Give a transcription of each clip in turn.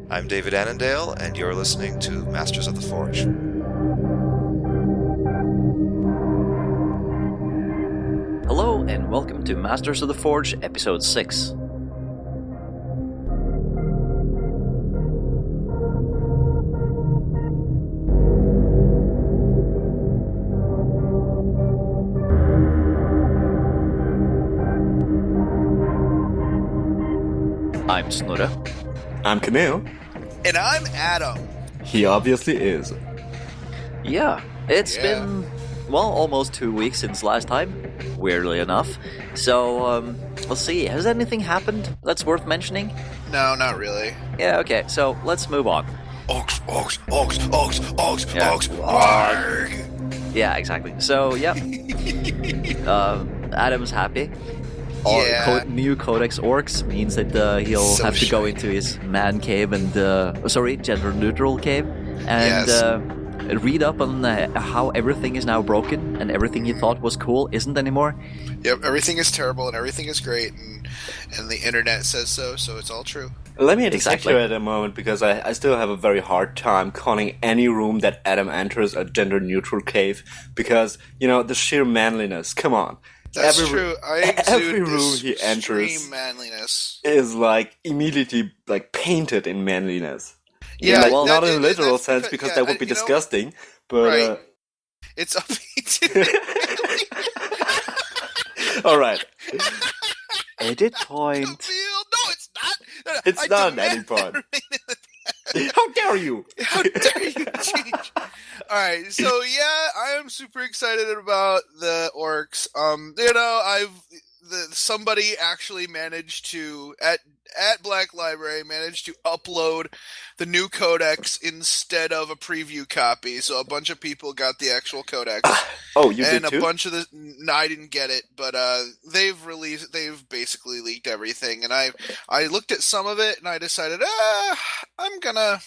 I'm David Annandale, and you're listening to Masters of the Forge. Hello, and welcome to Masters of the Forge, Episode 6. I'm Snorre. I'm Camille. And I'm Adam. He obviously is. Yeah, it's been, almost 2 weeks since last time, weirdly enough. So, let's see, has anything happened that's worth mentioning? No, not really. Yeah, okay, so let's move on. Ox. Yeah. Warg. Yeah, exactly. So, yeah. Adam's happy. Yeah. New Codex Orcs means that he'll So have to go shiny. into his man cave and, gender-neutral cave, and Yes. read up on how everything is now broken, and everything you thought was cool isn't anymore. Yep, everything is terrible and everything is great, and the internet says so it's all true. Let me interject Exactly. here at a moment because I still have a very hard time calling any room that Adam enters a gender-neutral cave because, the sheer manliness. Come on. That's Every- true. I every exude room this he enters extreme manliness. is immediately painted in manliness. Yeah, well, not in a that- literal that's sense because- because yeah, that would be you know, disgusting, but right. It's up all right. Edit point. No, it's not. No, It's I not an demand ending point. that How dare you? How dare you change? Alright, so yeah, I am super excited about the orcs. Somebody actually managed to at Black Library managed to upload the new codex instead of a preview copy. So a bunch of people got the actual codex. Oh, you And did too? a bunch of no, I didn't get it, but they've basically leaked everything, and I looked at some of it and I decided, I'm gonna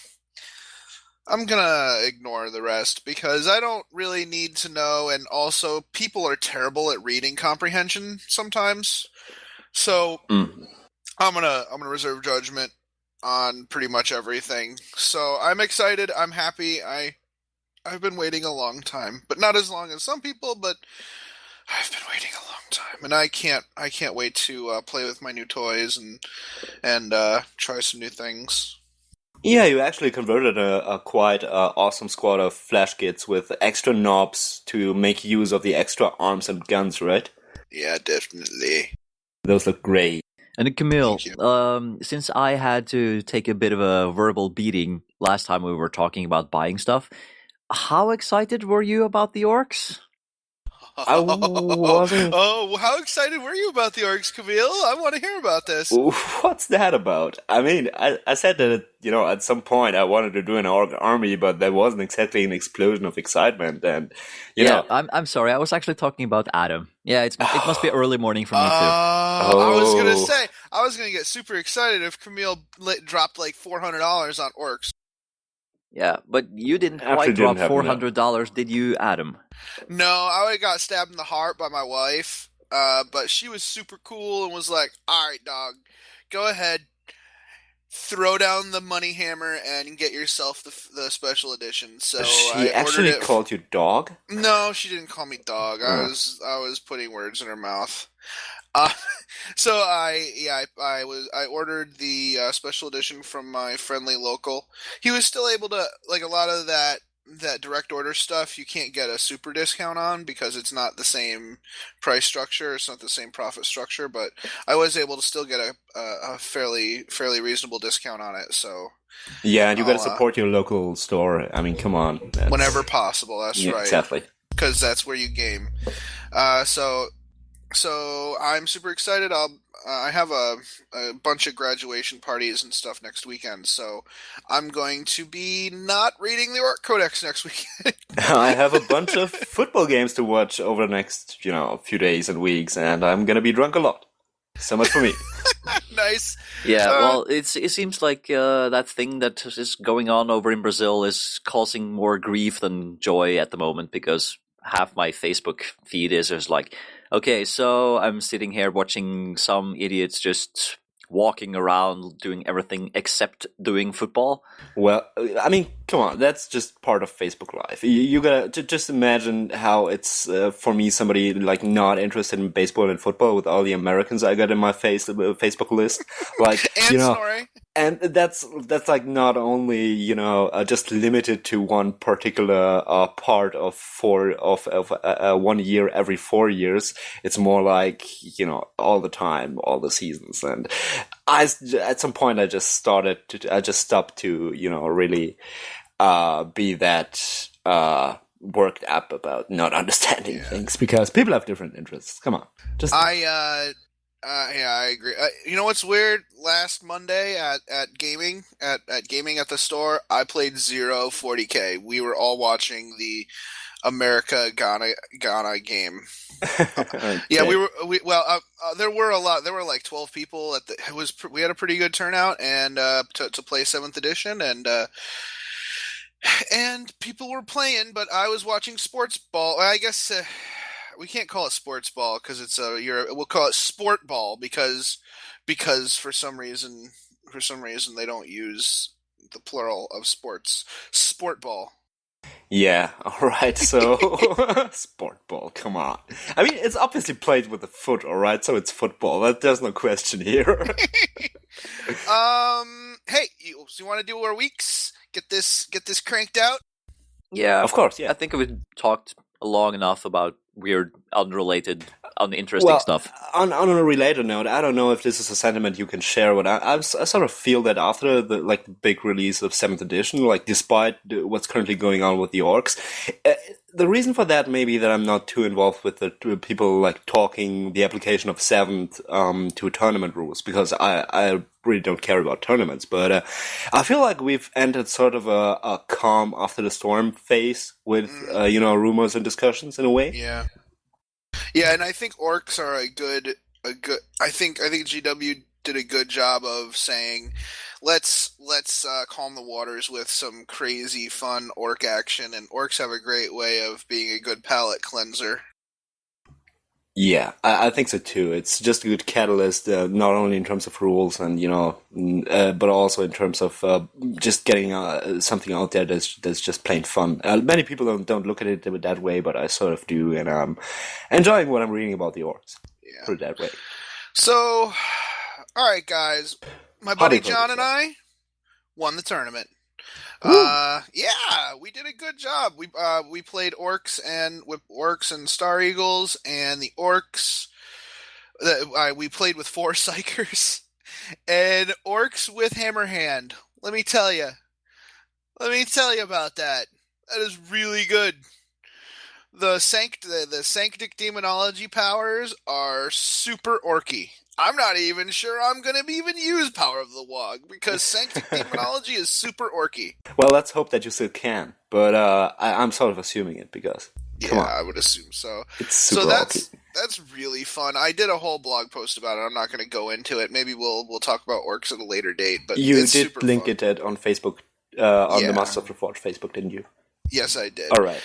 ignore the rest because I don't really need to know, and also people are terrible at reading comprehension sometimes. So I'm gonna reserve judgment on pretty much everything. So I'm excited, I'm happy, I've been waiting a long time, but not as long as some people, but I've been waiting a long time, and I can't wait to play with my new toys and try some new things. Yeah, you actually converted a quite awesome squad of flash kits with extra knobs to make use of the extra arms and guns, right? Yeah, definitely. Those look great. And Camille, Thank since I had to take a bit of a verbal beating last time we were talking about buying stuff, how excited were you about the orcs? I wasn't- Oh, how excited were you about the orcs, Camille? I want to hear about this. What's that about? I mean, I said that, at some point I wanted to do an orc army, but that wasn't exactly an explosion of excitement. And, I'm sorry, I was actually talking about Adam. Yeah, it must be early morning for me too. I was gonna Oh. say I was gonna get super excited if Camille dropped like $400 on orcs. Yeah, but you didn't Actually quite didn't drop happen, no. $400, $400, did you, Adam? No, I got stabbed in the heart by my wife, but she was super cool and was like, "All right, dog, go ahead, throw down the money hammer and get yourself the special edition." So She I actually ordered it. called you dog? No, she didn't call me dog. I was putting words in her mouth. So I ordered the special edition from my friendly local. He was still able to, like, a lot of that direct order stuff you can't get a super discount on because it's not the same price structure, it's not the same profit structure, but I was able to still get a fairly reasonable discount on it. So Yeah, and you gotta I'll, support your local store. I mean, come on. whenever possible, that's Yeah, right. exactly. Because that's where you game. So I'm super excited. I have a bunch of graduation parties and stuff next weekend, so I'm going to be not reading the Orc Codex next weekend. I have a bunch of football games to watch over the next, few days and weeks, and I'm gonna be drunk a lot. So much for me. Nice. Yeah, well, it seems like that thing that is going on over in Brazil is causing more grief than joy at the moment, because half my Facebook feed is like, okay, so I'm sitting here watching some idiots just walking around doing everything except doing football. Well, I mean, come on, that's just part of Facebook Live. You gotta just imagine how it's for me, somebody like not interested in baseball and football, with all the Americans I got in my Facebook list, like And Snorri. And that's like not only just limited to one particular part of 1 year every 4 years. It's more like all the time, all the seasons. And at some point I just stopped to really be that worked up about not understanding things, because people have different interests. Come on, just I agree. You know what's weird? Last Monday at gaming at gaming at the store, I played 40K. We were all watching the America Ghana game. Okay. Yeah, there were a lot. There were like 12 people at the. We had a pretty good turnout and to play 7th edition, and people were playing, but I was watching sports ball. I guess. We can't call it sports ball because we'll call it sport ball because for some reason they don't use the plural of sports. Sport ball. Yeah, alright, so sport ball, come on. I mean, it's obviously played with the foot, alright, so it's football. There's no question here. Hey, so you want to do our weeks? Get this cranked out? Yeah, of course, yeah. I think we've talked long enough about weird, unrelated, uninteresting stuff. On a related note, I don't know if this is a sentiment you can share, but I sort of feel that after the big release of 7th edition, despite what's currently going on with the orcs, the reason for that may be that I'm not too involved with the people talking the application of 7th to tournament rules, because I really don't care about tournaments, but I feel like we've entered sort of a calm after the storm phase with rumors and discussions in a way. Yeah, and I think orcs are a good. I think GW did a good job of saying, let's calm the waters with some crazy fun orc action, and orcs have a great way of being a good palate cleanser. Yeah, I think so too. It's just a good catalyst, not only in terms of rules and but also in terms of just getting something out there that's just plain fun. Many people don't look at it that way, but I sort of do, and I'm enjoying what I'm reading about the orcs. Yeah, put it that way. So, all right, guys, my buddy John and I won the tournament. Yeah, we did a good job. We played orcs and Star Eagles, and the orcs. We played with 4 psychers and orcs with Hammerhand. Let me tell you about that. That is really good. The Sanctic Demonology powers are super orky. I'm not even sure I'm going to even use Power of the Wog, because Sanctic Demonology is super orky. Well, let's hope that you still can, but I'm sort of assuming it, because come on. I would assume so. It's super orky. That's really fun. I did a whole blog post about it. I'm not going to go into it. Maybe we'll talk about orcs at a later date. But you did link it on Facebook, on the Masters of the Forge Facebook, didn't you? Yes, I did. All right.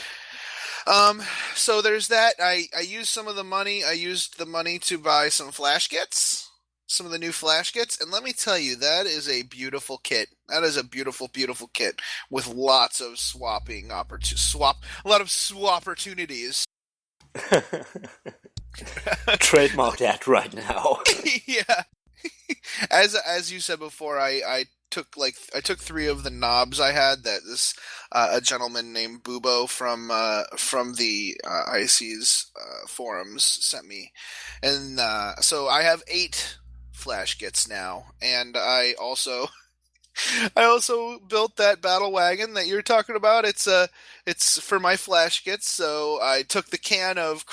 So there's that. I used some of the money. I used the money to buy some flash kits, some of the new flash kits, and let me tell you, that is a beautiful kit. That is a beautiful, beautiful kit with lots of a lot of swap opportunities. Trademark that right now. Yeah. As you said before, I took 3 of the knobs I had that this a gentleman named Bubo from the IC's forums sent me, and so I have 8 flash kits now, and I also built that battle wagon that you're talking about. It's for my flash kits, so I took the can of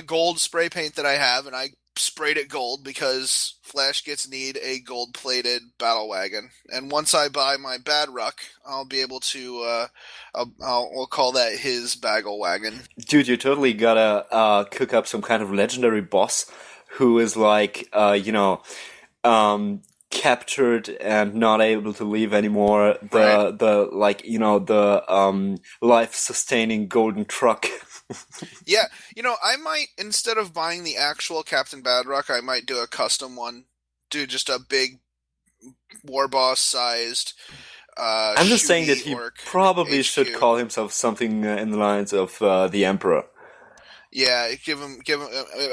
gold spray paint that I have, and I sprayed it gold because flash kits need a gold-plated battle wagon. And once I buy my bad ruck, I'll be able to. We'll call that his bagel wagon. Dude, you totally gotta cook up some kind of legendary boss who is captured and not able to leave anymore. The life-sustaining golden truck. Yeah, I might, instead of buying the actual Captain Badrock, I might do a custom one. Do just a big war boss sized I'm just saying that shooty he orc probably should HQ. call himself something in the lines of the Emperor. Yeah, give him.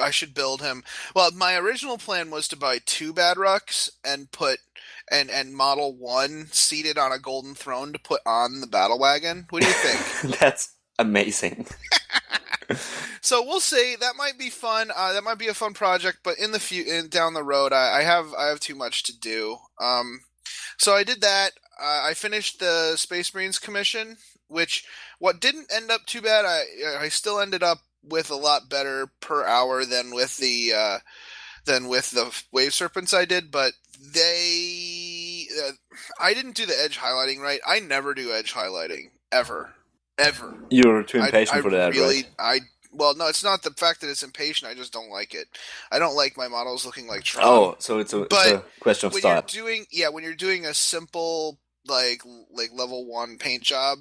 I should build him. Well, my original plan was to buy 2 Badrocks and put and model 1 seated on a golden throne to put on the battle wagon. What do you think? That's amazing. So we'll see. That might be fun. That might be a fun project, but down the road, I have too much to do. So I did that. I finished the Space Marines commission, which what didn't end up too bad. I still ended up with a lot better per hour than with the Wave Serpents I did, but I didn't do the edge highlighting right. I never do edge highlighting ever. You're too impatient for that, really, right? Well, no, it's not the fact that it's impatient. I just don't like it. I don't like my models looking like Tron. Oh, so it's a question of style. When you're doing a simple like level 1 paint job,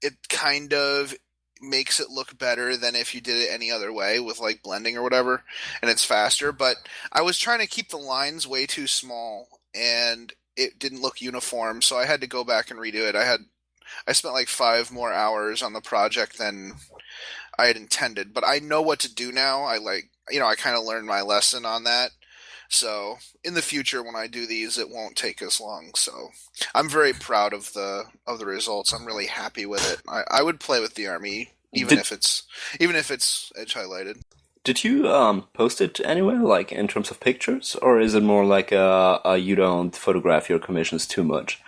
it kind of makes it look better than if you did it any other way with like blending or whatever, and it's faster. But I was trying to keep the lines way too small, and it didn't look uniform, so I had to go back and redo it. I spent like 5 more hours on the project than I had intended, but I know what to do now. I kind of learned my lesson on that. So in the future, when I do these, it won't take as long. So I'm very proud of the results. I'm really happy with it. I would play with the army even if it's edge highlighted. Did you post it anywhere, like in terms of pictures, or is it more like you don't photograph your commissions too much?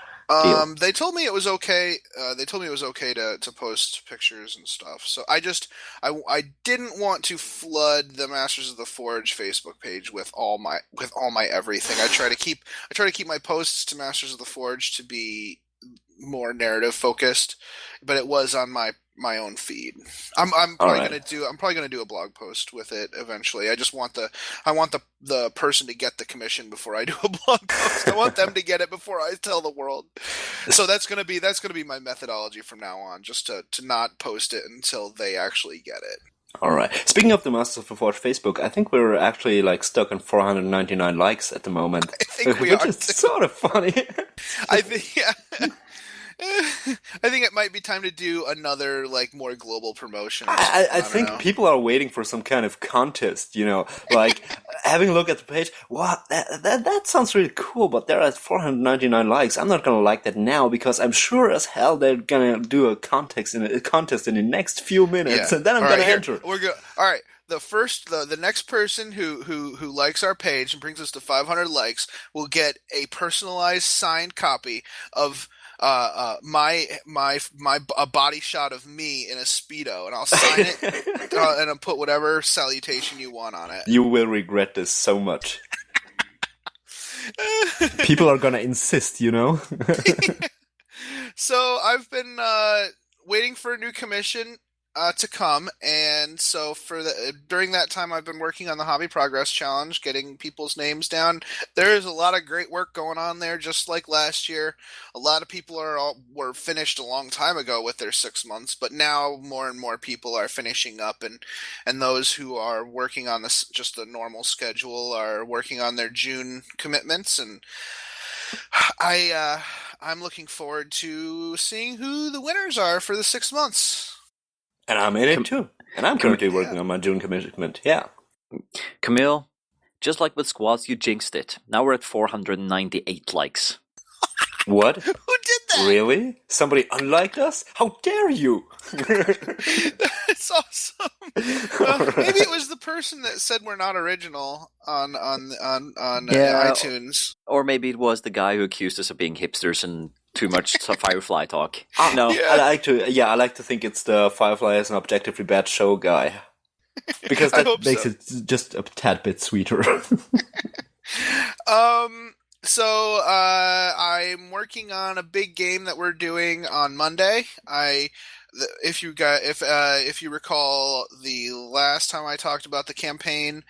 They told me it was okay. They told me it was okay to post pictures and stuff. So I didn't want to flood the Masters of the Forge Facebook page with all my everything. I try to keep my posts to Masters of the Forge to be more narrative focused, but it was on my own feed. I'm probably gonna do a blog post with it eventually. I want the person to get the commission before I do a blog post. I want them to get it before I tell the world. So that's gonna be my methodology from now on, just to not post it until they actually get it. All right. Speaking of the Masters of the Forge Facebook, I think we're actually like stuck on 499 likes at the moment. I think we which are. is sort of funny. I think. Yeah. I think it might be time to do another like more global promotion. I think people are waiting for some kind of contest, like having a look at the page. What that sounds really cool, but there are 499 likes. I'm not gonna like that now because I'm sure as hell they're gonna do a contest in the next few minutes, and then I'm gonna enter. All right. The next person who likes our page and brings us to 500 likes will get a personalized signed copy of a body shot of me in a Speedo, and I'll sign it and I'll put whatever salutation you want on it. You will regret this so much. People are gonna insist, So I've been waiting for a new commission to come, and so during that time I've been working on the Hobby Progress Challenge, getting people's names down. There's a lot of great work going on there, just like last year. A lot of people were finished a long time ago with their 6 months, but now more and more people are finishing up, and those who are working on just the normal schedule are working on their June commitments, and I'm looking forward to seeing who the winners are for the 6 months. And I'm in it too. And I'm currently working on my June commitment. Yeah. Camille, just like with squads, you jinxed it. Now we're at 498 likes. What? Who did that? Really? Somebody unliked us? How dare you? That's awesome. Maybe it was the person that said we're not original on iTunes. Or maybe it was the guy who accused us of being hipsters and too much Firefly talk. No. Yeah. I like to think it's the Firefly as an objectively bad show guy. Because that makes it just a tad bit sweeter. So I'm working on a big game that we're doing on Monday. If you recall, the last time I talked about the campaign,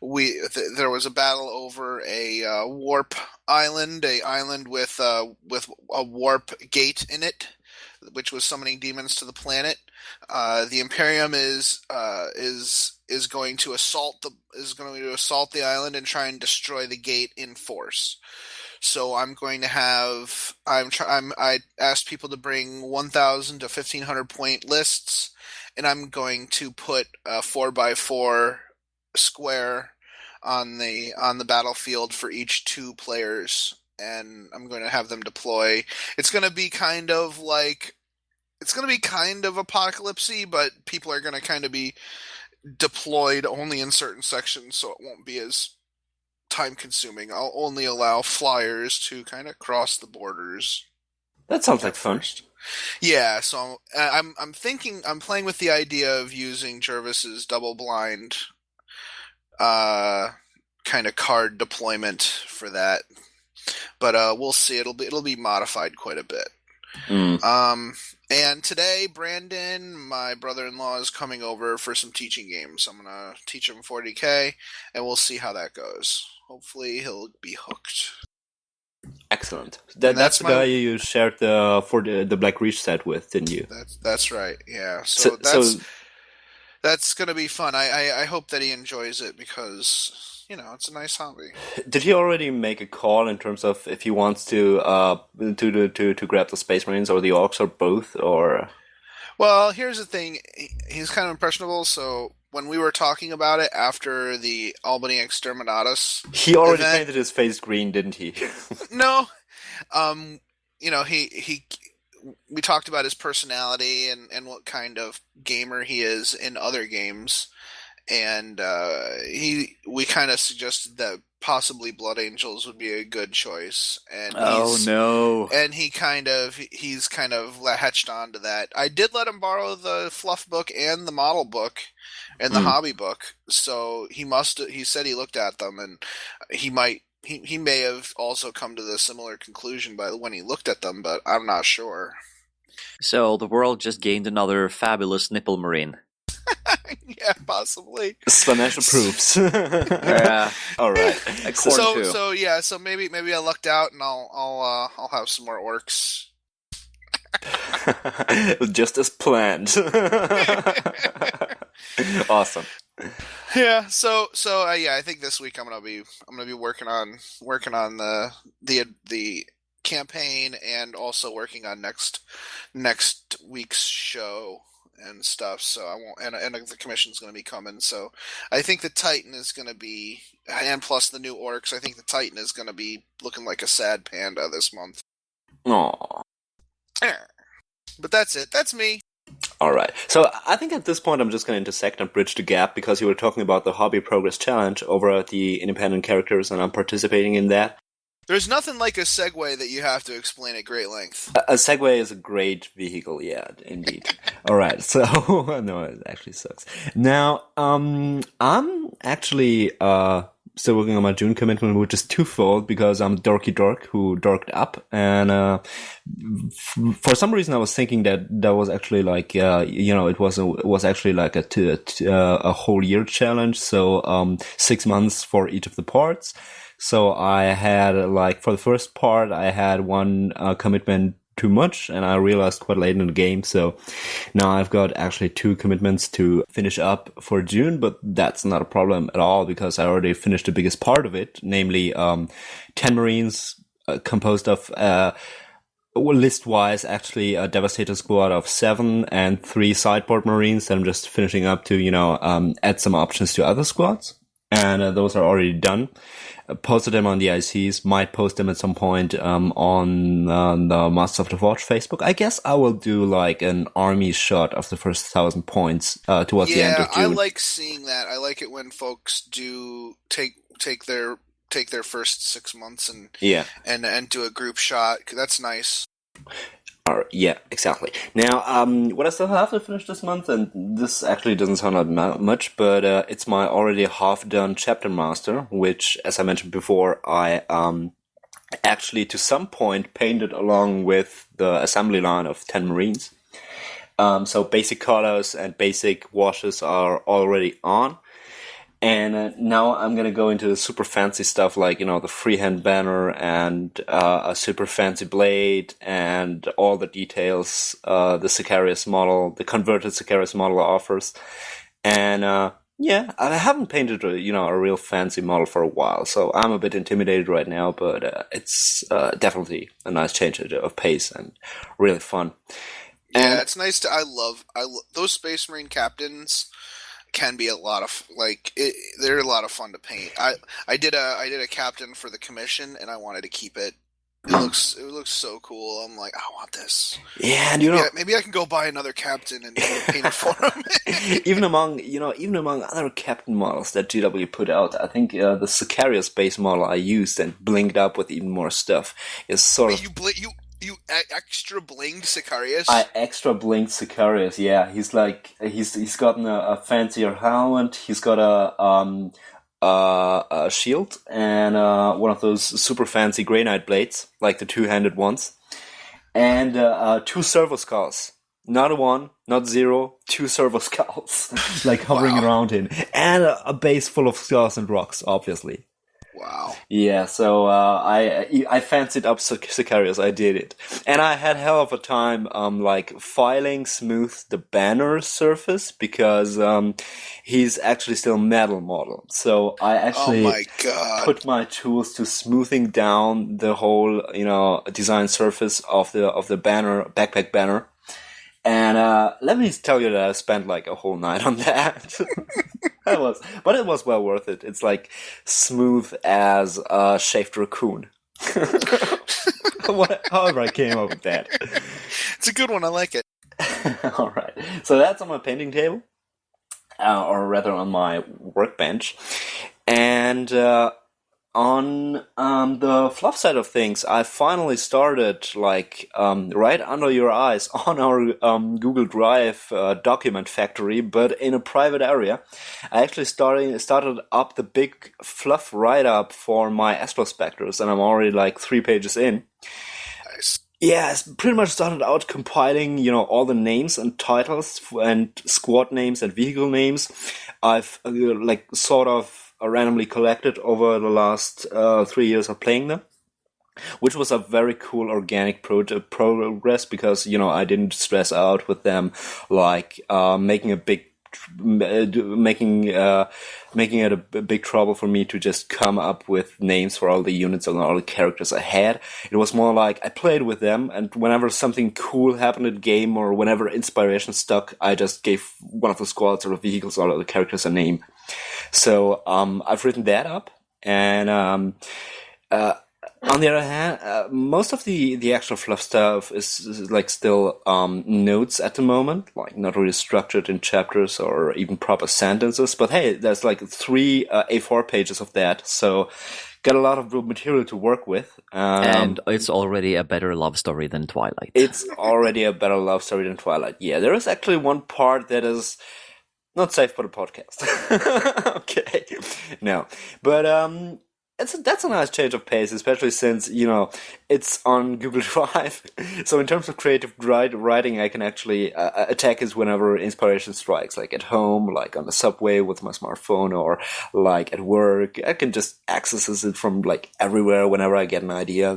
there was a battle over a warp island, with a warp gate in it. which was summoning demons to the planet. The Imperium is going to assault the island and try and destroy the gate in force. So I'm going to have I asked people to bring 1,000 to 1,500 point lists, and I'm going to put a 4x4 square on the battlefield for each 2 players, and I'm going to have them deploy. It's going to be kind of apocalypsy, but people are going to kind of be deployed only in certain sections, so it won't be as time consuming. I'll only allow flyers to kind of cross the borders. That sounds like fun. Yeah, so I'm playing with the idea of using Jervis's double blind kind of card deployment for that. But we'll see. It'll be modified quite a bit. And today, Brandon, my brother-in-law, is coming over for some teaching games. I'm gonna teach him 40k, and we'll see how that goes. Hopefully, he'll be hooked. Excellent. That's the guy you shared the Black Reach set with, didn't you? That's right. Yeah. So that's gonna be fun. I hope that he enjoys it because it's a nice hobby. Did he already make a call in terms of if he wants to grab the Space Marines or the Orcs or both, or? Well, here's the thing. He's kind of impressionable, so when we were talking about it after the Albany Exterminatus, he already painted his face green, didn't he? No. We talked about his personality and what kind of gamer he is in other games. And we kind of suggested that possibly Blood Angels would be a good choice. And and he's kind of latched on to that. I did let him borrow the fluff book and the model book and the hobby book. So he said he looked at them, and he may have also come to the similar conclusion by when he looked at them, but I'm not sure. So the world just gained another fabulous nipple marine. Yeah, possibly. Slanesh approves. Yeah. All right. So maybe I lucked out, and I'll have some more orcs. Just as planned. Awesome. Yeah. So I think this week I'm gonna be working on the campaign, and also working on next week's show and stuff. So I won't, and the commission's going to be coming. So I think the Titan is going to be, and plus the new orcs, I think the Titan is going to be looking like a sad panda this month. Aww. But that's it. That's me. All right. So I think at this point I'm just going to intersect and bridge the gap, because you were talking about the Hobby Progress Challenge over at the Independent Characters, and I'm participating in that. There's nothing like a segue that you have to explain at great length. A Segway is a great vehicle, yeah, indeed. All right, so no, it actually sucks. Now, I'm actually still working on my June commitment, which is twofold, because I'm dorky dork who dorked up, and for some reason I was thinking that was actually like it was actually like a whole year challenge, so 6 months for each of the parts. So I had, for the first part, I had one commitment too much, and I realized quite late in the game. So now I've got actually 2 commitments to finish up for June, but that's not a problem at all, because I already finished the biggest part of it, namely 10 Marines composed of, list-wise, actually a Devastator squad of 7 and 3 sideboard Marines that I'm just finishing up to, add some options to other squads. And those are already done. Posted them on the ICs, might post them at some point on the Masters of the Forge Facebook. I guess I will do an army shot of the first 1,000 points towards the end of June. Yeah, I like seeing that. I like it when folks do take their first 6 months and do a group shot. That's nice. Yeah, exactly. Now, what I still have to finish this month, and this actually doesn't sound like much, but it's my already half-done Chapter Master, which, as I mentioned before, I actually to some point painted along with the assembly line of 10 Marines. So basic colors and basic washes are already on. And now I'm gonna go into the super fancy stuff like, the freehand banner and a super fancy blade and all the details the Sicarius model, the converted Sicarius model offers. And yeah, I haven't painted a real fancy model for a while, so I'm a bit intimidated right now, but it's definitely a nice change of pace and really fun. Yeah, And it's nice to. I love those Space Marine captains. Can be a lot of they're a lot of fun to paint. I did a captain for the commission, and I wanted to keep it. It looks so cool. I'm like, I want this. yeah, and Maybe I can go buy another captain and paint it for him. even among other captain models that GW put out, I think the Sicarius base model I used and blinged up with even more stuff is sort of. You extra blinged Sicarius? I extra blinked Sicarius. Yeah, he's gotten a fancier helmet. He's got a shield and one of those super fancy Grey Knight blades, like the two-handed ones, and two servo skulls. Not a one, not zero, two servo skulls, like hovering around him, and a base full of skulls and rocks, obviously. Wow. Yeah, so I fancied up Sicarius. I did it, and I had hell of a time like filing smooth the banner surface because he's actually still metal model. So I actually put my tools to smoothing down the whole design surface of the banner, backpack banner. And let me tell you that I spent like a whole night on that. But it was well worth it. It's like smooth as a shaved raccoon. However I came up with that. It's a good one. I like it. All right. So that's on my painting table, or rather on my workbench. And on the fluff side of things, I finally started, right under your eyes, on our Google Drive document factory, but in a private area. I actually started up the big fluff write-up for my Astrospecters, and I'm already 3 pages in. Nice. Yeah, I pretty much started out compiling, all the names and titles and squad names and vehicle names. I've sort of randomly collected over the last 3 years of playing them, which was a very cool organic progress because I didn't stress out with them making it a big trouble for me to just come up with names for all the units and all the characters I had. It was more like I played with them, and whenever something cool happened in the game or whenever inspiration stuck, I just gave one of the squads or the vehicles or the characters a name. So I've written that up, and on the other hand, most of the actual fluff stuff is still notes at the moment, not really structured in chapters or even proper sentences. But hey, there's 3 A4 pages of that, so got a lot of material to work with. And it's already a better love story than Twilight. It's already a better love story than Twilight. Yeah, there is actually one part that is not safe for the podcast. Okay. No. But that's a nice change of pace, especially since, it's on Google Drive. So in terms of creative writing, I can actually attack it whenever inspiration strikes, like at home, like on the subway with my smartphone, or like at work. I can just access it from everywhere whenever I get an idea.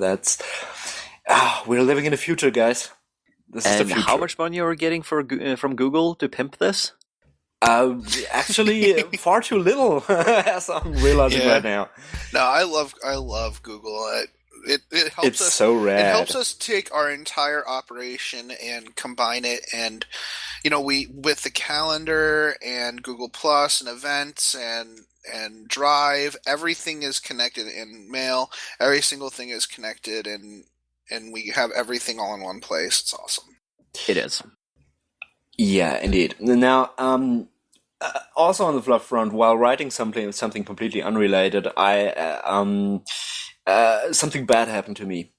We're living in the future, guys. This is the future. How much money are you getting from Google to pimp this? Actually, far too little, as I'm realizing right now. No, I love Google. It helps it's us. So rad. It helps us take our entire operation and combine it, and we with the calendar and Google Plus and events and Drive, everything is connected in Mail. Every single thing is connected, and we have everything all in one place. It's awesome. It is. Yeah, indeed. Now, also on the fluff front, while writing something completely unrelated, something bad happened to me.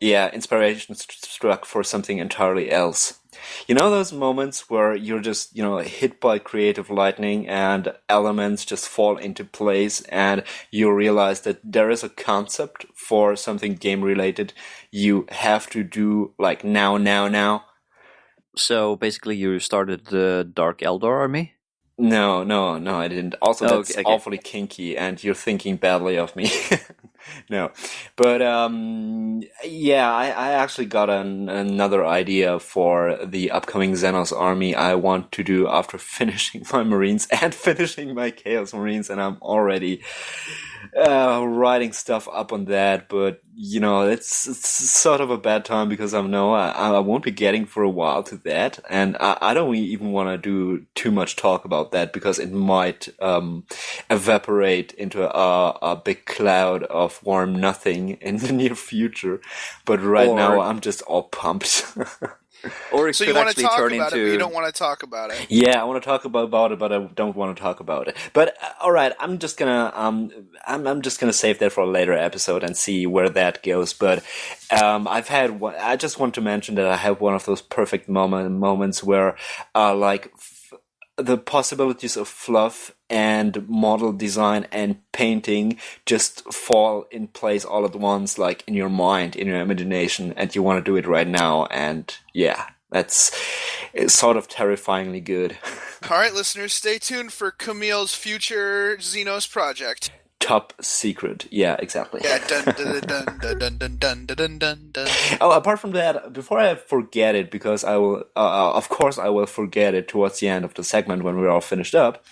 Yeah, inspiration struck for something entirely else. Those moments where you're just, hit by creative lightning and elements just fall into place, and you realize that there is a concept for something game related you have to do now. So basically, you started the Dark Eldar army? No, I didn't. Also, Oh, that's okay. awfully kinky, and you're thinking badly of me. No, but yeah, I actually got another idea for the upcoming Xenos army I want to do after finishing my Marines and finishing my Chaos Marines, and I'm already writing stuff up on that. But it's sort of a bad time because I won't be getting for a while to that, and I don't even want to do too much talk about that because it might evaporate into a big cloud of warm nothing in the near future. But right now I'm just all pumped. Or it So could you want to actually talk turn about into. it, but you don't want to talk about it. Yeah, I want to talk about it, but I don't want to talk about it. But all right, I'm just gonna I'm just gonna save that for a later episode and see where that goes. But I've had one. I just want to mention that I have one of those perfect moments where the possibilities of fluff and model design and painting just fall in place all at once, like in your mind, in your imagination, and you want to do it right now. And yeah, it's sort of terrifyingly good. All right, listeners, stay tuned for Camille's future Xenos project. Top secret. Yeah, exactly. Yeah, dun dun dun dun dun dun dun dun dun dun. Oh, apart from that, before I forget it, because I will, of course, I will forget it towards the end of the segment when we're all finished up.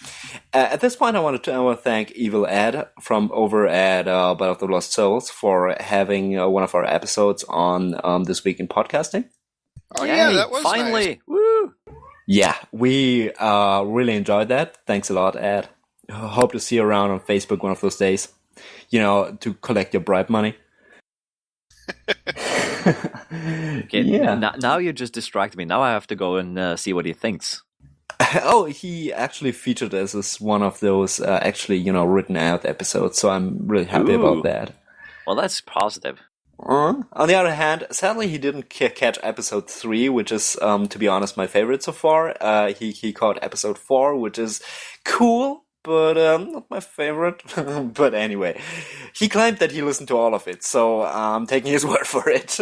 At this point, I want to thank Evil Ed from over at Battle of the Lost Souls for having one of our episodes on This Week in Podcasting. Oh yeah, Yay, that was finally! nice. Woo! Yeah, we really enjoyed that. Thanks a lot, Ed. Hope to see you around on Facebook one of those days. To collect your bribe money. Okay, Yeah. now you just distracted me. Now I have to go and see what he thinks. Oh, he actually featured as one of those written out episodes, so I'm really happy Ooh. about that. Well, that's positive. On the other hand, sadly he didn't catch episode 3, which is, to be honest, my favorite so far. He caught episode 4, which is cool, but not my favorite. But anyway, he claimed that he listened to all of it, so I'm taking his word for it.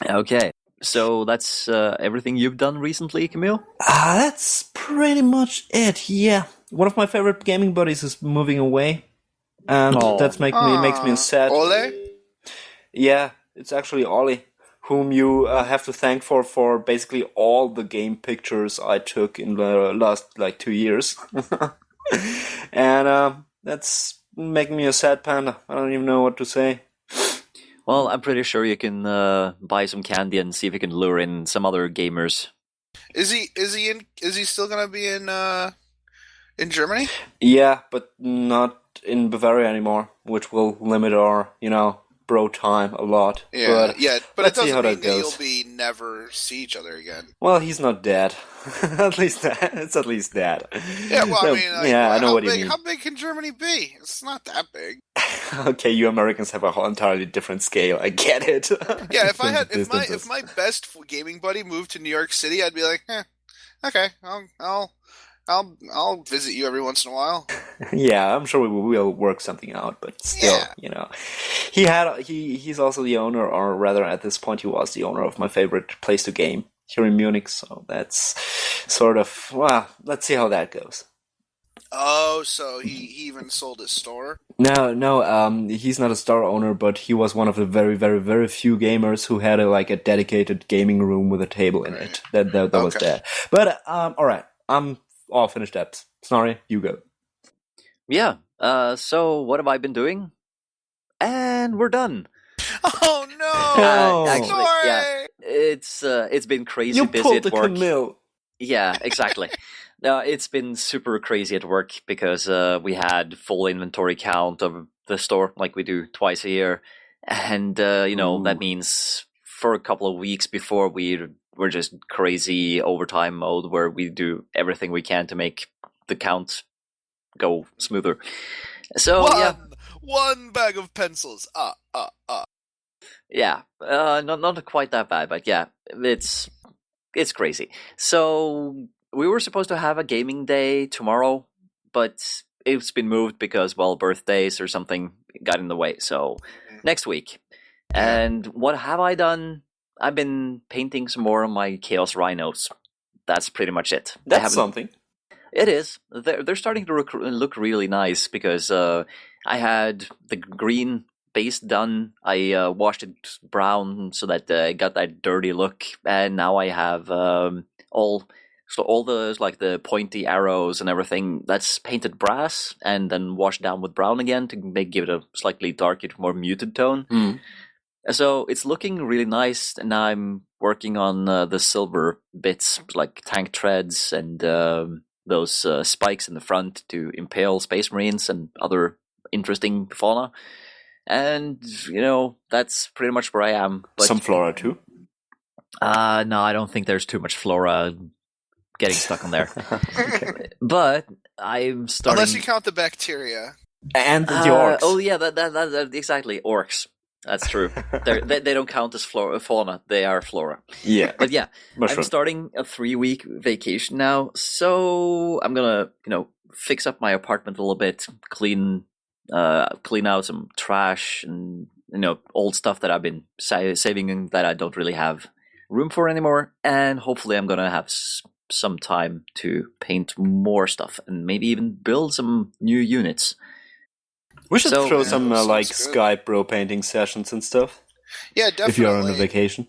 Okay, so that's everything you've done recently, Camille? That's pretty much it, yeah. One of my favorite gaming buddies is moving away, and that's makes me sad. Ole? Yeah, it's actually Ollie, whom you have to thank for basically all the game pictures I took in the last 2 years. And that's making me a sad panda. I don't even know what to say. Well, I'm pretty sure you can buy some candy and see if you can lure in some other gamers. Is he still gonna be in Germany? Yeah, but not in Bavaria anymore, which will limit our, bro time a lot. But it let's see how doesn't mean that goes. that you'll never see each other again. Well, he's not dead. At least it's at least that. Yeah, well, So, I mean, I know what you mean. How big can Germany be? It's not that big. Okay, you Americans have a whole entirely different scale. I get it. Yeah, if my best gaming buddy moved to New York City, I'd be like, okay, I'll visit you every once in a while. Yeah, I'm sure we will work something out, but still, he's also the owner, or rather, at this point, he was the owner of my favorite place to game here in Munich. So that's sort of let's see how that goes. Oh, so he even sold his store? No, he's not a store owner, but he was one of the very, very, very few gamers who had a dedicated gaming room with a table in it. That was that. But all right, I'm all finished up. Sorry, you go. Yeah, so what have I been doing? And we're done. Oh no! Actually, yeah, it's been crazy busy at work. Camille. Yeah, exactly. No, it's been super crazy at work because we had full inventory count of the store like we do twice a year, and that means for a couple of weeks before we're just crazy overtime mode where we do everything we can to make the count go smoother. So one bag of pencils. Yeah, not quite that bad, but yeah, it's crazy. So we were supposed to have a gaming day tomorrow, but it's been moved because, birthdays or something got in the way. So next week. And what have I done? I've been painting some more of my Chaos Rhinos that's pretty much it. That's something. It is. They're starting to look really nice because I had the green base done. I washed it brown so that I got that dirty look, and now I have all the like the pointy arrows and everything that's painted brass and then washed down with brown again to give it a slightly darker, more muted tone. So it's looking really nice, and now I'm working on the silver bits like tank treads and those spikes in the front to impale space marines and other interesting fauna. And, that's pretty much where I am. But, some flora too? No, I don't think there's too much flora getting stuck on there. Okay. But I'm starting... Unless you count the bacteria. And the orcs. Oh, yeah, that exactly. Orcs. That's true. they don't count as fauna. They are flora. Yeah. But yeah, Mushroom. I'm starting a 3-week vacation now. So I'm going to, fix up my apartment a little bit, clean out some trash and old stuff that I've been saving and that I don't really have room for anymore, and hopefully I'm gonna have some time to paint more stuff and maybe even build some new units. We should throw some good. Skype bro painting sessions and stuff. Yeah, definitely. If you're on a vacation.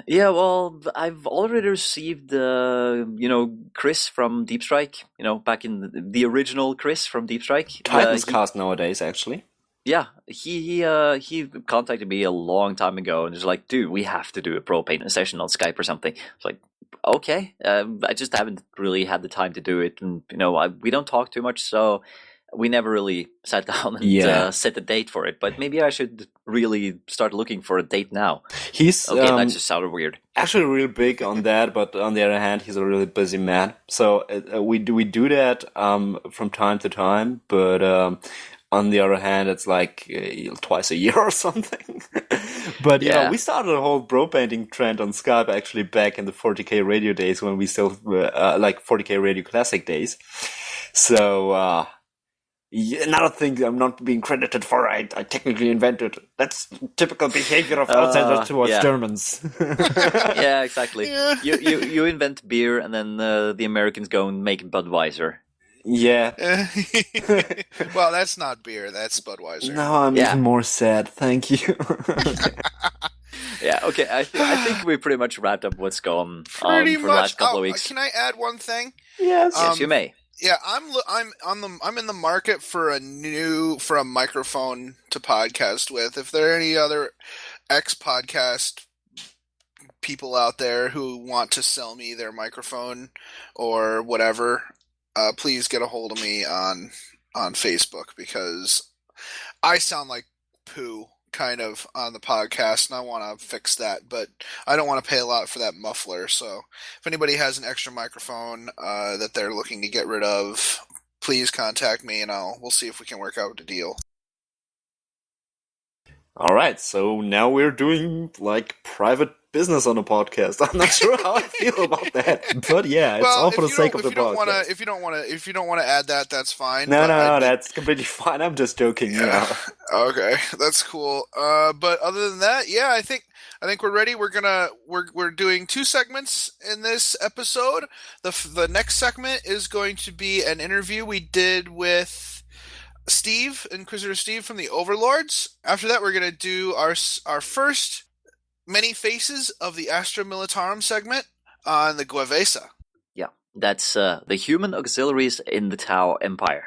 Yeah, well, I've already received, Chris from Deep Strike. Back in the original Chris from Deep Strike. Titans cast nowadays, actually. Yeah, he contacted me a long time ago and was like, "Dude, we have to do a pro paint session on Skype or something." It's like, okay, I just haven't really had the time to do it, and we don't talk too much, so we never really sat down and set a date for it. But maybe I should really start looking for a date now. He's that just sounded weird. Actually, real big on that, but on the other hand, he's a really busy man. So we do that from time to time, but. On the other hand, it's like twice a year or something. But we started a whole bro painting trend on Skype actually back in the 40k radio days when we still 40k radio classic days. So another thing I'm not being credited for, I technically invented. That's typical behavior of outsiders towards Germans. Yeah, exactly. Yeah. You invent beer and then the Americans go and make Budweiser. Yeah. Well, that's not beer. That's Budweiser. Now I'm even more sad. Thank you. Yeah. Okay. I think we pretty much wrapped up what's gone on for the last couple of weeks. Can I add one thing? Yes. Yes, you may. Yeah, I'm in the market for a microphone to podcast with. If there are any other podcast people out there who want to sell me their microphone or whatever, please get a hold of me on Facebook, because I sound like poo kind of on the podcast and I want to fix that, but I don't want to pay a lot for that muffler. So if anybody has an extra microphone that they're looking to get rid of, please contact me and we'll see if we can work out a deal. All right, so now we're doing private business on a podcast. I'm not sure how I feel about that, but it's all for the sake of the podcast. If you don't want to add that, that's fine. No, that's completely fine. I'm just joking. Yeah. Okay, that's cool. But other than that, I think we're ready. We're doing 2 segments in this episode. The next segment is going to be an interview we did with Steve, Inquisitor Steve from the Overlords. After that, we're going to do our first Many Faces of the Astra Militarum segment on the Gue'vesa. Yeah, that's the human auxiliaries in the Tau Empire.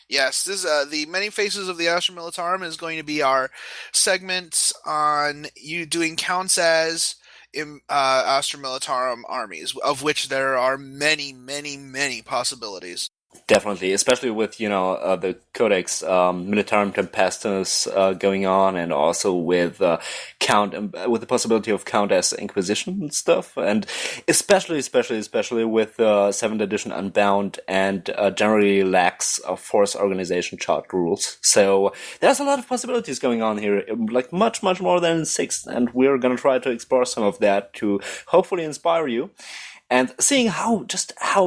Yes, this the Many Faces of the Astra Militarum is going to be our segments on you doing counts as Astra Militarum armies, of which there are many, many, many possibilities. Definitely, especially with the Codex Militarum Tempestus going on, and also with with the possibility of count as Inquisition and stuff, and especially with 7th edition Unbound and generally lax force organization chart rules. So there's a lot of possibilities going on here, much more than 6th, and we're gonna try to explore some of that to hopefully inspire you. And seeing how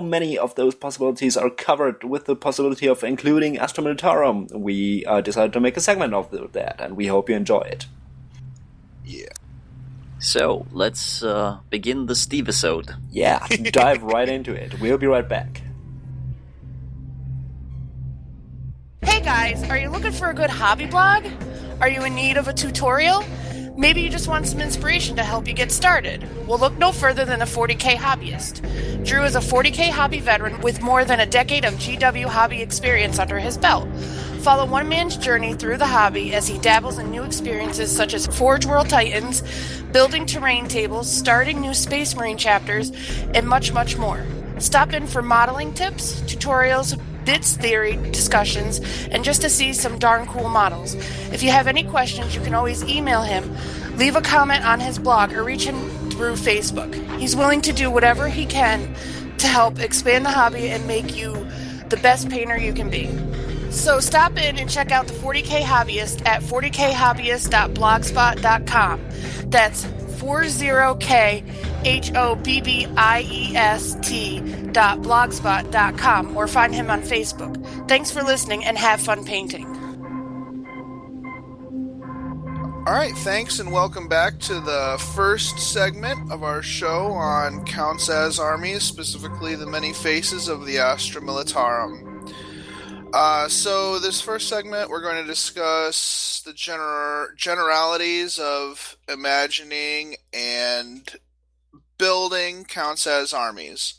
many of those possibilities are covered with the possibility of including Astra Militarum, we decided to make a segment of that, and we hope you enjoy it. Yeah. So, let's begin the Steve-isode. Yeah, dive right into it. We'll be right back. Hey guys, are you looking for a good hobby blog? Are you in need of a tutorial? Maybe you just want some inspiration to help you get started. Well, look no further than the 40K Hobbyist. Drew is a 40K hobby veteran with more than a decade of GW hobby experience under his belt. Follow one man's journey through the hobby as he dabbles in new experiences such as Forge World Titans, building terrain tables, starting new Space Marine chapters, and much, much more. Stop in for modeling tips, tutorials, bits theory, discussions, and just to see some darn cool models. If you have any questions, you can always email him, leave a comment on his blog, or reach him through Facebook. He's willing to do whatever he can to help expand the hobby and make you the best painter you can be. So stop in and check out the 40K Hobbyist at 40khobbyist.blogspot.com. That's 40khobbiest.blogspot.com, or find him on Facebook. Thanks for listening and have fun painting. All right, thanks and welcome back to the first segment of our show on Counts as Armies, specifically the many faces of the Astra Militarum. So this first segment, we're going to discuss the generalities of imagining and building Counts as Armies.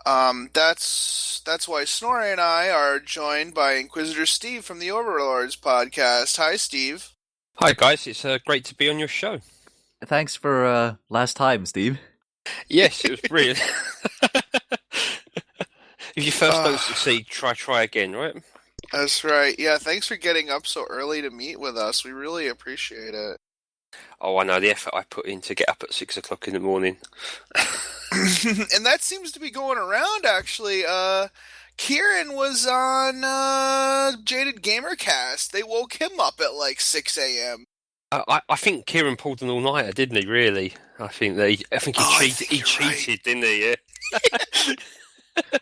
That's why Snorri and I are joined by Inquisitor Steve from the Overlords podcast. Hi, Steve. Hi guys, it's great to be on your show. Thanks for last time, Steve. Yes, it was brilliant. If you first don't succeed, try again, right? That's right. Yeah, thanks for getting up so early to meet with us. We really appreciate it. Oh, I know the effort I put in to get up at 6 o'clock in the morning. And that seems to be going around, actually. Kieran was on Jaded Gamercast. They woke him up at like 6 a.m. I think Kieran pulled an all-nighter, didn't he? Really? I think he cheated. He cheated, didn't he? Yeah.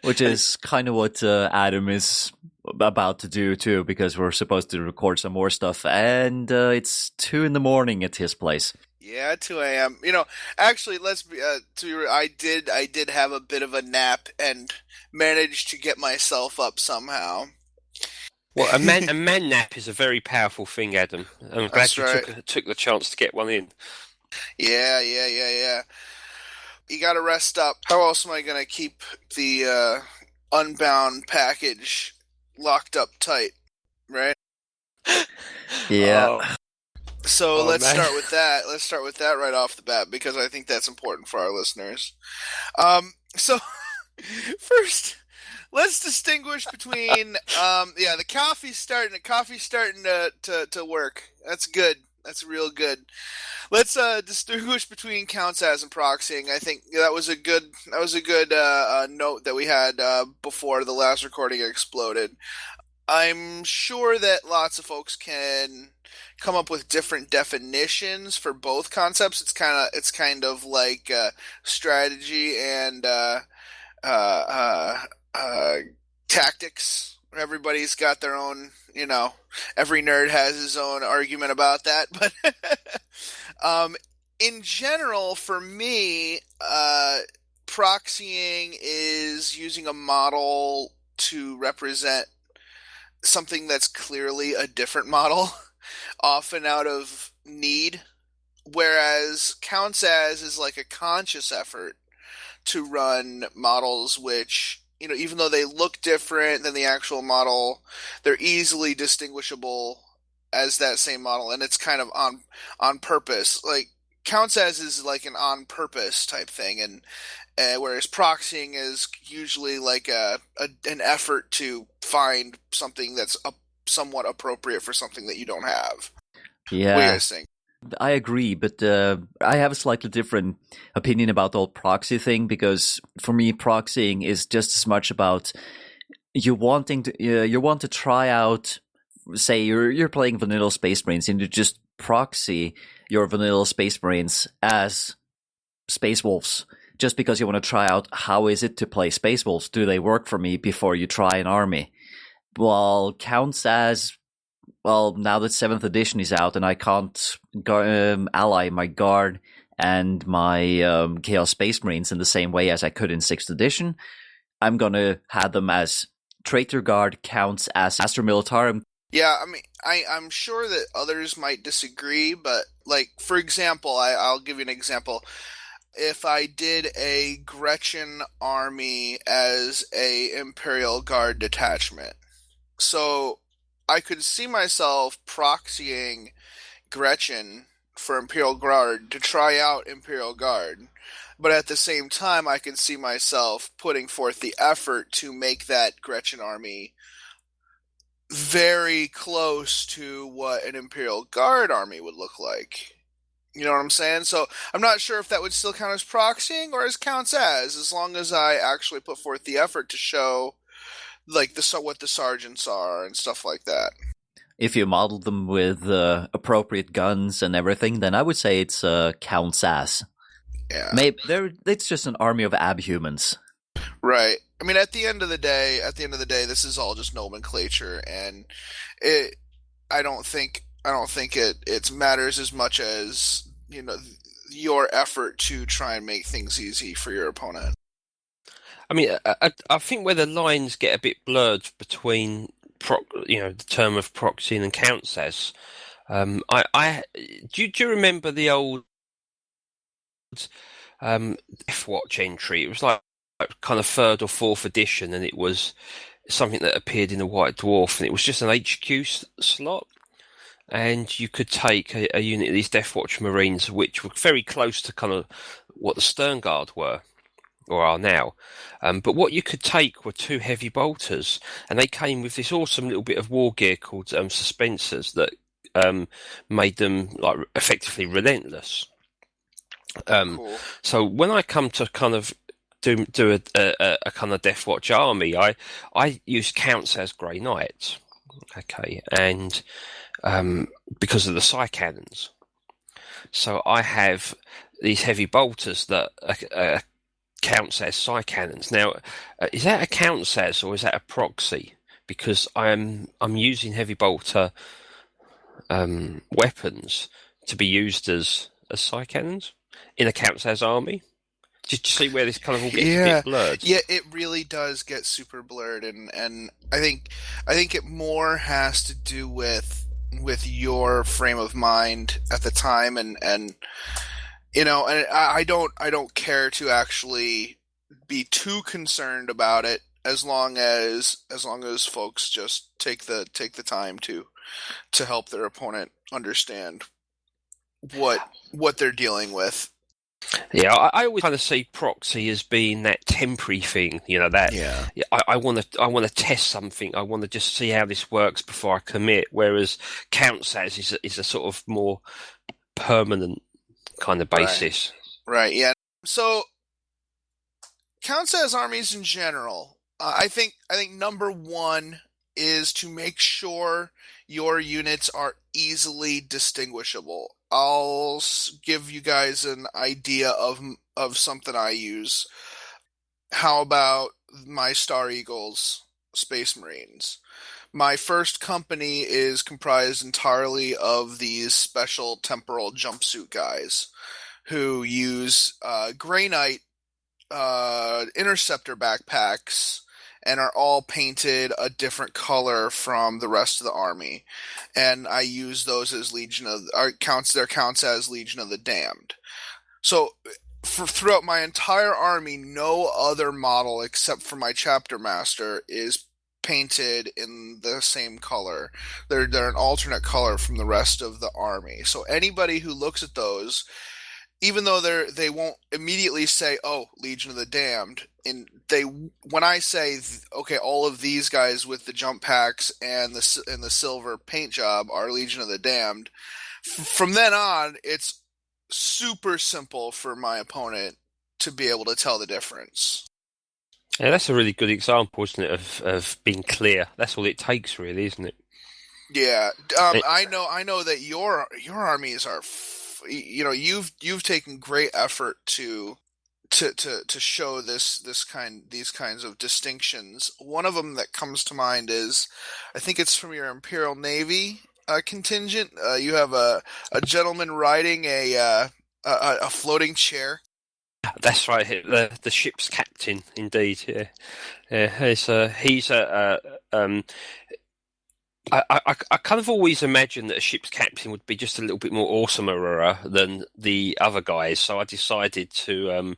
Which is kind of what Adam is about to do too, because we're supposed to record some more stuff, and it's 2 a.m. at his place. Yeah, 2 a.m. You know, actually, let's be. I did have a bit of a nap and managed to get myself up somehow. Well, a man nap is a very powerful thing, Adam. I'm glad you took the chance to get one in. Yeah. You gotta rest up. How else am I gonna keep the Unbound package locked up tight, right? Yeah. So let's start with that. Let's start with that right off the bat, because I think that's important for our listeners. So first, let's distinguish between the coffee's starting to work. That's good. That's real good. Let's distinguish between counts as and proxying. I think that was a good note that we had before the last recording exploded. I'm sure that lots of folks can come up with different definitions for both concepts. It's kind of like strategy and tactics. Everybody's got their own, every nerd has his own argument about that. But in general, for me, proxying is using a model to represent something that's clearly a different model, often out of need, whereas counts as is like a conscious effort to run models which, even though they look different than the actual model, they're easily distinguishable as that same model, and it's kind of on purpose. Like, counts as is like an on purpose type thing, and whereas proxying is usually like an effort to find something that's somewhat appropriate for something that you don't have. Yeah. What do you guys think? I agree, but I have a slightly different opinion about the whole proxy thing, because for me, proxying is just as much about you want to try out. Say you're playing vanilla Space Marines, and you just proxy your vanilla Space Marines as Space Wolves, just because you want to try out how is it to play Space Wolves. Do they work for me before you try an army? Well, counts as. Well, now that 7th edition is out and I can't ally my guard and my Chaos Space Marines in the same way as I could in 6th edition. I'm going to have them as Traitor Guard counts as Astra Militarum. Yeah, I mean, I'm sure that others might disagree, but, like, for example, I'll give you an example. If I did a Gretchen army as a Imperial Guard detachment, so I could see myself proxying Gretchen for Imperial Guard to try out Imperial Guard, but at the same time I could see myself putting forth the effort to make that Gretchen army very close to what an Imperial Guard army would look like. You know what I'm saying? So I'm not sure if that would still count as proxying or as counts as long as I actually put forth the effort to show like what the sergeants are and stuff like that. If you model them with appropriate guns and everything, then I would say it's counts as. Yeah. Maybe it's just an army of abhumans. Right. I mean, at the end of the day, this is all just nomenclature, and I don't think it matters as much as, you know, your effort to try and make things easy for your opponent. I mean, I think where the lines get a bit blurred between the term of proxying and counts as. Do you remember the old Death Watch entry? It was like kind of 3rd or 4th edition, and it was something that appeared in the White Dwarf, and it was just an HQ slot, and you could take a unit of these Death Watch Marines, which were very close to kind of what the Stern Guard were or are now, but what you could take were 2 heavy bolters, and they came with this awesome little bit of war gear called suspensors that made them like effectively relentless. Cool. So when I come to kind of do a kind of Death Watch army, I use counts as Grey Knights, okay, and because of the psi cannons. So I have these heavy bolters that counts as psi cannons. Now, is that a counts as or is that a proxy? Because I'm using heavy bolter weapons to be used as psi cannons in a counts as army. Did you see where this kind of all gets a bit blurred? Yeah, it really does get super blurred, and I think it more has to do with your frame of mind at the time, and you know, and I don't care to actually be too concerned about it as long as folks just take the time to help their opponent understand what they're dealing with. Yeah, I always kind of see proxy as being that temporary thing, you know. That I want to test something. I want to just see how this works before I commit. Whereas counts as is a sort of more permanent kind of basis. Right. Yeah. So counts as armies in general. I think number one is to make sure your units are easily distinguishable. I'll give you guys an idea of something I use. How about my Star Eagles Space Marines? My first company is comprised entirely of these special temporal jumpsuit guys who use Grey Knight interceptor backpacks and are all painted a different color from the rest of the army, and I use those as counts as Legion of the Damned. So throughout my entire army, no other model except for my chapter master is painted in the same color. They're an alternate color from the rest of the army. So anybody who looks at those, even though they won't immediately say, "Oh, Legion of the Damned," when I say, okay, all of these guys with the jump packs and the silver paint job are Legion of the Damned, from then on, it's super simple for my opponent to be able to tell the difference. Yeah, that's a really good example, isn't it, of being clear. That's all it takes, really, isn't it? Yeah, I know that your armies are. You know, you've taken great effort to show these kinds of distinctions. One of them that comes to mind is, I think it's from your Imperial Navy contingent. You have a gentleman riding a a floating chair. That's right. The ship's captain, indeed. He's I kind of always imagined that a ship's captain would be just a little bit more awesomer than the other guys, so I decided to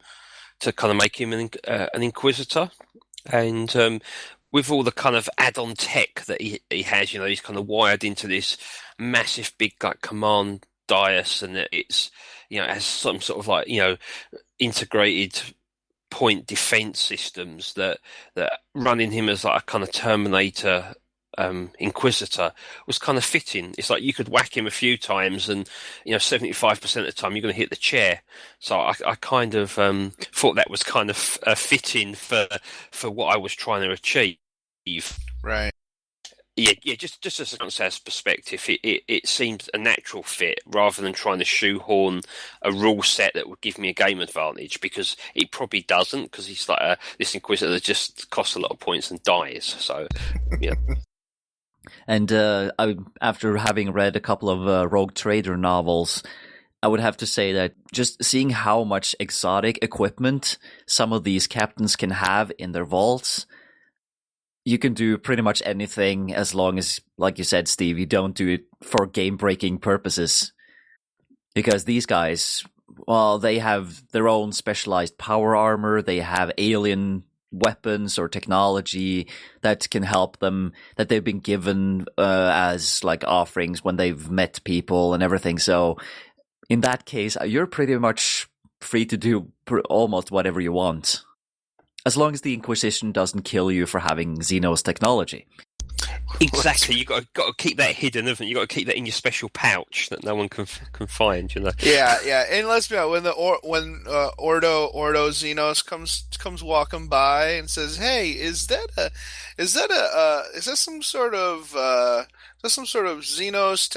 kind of make him an Inquisitor, and with all the kind of add-on tech that he has, he's kind of wired into this massive big command dais, and it's has some sort of integrated point defense systems that running him as like a kind of Terminator Inquisitor was kind of fitting. It's like you could whack him a few times, and 75% of the time you're going to hit the chair. So I kind of thought that was kind of fitting for what I was trying to achieve. Right. Yeah. Just as a concept's perspective, it seemed a natural fit rather than trying to shoehorn a rule set that would give me a game advantage, because it probably doesn't, because he's like this Inquisitor that just costs a lot of points and dies. So yeah. And after having read a couple of Rogue Trader novels, I would have to say that just seeing how much exotic equipment some of these captains can have in their vaults, you can do pretty much anything as long as, like you said, Steve, you don't do it for game-breaking purposes. Because these guys, well, they have their own specialized power armor, they have alien weapons or technology that can help them, that they've been given as like offerings when they've met people and everything. So in that case, you're pretty much free to do almost whatever you want, as long as the Inquisition doesn't kill you for having Xenos technology. Exactly, you got to keep that hidden, haven't you? Got to keep that in your special pouch that no one can find, Yeah, and let's be honest, when Ordo Xenos comes walking by and says, "Hey, is that some sort of Xenos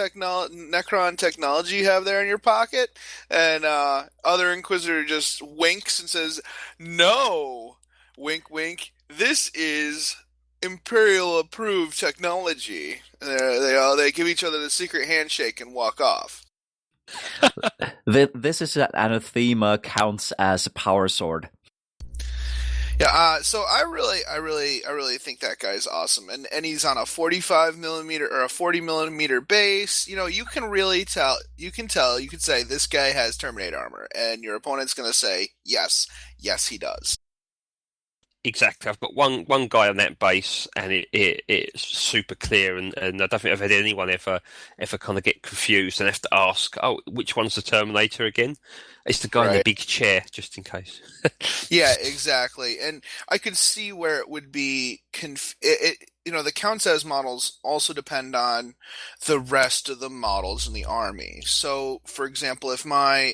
Necron technology you have there in your pocket?" And other Inquisitor just winks and says, "No, wink, wink. This is Imperial approved technology." They give each other the secret handshake and walk off. This is that anathema counts as a power sword. Yeah, so I really think that guy's awesome, and he's on a 45mm or a 40mm base. You can really tell. You can say this guy has Terminator armor, and your opponent's going to say yes, he does. Exactly. I've got one guy on that base, and it's super clear, and I don't think I've had anyone ever kind of get confused and have to ask, "Oh, which one's the Terminator again?" It's the guy in the big chair, just in case. Yeah, exactly. And I could see where it would be the counts as models also depend on the rest of the models in the army. So, for example, if my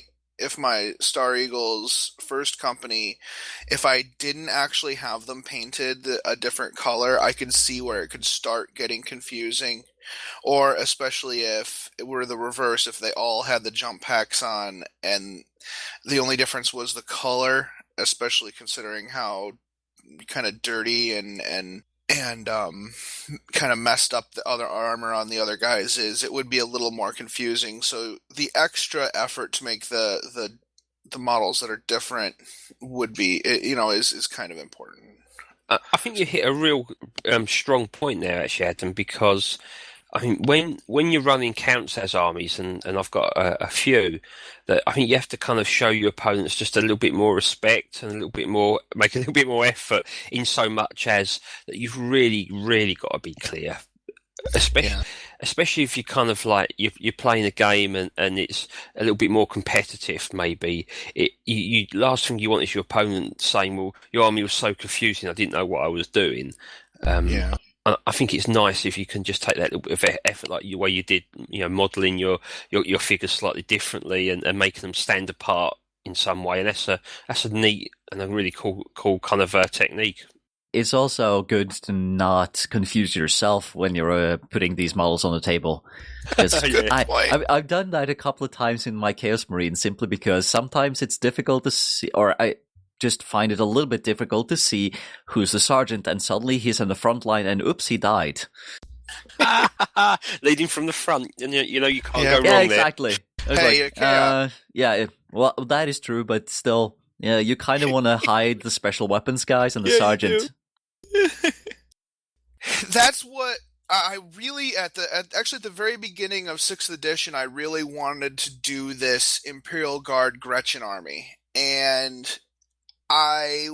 Star Eagles first company, if I didn't actually have them painted a different color, I could see where it could start getting confusing. Or especially if it were the reverse, if they all had the jump packs on and the only difference was the color, especially considering how kind of dirty and kind of messed up the other armor on the other guys is, it would be a little more confusing. So the extra effort to make the models that are different would be, is kind of important. I think you hit a real strong point there, actually, Adam, because I think when you're running counts as armies, and I've got a few, that I think you have to kind of show your opponents just a little bit more respect and make a little bit more effort, in so much as that you've really, really got to be clear. Especially if you kind of like you're playing a game and it's a little bit more competitive. Maybe you last thing you want is your opponent saying, "Well, your army was so confusing, I didn't know what I was doing." I think it's nice if you can just take that little bit of effort, like the way you did, modelling your figures slightly differently and making them stand apart in some way. And that's a neat and a really cool kind of technique. It's also good to not confuse yourself when you're putting these models on the table. I've done that a couple of times in my Chaos Marine, simply because sometimes it's difficult to see, or I just find it a little bit difficult to see who's the sergeant, and suddenly he's in the front line and oops, he died. Leading from the front, and you can't go wrong there. Yeah, exactly. Hey, Well, that is true, but still, yeah, you kind of want to hide the special weapons guys and the Yeah, you sergeant. That's what I really actually at the very beginning of 6th edition, I really wanted to do this Imperial Guard Gretchen army, and I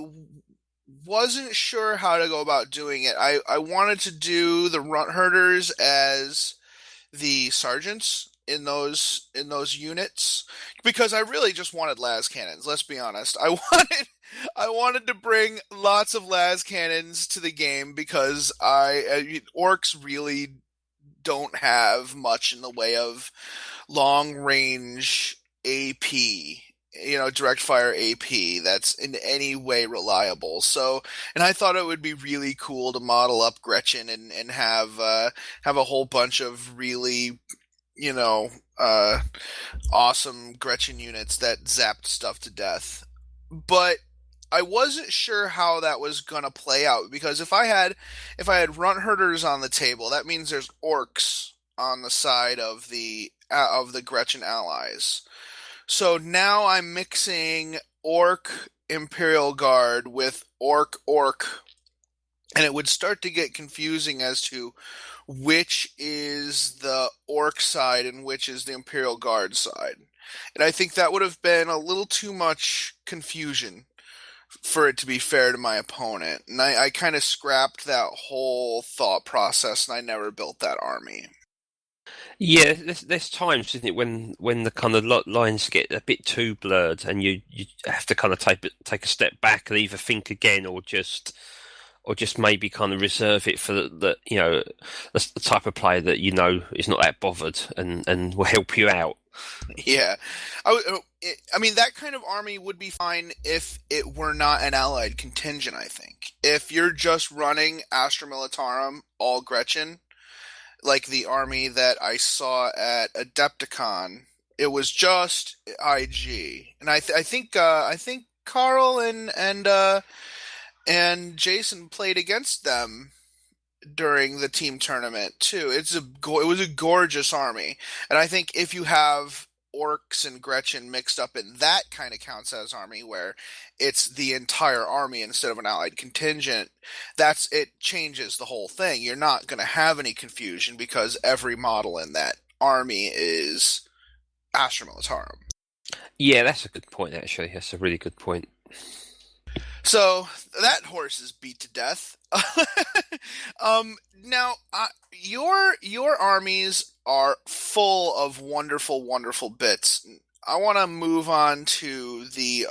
wasn't sure how to go about doing it. I wanted to do the runt herders as the sergeants in those units, because I really just wanted las cannons. Let's be honest. I wanted to bring lots of las cannons to the game because orcs really don't have much in the way of long range AP, direct fire AP that's in any way reliable. So, and I thought it would be really cool to model up Gretchen and have a whole bunch of really, awesome Gretchen units that zapped stuff to death. But I wasn't sure how that was gonna play out, because if I had runt herders on the table, that means there's orcs on the side of the Gretchen allies. So now I'm mixing orc Imperial Guard with orc, and it would start to get confusing as to which is the orc side and which is the Imperial Guard side. And I think that would have been a little too much confusion for it to be fair to my opponent. And I kind of scrapped that whole thought process, and I never built that army. Yeah, there's times, isn't it, when the kind of lines get a bit too blurred, and you have to kind of take a step back and either think again or just maybe kind of reserve it for the type of player that is not that bothered and will help you out. Yeah, I mean that kind of army would be fine if it were not an allied contingent. I think if you're just running Astra Militarum all Gretchen, like the army that I saw at Adepticon, it was just IG, and I think Carl and Jason played against them during the team tournament too. It was a gorgeous army, and I think if you have orcs and Gretchen mixed up in that, kind of counts as army, where it's the entire army instead of an allied contingent. It changes the whole thing. You're not going to have any confusion because every model in that army is Astra Militarum. Yeah, that's a good point. Actually, that's a really good point. So that horse is beat to death. Now, your armies are full of wonderful, wonderful bits. I want to move on to the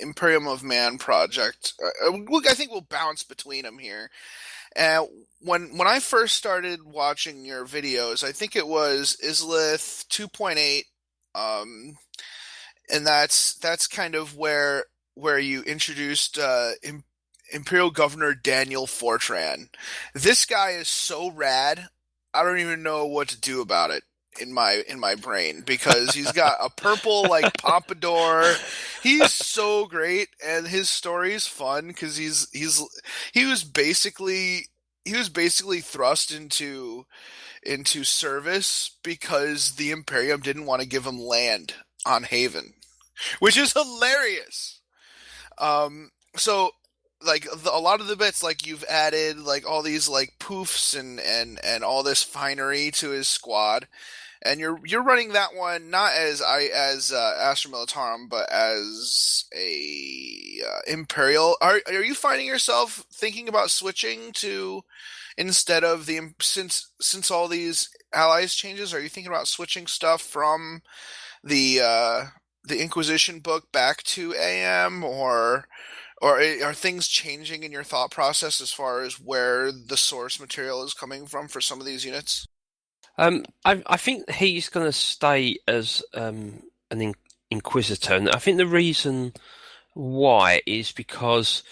Imperium of Man project. I think we'll bounce between them here. When I first started watching your videos, I think it was Islith 2.8, and that's kind of where you introduced Imperial Governor Daniel Fortran. This guy is so rad. I don't even know what to do about it in my brain, because he's got a purple like pompadour. He's so great, and his story is fun because he was basically thrust into service because the Imperium didn't want to give him land on Haven, which is hilarious. So like a lot of the bits, like you've added like all these like poofs and all this finery to his squad, and you're running that one not as Astra Militarum, but as a Imperial. Are you finding yourself thinking about switching to, instead of since all these allies changes, are you thinking about switching stuff from the Inquisition book back to AM, or are things changing in your thought process as far as where the source material is coming from for some of these units? I think he's going to stay as an Inquisitor, and I think the reason why is because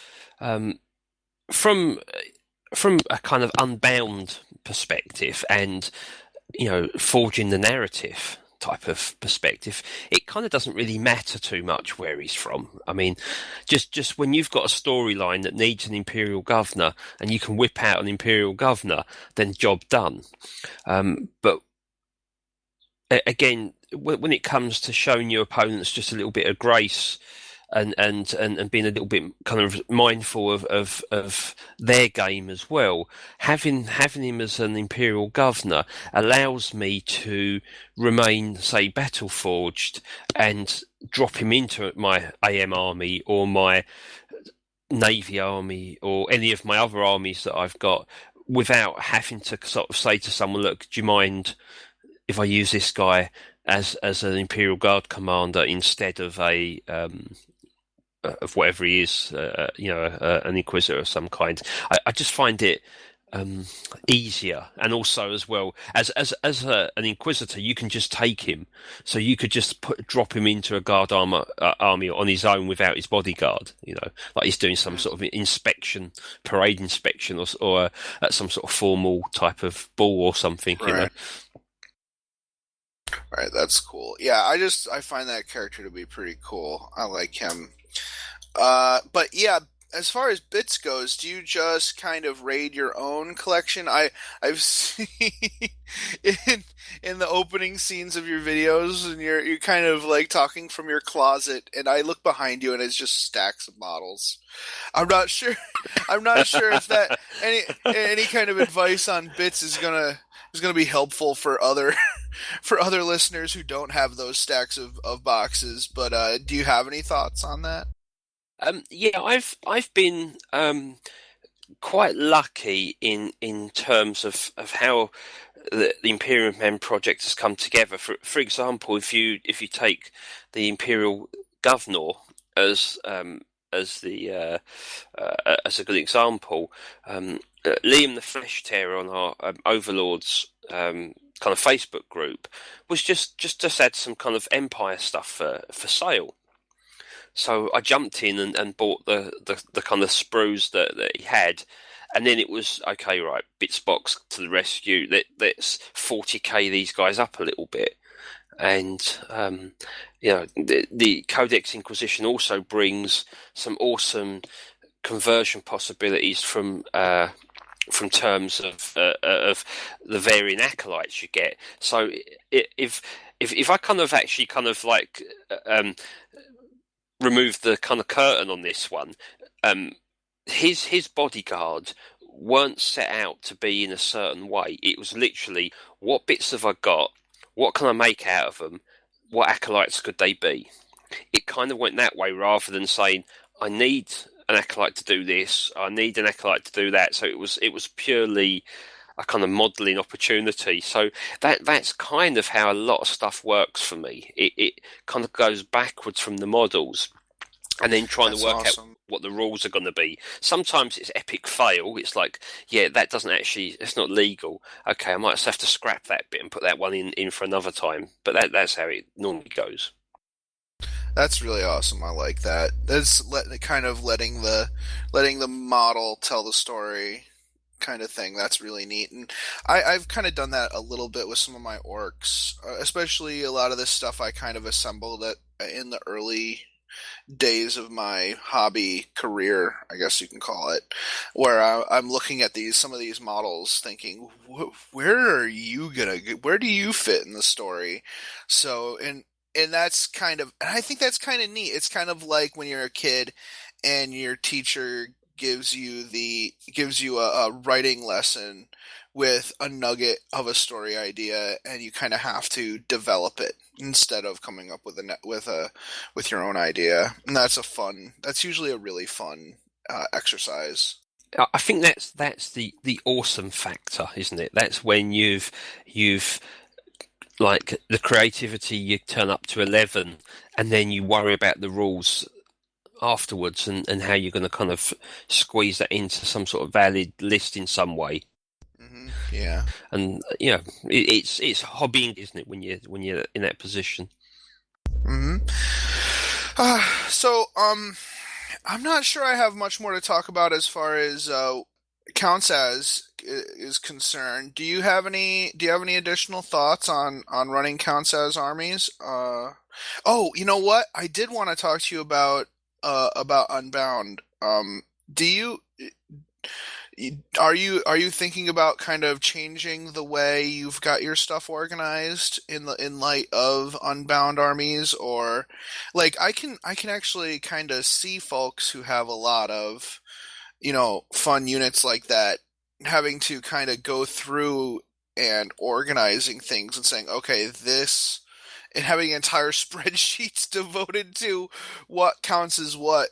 from a kind of Unbound perspective, and forging the narrative type of perspective, it kind of doesn't really matter too much where he's from. I mean, just when you've got a storyline that needs an Imperial Governor and you can whip out an Imperial Governor, then job done. But again, when it comes to showing your opponents just a little bit of grace and being a little bit kind of mindful of their game as well, having him as an Imperial Governor allows me to remain, say, battle forged and drop him into my AM army or my Navy army or any of my other armies that I've got, without having to sort of say to someone, look, do you mind if I use this guy as an Imperial Guard commander instead of of whatever he is, an Inquisitor of some kind. I just find it easier, and also as well as an Inquisitor, you can just take him, so you could just drop him into a guard army on his own without his bodyguard. Like he's doing some sort of parade inspection, or at some sort of formal type of ball or something. Right. Right, that's cool. Yeah, I find that character to be pretty cool. I like him. But yeah, as far as bits goes, do you just kind of raid your own collection? I've seen in the opening scenes of your videos, and you're kind of like talking from your closet, and I look behind you, and it's just stacks of models. I'm not sure if that any kind of advice on bits is gonna be helpful for other listeners who don't have those stacks of boxes. But do you have any thoughts on that? Yeah, I've been quite lucky in terms of how the Imperial Men project has come together. For example, if you take the Imperial Governor as a good example, Liam the Flesh Tearer on our Overlords kind of Facebook group was just had some kind of Empire stuff for sale. So I jumped in and bought the kind of sprues that he had, and then it was, okay, right, Bitsbox to the rescue. Let's 40k these guys up a little bit. And the Codex Inquisition also brings some awesome conversion possibilities from terms of the varying acolytes you get. So if I kind of actually kind of like remove the kind of curtain on this one, his bodyguard weren't set out to be in a certain way. It was literally, what bits have I got? What can I make out of them? What acolytes could they be? It kind of went that way, rather than saying, I need an acolyte to do this, I need an acolyte to do that. So it was purely a kind of modelling opportunity. So that's kind of how a lot of stuff works for me. It kind of goes backwards from the models, and then trying to work out what the rules are going to be. Sometimes it's epic fail. It's like, yeah, that doesn't actually, it's not legal. Okay, I might just have to scrap that bit and put that one in for another time. But that's how it normally goes. That's really awesome. I like that. That's kind of letting the model tell the story kind of thing. That's really neat. And I've kind of done that a little bit with some of my orcs, especially a lot of this stuff I kind of assembled in the early days of my hobby career, I guess you can call it, where I'm looking at some of these models thinking, where do you fit in the story? So, and that's kind of, and I think that's kind of neat. It's kind of like when you're a kid and your teacher gives you a writing lesson with a nugget of a story idea, and you kind of have to develop it instead of coming up with your own idea. And that's usually a really fun exercise. I think that's the awesome factor, isn't it? That's when you've like the creativity, you turn up to 11, and then you worry about the rules afterwards and how you're going to kind of squeeze that into some sort of valid list in some way. Mm-hmm. Yeah, and it's hobbying, isn't it, when you're in that position? Mm-hmm. So I'm not sure I have much more to talk about as far as counts as is concerned. Do you have any additional thoughts on running counts as armies? Oh, you know what? I did want to talk to you about Unbound. Are you thinking about kind of changing the way you've got your stuff organized in light of Unbound armies, or like I can actually kind of see folks who have a lot of fun units like that having to kind of go through and organizing things and saying, okay, this, and having entire spreadsheets devoted to what counts as what.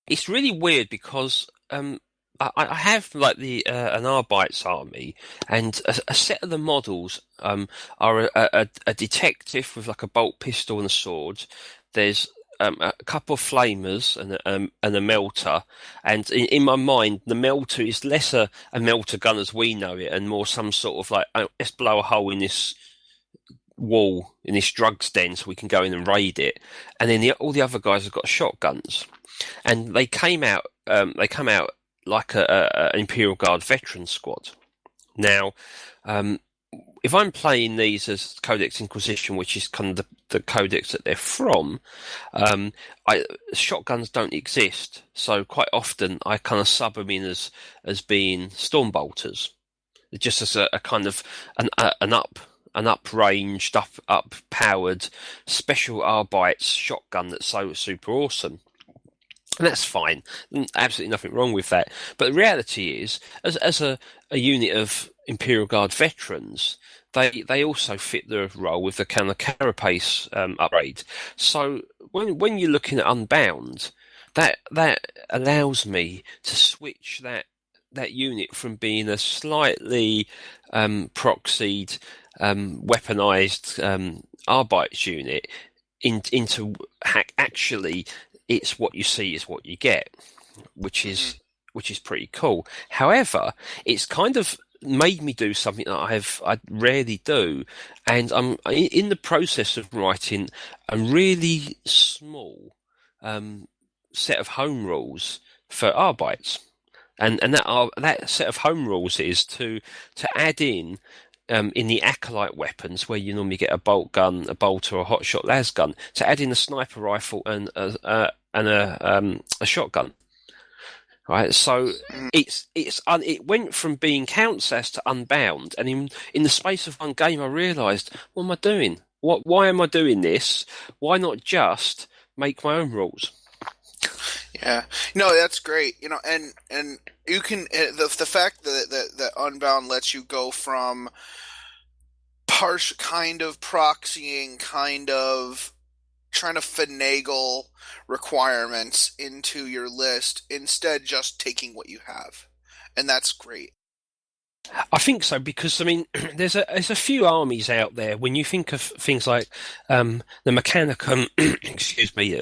It's really weird because I have like an Arbites army, and a set of the models are a detective with like a bolt pistol and a sword. There's a couple of flamers and a melter, and in my mind, the melter is less a melter gun as we know it, and more some sort of like, let's blow a hole in this wall in this drugs den so we can go in and raid it. And then all the other guys have got shotguns, and they came out. They come out like an Imperial Guard veteran squad. Now, if I'm playing these as Codex Inquisition, which is kind of the codex that they're from, shotguns don't exist. So quite often I kind of sub them in as being Stormbolters, just as a kind of an up-ranged, up-powered special Arbites shotgun that's so super awesome. And that's fine. Absolutely nothing wrong with that. But the reality is, as a unit of Imperial Guard veterans, they also fit the role with the kind of carapace upgrade. So when you're looking at Unbound, that allows me to switch that unit from being a slightly proxied, weaponized Arbites unit into actually, it's what you see is what you get, which is pretty cool. However, it's kind of made me do something that I rarely do, and I'm in the process of writing a really small set of home rules for Arbites, and that set of home rules is to add in the acolyte weapons, where you normally get a bolt gun, a bolt, or a hotshot las gun, to add in a sniper rifle and a shotgun. Right, so it went from being Countess to Unbound, and in the space of one game, I realised, what am I doing? Why am I doing this? Why not just make my own rules? Yeah, no, that's great. And you can the fact that Unbound lets you go from kind of proxying, kind of trying to finagle requirements into your list, instead just taking what you have, and that's great. I think so, because I mean, there's a few armies out there. When you think of things like the Mechanicum, excuse me,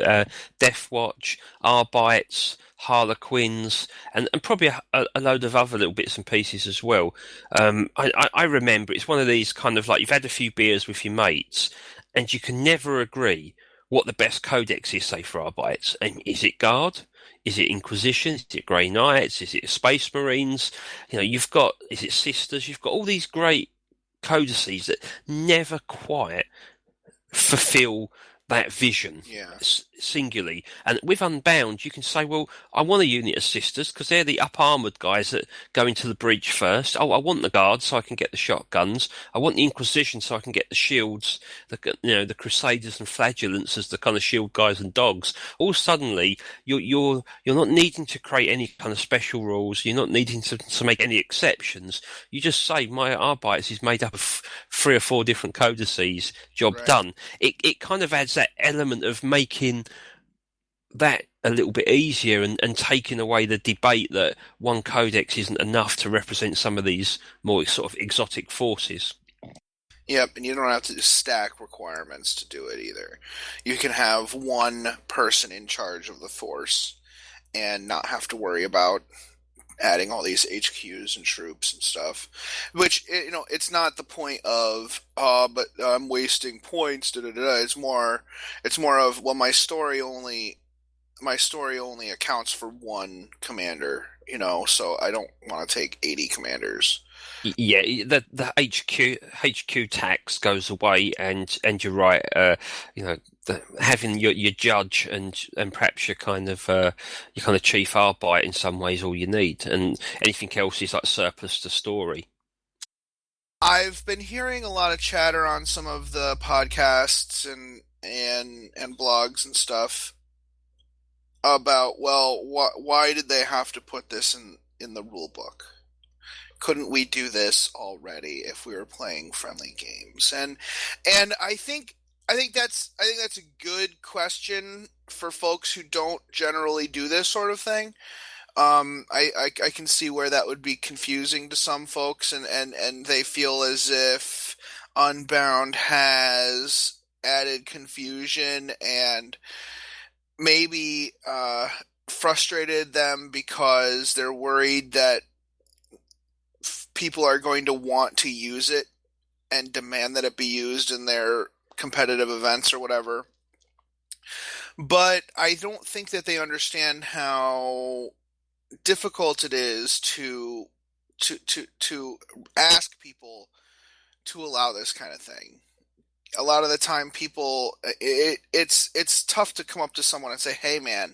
Death Watch, Arbites, Harlequins, and probably a load of other little bits and pieces as well. I remember it's one of these kind of like, you've had a few beers with your mates, and you can never agree what the best codex is, say, for Arbites. And is it Guard? Is it Inquisition? Is it Grey Knights? Is it Space Marines? Is it Sisters? You've got all these great codices that never quite fulfill that vision singularly. And with Unbound, you can say, well, I want a unit of Sisters because they're the up-armoured guys that go into the breach first. Oh, I want the Guards so I can get the shotguns. I want the Inquisition so I can get the shields, the Crusaders and Flagellants as the kind of shield guys and dogs. All suddenly, you're not needing to create any kind of special rules. You're not needing to make any exceptions. You just say, my Arbites is made up of 3 or 4 different codices, job done. It kind of adds that element of making that a little bit easier and taking away the debate that one codex isn't enough to represent some of these more sort of exotic forces. Yep, and you don't have to stack requirements to do it either. You can have one person in charge of the force and not have to worry about adding all these HQs and troops and stuff, which, it's not the point of, but I'm wasting points, It's more of, well, my story only my story only accounts for one commander, so I don't want to take 80 commanders. Yeah, the HQ tax goes away, and you're right. Having your judge and perhaps your kind of chief arbiter in some ways all you need, and anything else is like surplus to story. I've been hearing a lot of chatter on some of the podcasts and blogs and stuff about, well, why did they have to put this in the rule book? Couldn't we do this already if we were playing friendly games? And I think that's a good question for folks who don't generally do this sort of thing. I can see where that would be confusing to some folks, and they feel as if Unbound has added confusion and maybe frustrated them because they're worried that people are going to want to use it and demand that it be used in their competitive events or whatever. But I don't think that they understand how difficult it is to ask people to allow this kind of thing. A lot of the time people it's tough to come up to someone and say, "Hey man,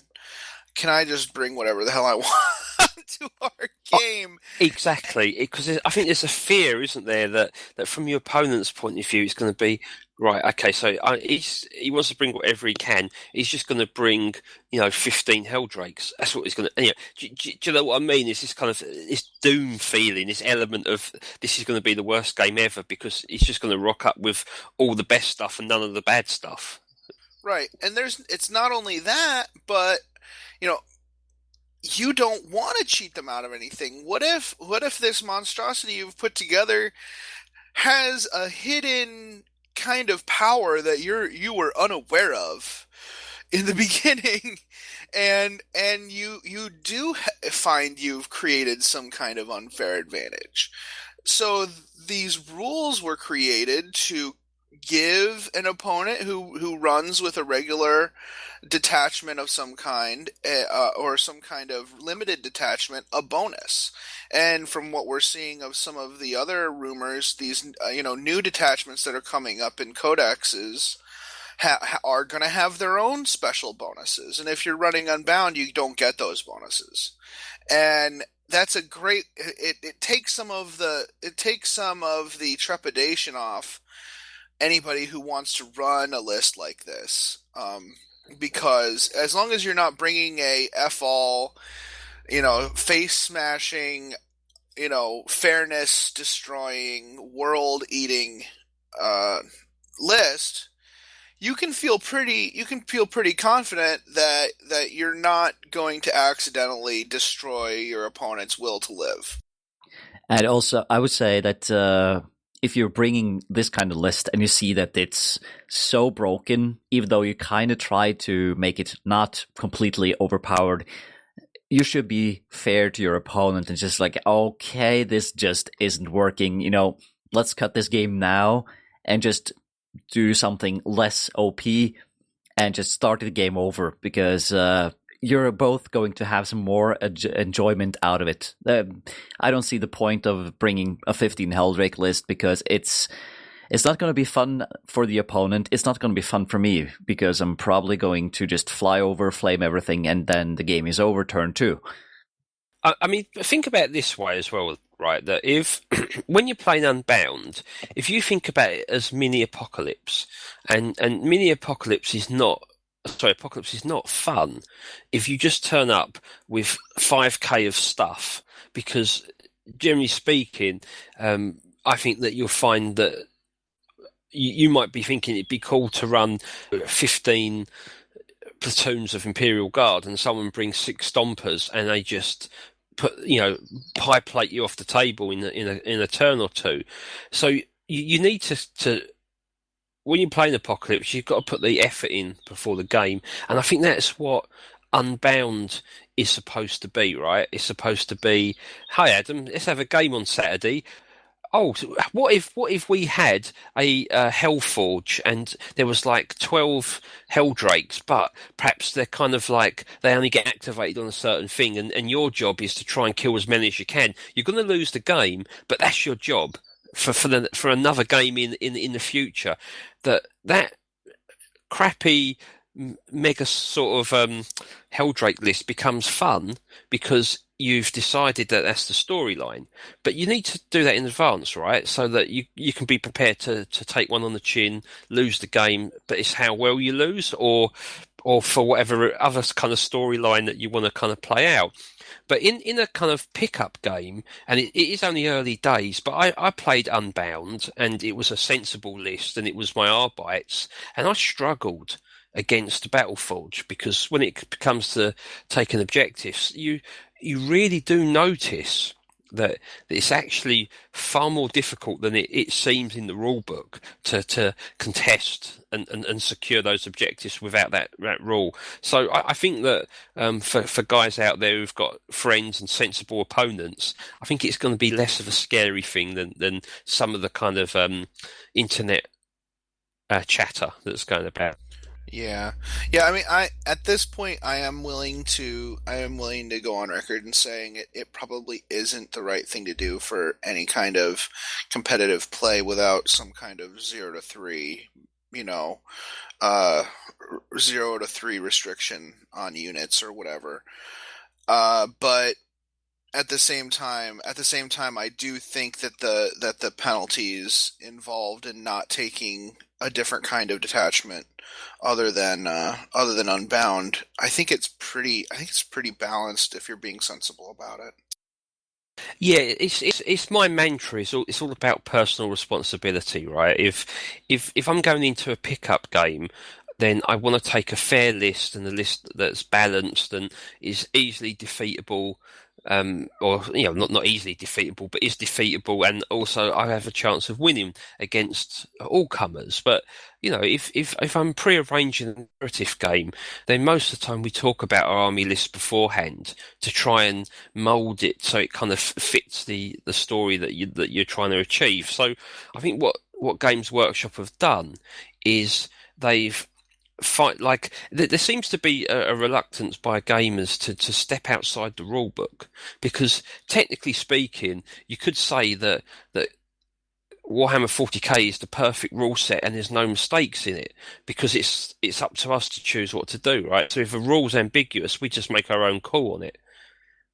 can I just bring whatever the hell I want to our game?" Exactly, because I think there's a fear, isn't there, that from your opponent's point of view, it's going to be right. Okay, so he wants to bring whatever he can. He's just going to bring 15 Helldrakes. That's what he's going to. Do you know what I mean? It's this kind of this doom feeling, this element of this is going to be the worst game ever because he's just going to rock up with all the best stuff and none of the bad stuff. Right, and it's not only that, but you don't want to cheat them out of anything. What if this monstrosity you've put together has a hidden kind of power that you were unaware of in the beginning, and you do find you've created some kind of unfair advantage. So these rules were created to give an opponent who runs with a regular detachment of some kind or some kind of limited detachment a bonus. And from what we're seeing of some of the other rumors, these new detachments that are coming up in codexes are going to have their own special bonuses. And if you're running Unbound, you don't get those bonuses. And that's a great it takes some of the trepidation off anybody who wants to run a list like this, because as long as you're not bringing a F-all, face smashing, fairness destroying, world eating list, you can feel pretty confident that you're not going to accidentally destroy your opponent's will to live. And also, I would say that if you're bringing this kind of list and you see that it's so broken, even though you kind of try to make it not completely overpowered, you should be fair to your opponent and just like, okay, this just isn't working. Let's cut this game now and just do something less OP and just start the game over, because you're both going to have some more enjoyment out of it. I don't see the point of bringing a 15 Helldrake list, because it's not going to be fun for the opponent. It's not going to be fun for me, because I'm probably going to just fly over, flame everything, and then the game is over turn 2. I mean, think about it this way as well, right? That if, when you're playing Unbound, if you think about it as mini-apocalypse, and mini-apocalypse is not fun if you just turn up with 5k of stuff, because generally speaking, I think that you'll find that you might be thinking it'd be cool to run 15 platoons of Imperial Guard and someone brings 6 Stompers and they just put pie plate you off the table in a turn or two. So you need to when you're playing Apocalypse, you've got to put the effort in before the game, and I think that's what Unbound is supposed to be, right? It's supposed to be, "Hi Adam, let's have a game on Saturday. oh, so what if we had a Hellforge and there was like 12 Helldrakes, but perhaps they're kind of like they only get activated on a certain thing, and your job is to try and kill as many as you can. You're going to lose the game, but that's your job for another game in the future. That crappy mega sort of Helldrake list becomes fun because you've decided that that's the storyline. But you need to do that in advance, right? So that you can be prepared to take one on the chin, lose the game, but it's how well you lose, or for whatever other kind of storyline that you want to kind of play out. But in a kind of pickup game, and it is only early days, but I played Unbound, and it was a sensible list, and it was my Arbites, and I struggled against Battleforge because when it comes to taking objectives, you really do notice that it's actually far more difficult than it seems in the rule book to contest and secure those objectives without that rule. So I think that for guys out there who've got friends and sensible opponents, I think it's going to be less of a scary thing than some of the kind of internet chatter that's going about. Yeah. I mean, at this point, I am willing to go on record and saying it probably isn't the right thing to do for any kind of competitive play without some kind of 0 to 3, 0 to 3 restriction on units or whatever. But at the same time, I do think that the penalties involved in not taking a different kind of detachment other than Unbound, I think it's pretty balanced if you're being sensible about it. Yeah, it's my mantra. It's all about personal responsibility, right? If I'm going into a pickup game, then I want to take a fair list and a list that's balanced and is easily defeatable. Or not easily defeatable, but is defeatable, and also I have a chance of winning against all comers. But if I'm pre-arranging a narrative game, then most of the time we talk about our army list beforehand to try and mould it so it kind of fits the story that you're trying to achieve. So I think what Games Workshop have done is they've there seems to be a reluctance by gamers to step outside the rule book, because technically speaking, you could say that Warhammer 40k is the perfect rule set and there's no mistakes in it, because it's up to us to choose what to do, right? So if a rule's ambiguous, we just make our own call on it.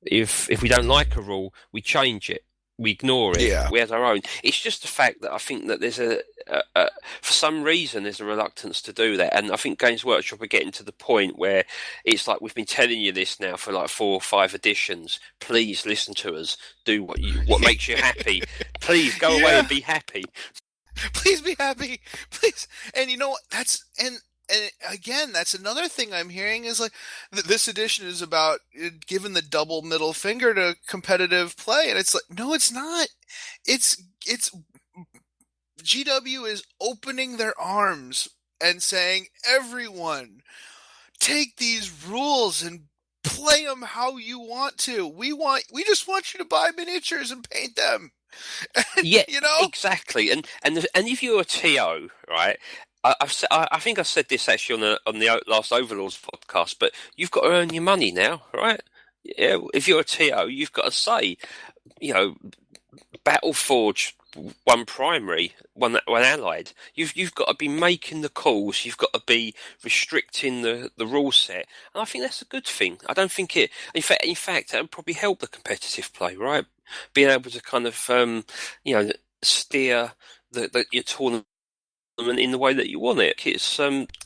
If we don't like a rule, we change it. We ignore it. Yeah. We have our own. It's just the fact that I think that there's for some reason there's a reluctance to do that, and I think Games Workshop are getting to the point where it's like, we've been telling you this now for like 4 or 5 editions. Please listen to us. Do what makes you happy. Please go away and be happy. Please be happy. Please. And you know what? And again, that's another thing I'm hearing is like this edition is about giving the double middle finger to competitive play, and it's like, no, it's not. It's GW is opening their arms and saying, everyone, take these rules and play them how you want to. We just want you to buy miniatures and paint them. Yeah, exactly. And if you're a TO, right? I think I said this actually on the last Overlords podcast, but you've got to earn your money now, right? Yeah, if you're a TO, you've got to say, Battleforge, one primary, one allied. You've got to be making the calls. You've got to be restricting the rule set, and I think that's a good thing. I don't think it. In fact, that would probably help the competitive play, right? Being able to kind of steer your tournament in the way that you want it. It's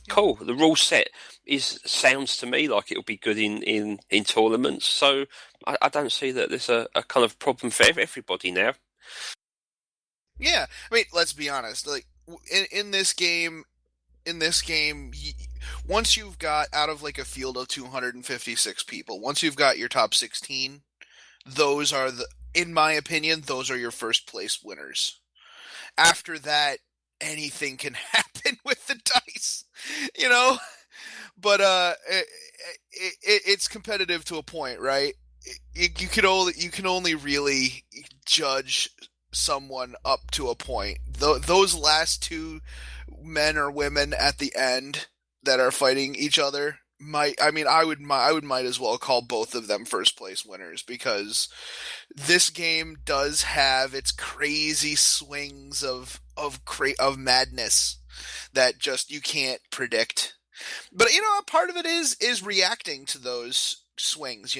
cool. The rule set sounds to me like it'll be good in tournaments. So I don't see that there's a kind of problem for everybody now. Yeah, I mean, let's be honest. Like in this game, once you've got out of like a field of 256 people, once you've got your top 16, those are in my opinion, those are your first place winners. After that, anything can happen with the dice, but it's competitive to a point, right? You can only really judge someone up to a point. Those last two men or women at the end that are fighting each other I would might as well call both of them first place winners, because this game does have its crazy swings of madness that just you can't predict. But part of it is reacting to those swings.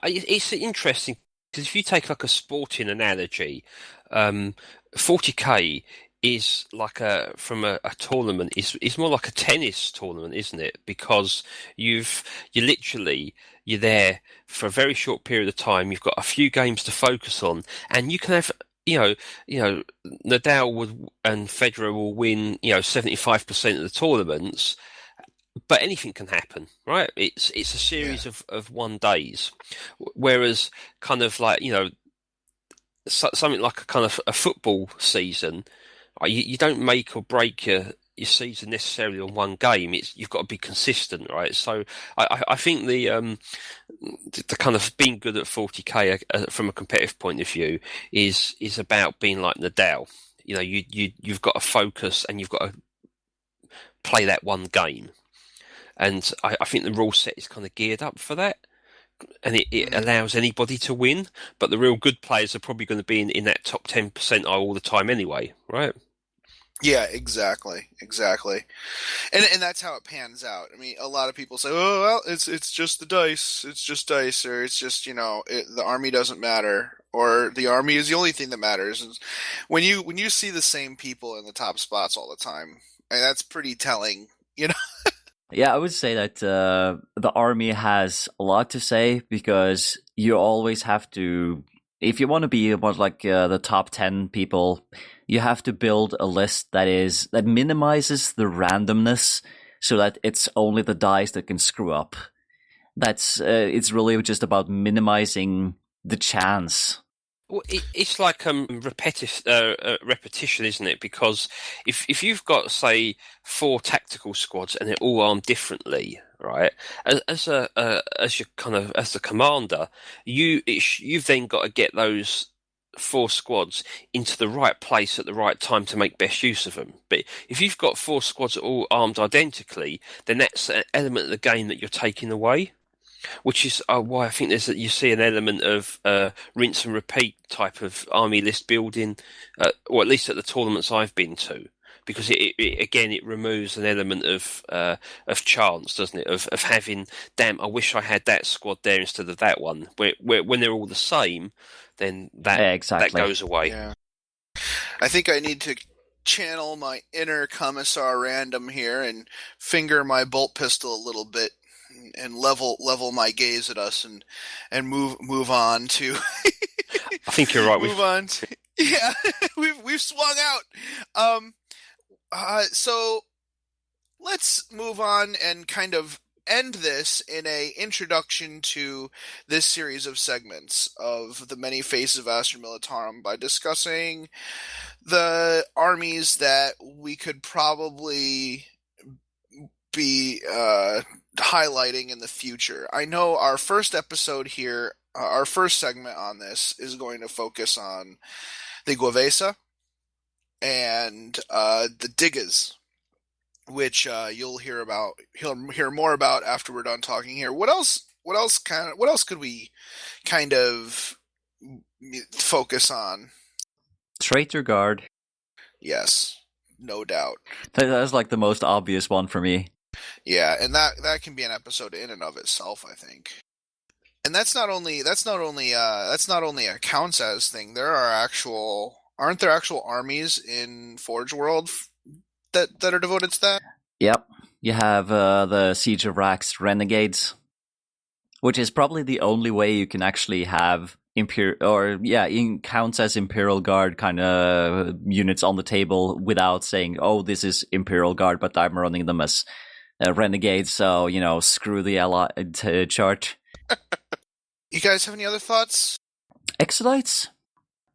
It's interesting because if you take like a sporting analogy, 40k is like from a tournament is more like a tennis tournament, isn't it? Because you're there for a very short period of time. You've got a few games to focus on, and you can have Nadal and Federer will win 75% of the tournaments, but anything can happen, right? It's a series of one days, whereas kind of like something like a kind of a football season. You don't make or break your season necessarily on one game. You've got to be consistent, right? So I think the kind of being good at 40k from a competitive point of view is about being like Nadal. You've got to focus and you've got to play that one game. And I think the rule set is kind of geared up for that. And it allows anybody to win, but the real good players are probably going to be in that top 10% all the time anyway, right? Yeah, exactly. And that's how it pans out. I mean, a lot of people say, "Oh, well, it's just the dice. It's just dice, or it's just the army doesn't matter, or the army is the only thing that matters." And when you see the same people in the top spots all the time, and that's pretty telling, Yeah, I would say that the army has a lot to say, because you always have to, if you want to be about like the top 10 people, you have to build a list that minimizes the randomness, so that it's only the dice that can screw up. It's really just about minimizing the chance. Well, it's like repetition, isn't it? Because if you've got, say, 4 tactical squads and they're all armed differently, right? As the commander, you've then got to get those 4 squads into the right place at the right time to make best use of them. But if you've got 4 squads all armed identically, then that's an element of the game that you're taking away. Which is why I think you see an element of rinse and repeat type of army list building, or at least at the tournaments I've been to, because it removes an element of chance, doesn't it? Of having, damn, I wish I had that squad there instead of that one. Where when they're all the same, then that goes away. Yeah. I think I need to channel my inner Commissar Random here and finger my bolt pistol a little bit. And level my gaze at us and move on to. I think you're right. Move on. Yeah, we've swung out. So let's move on and kind of end this in a introduction to this series of segments of the Many Faces of Astra Militarum by discussing the armies that we could probably be highlighting in the future. I know our first episode here, our first segment on this is going to focus on the Gue'vesa and the Diggers, which you'll hear more about after we're done talking here. What else could we kind of focus on? Traitor Guard. Yes, no doubt. That's like the most obvious one for me. Yeah, and that can be an episode in and of itself, I think. And that's not only a counts as thing. Aren't there actual armies in Forge World that are devoted to that? Yep. You have the Siege of Rax Renegades, which is probably the only way you can actually have counts as Imperial Guard kind of units on the table without saying, "Oh, this is Imperial Guard, but I'm running them as Renegades, so screw the Allied chart." You guys have any other thoughts? Exodites?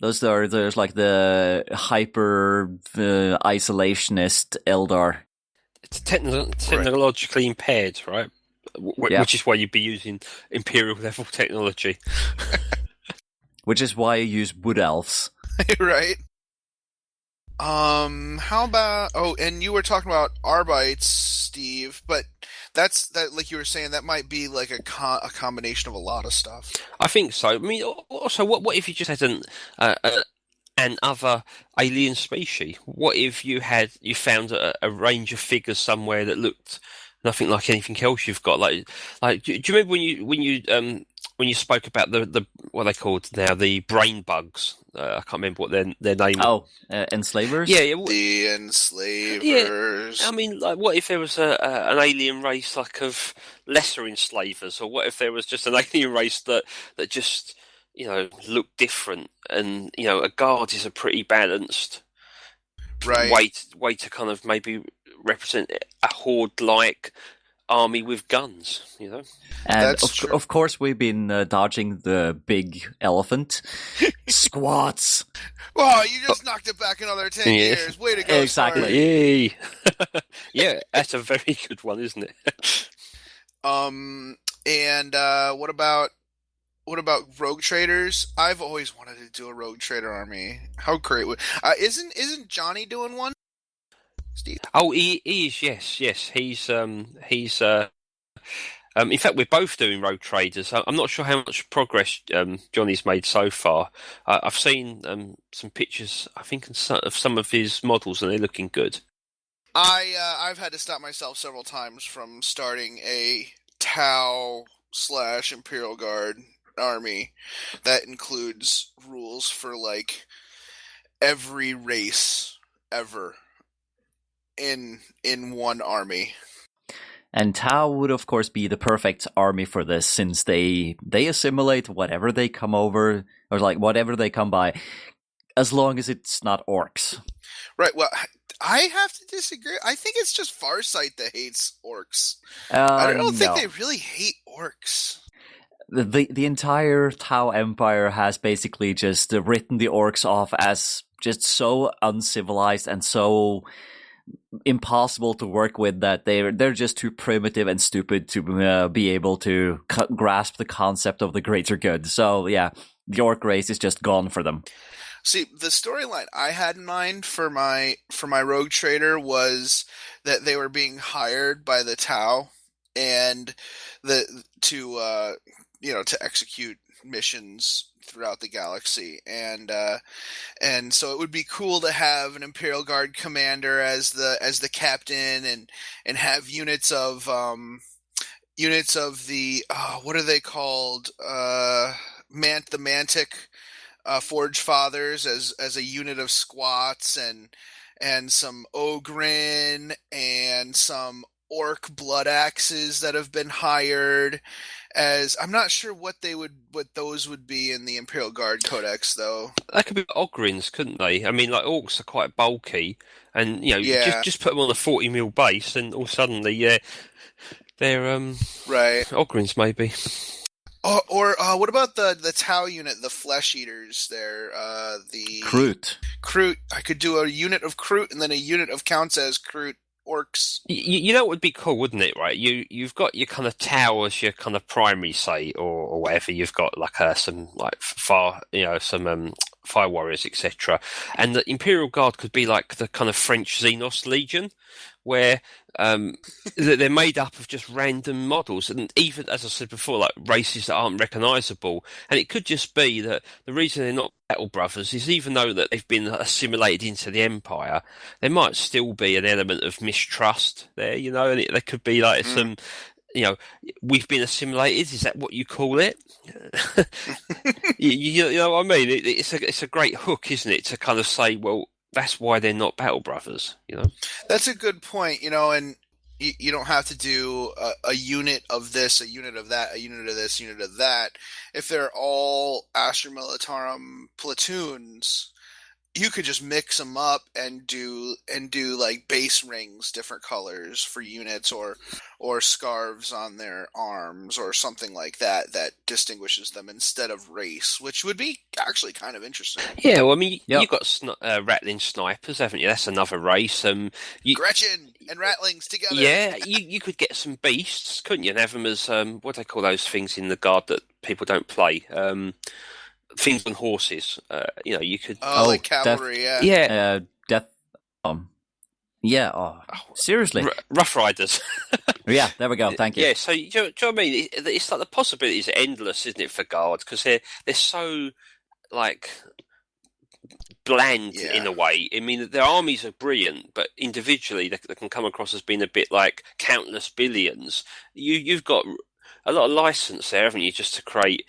There's like the hyper isolationist Eldar. It's technologically impaired, right? Which is why you'd be using Imperial level technology. Which is why you use Wood Elves. Right. How about? Oh, and you were talking about Arbites, Steve, but that like you were saying that might be like a combination of a lot of stuff. I think so. I mean, also, what if you just had an other alien species? What if you found a range of figures somewhere that looked nothing like anything else you've got? Like, do you remember when you spoke about the what are they called now, the brain bugs? I can't remember what their name. Oh, enslavers. Yeah, The enslavers. yeah. I mean, like, what if there was an alien race like of lesser enslavers, or what if there was just an alien race that just looked different? And a guard is a pretty balanced Right. way to kind of maybe represent a horde like army with guns, And That's true. of course, we've been dodging the big elephant. Squats. Wow, you just knocked it back another 10 Yeah. years. Way to go, Exactly. Sarge. Yay! Yeah, that's a very good one, isn't it? And what about rogue traders? I've always wanted to do a rogue trader army. How great would isn't Johnny doing one? Steve? Oh, he is. Yes. He's in fact, we're both doing road traders. I'm not sure how much progress Johnny's made so far. I've seen some pictures, I think, of some of his models, and they're looking good. I've had to stop myself several times from starting a Tau / Imperial Guard army that includes rules for like every race ever in one army. And Tau would, of course, be the perfect army for this, since they assimilate whatever they come over, or like whatever they come by, as long as it's not orcs. Right. Well, I have to disagree. I think it's just Farsight that hates orcs. I don't think they really hate orcs. The entire Tau Empire has basically just written the orcs off as just so uncivilized and so impossible to work with that they're just too primitive and stupid to be able to grasp the concept of the greater good. So yeah, the orc race is just gone for them. See, the storyline I had in mind for my rogue trader was that they were being hired by the Tau and to execute missions throughout the galaxy, and so it would be cool to have an Imperial Guard commander as the captain, and have units of the what are they called, the Mantic Forge Fathers as a unit of squats, and some Ogren and some orc blood axes that have been hired. As I'm not sure what those would be in the Imperial Guard Codex, though. They could be Ogrins, couldn't they? I mean, like, orcs are quite bulky, and Yeah. just put them on a 40mm base, and all suddenly, they're Right. Ogrins maybe. Or what about the Tau unit, the Flesh Eaters? There, the Kroot. I could do a unit of Kroot and then a unit of counts as Kroot orcs. You know what would be cool, wouldn't it? Right, you've got your kind of Tau as your kind of primary, say, or whatever. You've got like some like fire warriors, etc. And the Imperial Guard could be like the kind of French Xenos Legion, where they're made up of just random models, and even, as I said before, like races that aren't recognisable. And it could just be that the reason they're not Battle Brothers is, even though that they've been assimilated into the Empire, there might still be an element of mistrust there, and there could be like some, we've been assimilated. Is that what you call it? you know what I mean? It's a great hook, isn't it, to kind of say, well, that's why they're not Battle Brothers, That's a good point, and you don't have to do a unit of this, a unit of that, a unit of this, a unit of that. If they're all Astra Militarum platoons, you could just mix them up and do like base rings, different colors for units, or scarves on their arms, or something like that distinguishes them instead of race, which would be actually kind of interesting. Yeah, well, I mean, Yep. you've got rattling snipers, haven't you? That's another race. Gretchen and Rattlings together. Yeah, you could get some beasts, couldn't you? And have them as what do they call those things in the guard that people don't play? things on horses. You could. Like cavalry, yeah. Yeah. Death. Yeah. Oh, seriously. Rough Riders. Yeah, there we go. Thank you. Yeah, so do you know what I mean? It's like the possibilities are endless, isn't it, for Guard? Because they're so, like, bland in a way. I mean, their armies are brilliant, but individually they can come across as being a bit like countless billions. You've got a lot of license there, haven't you, just to create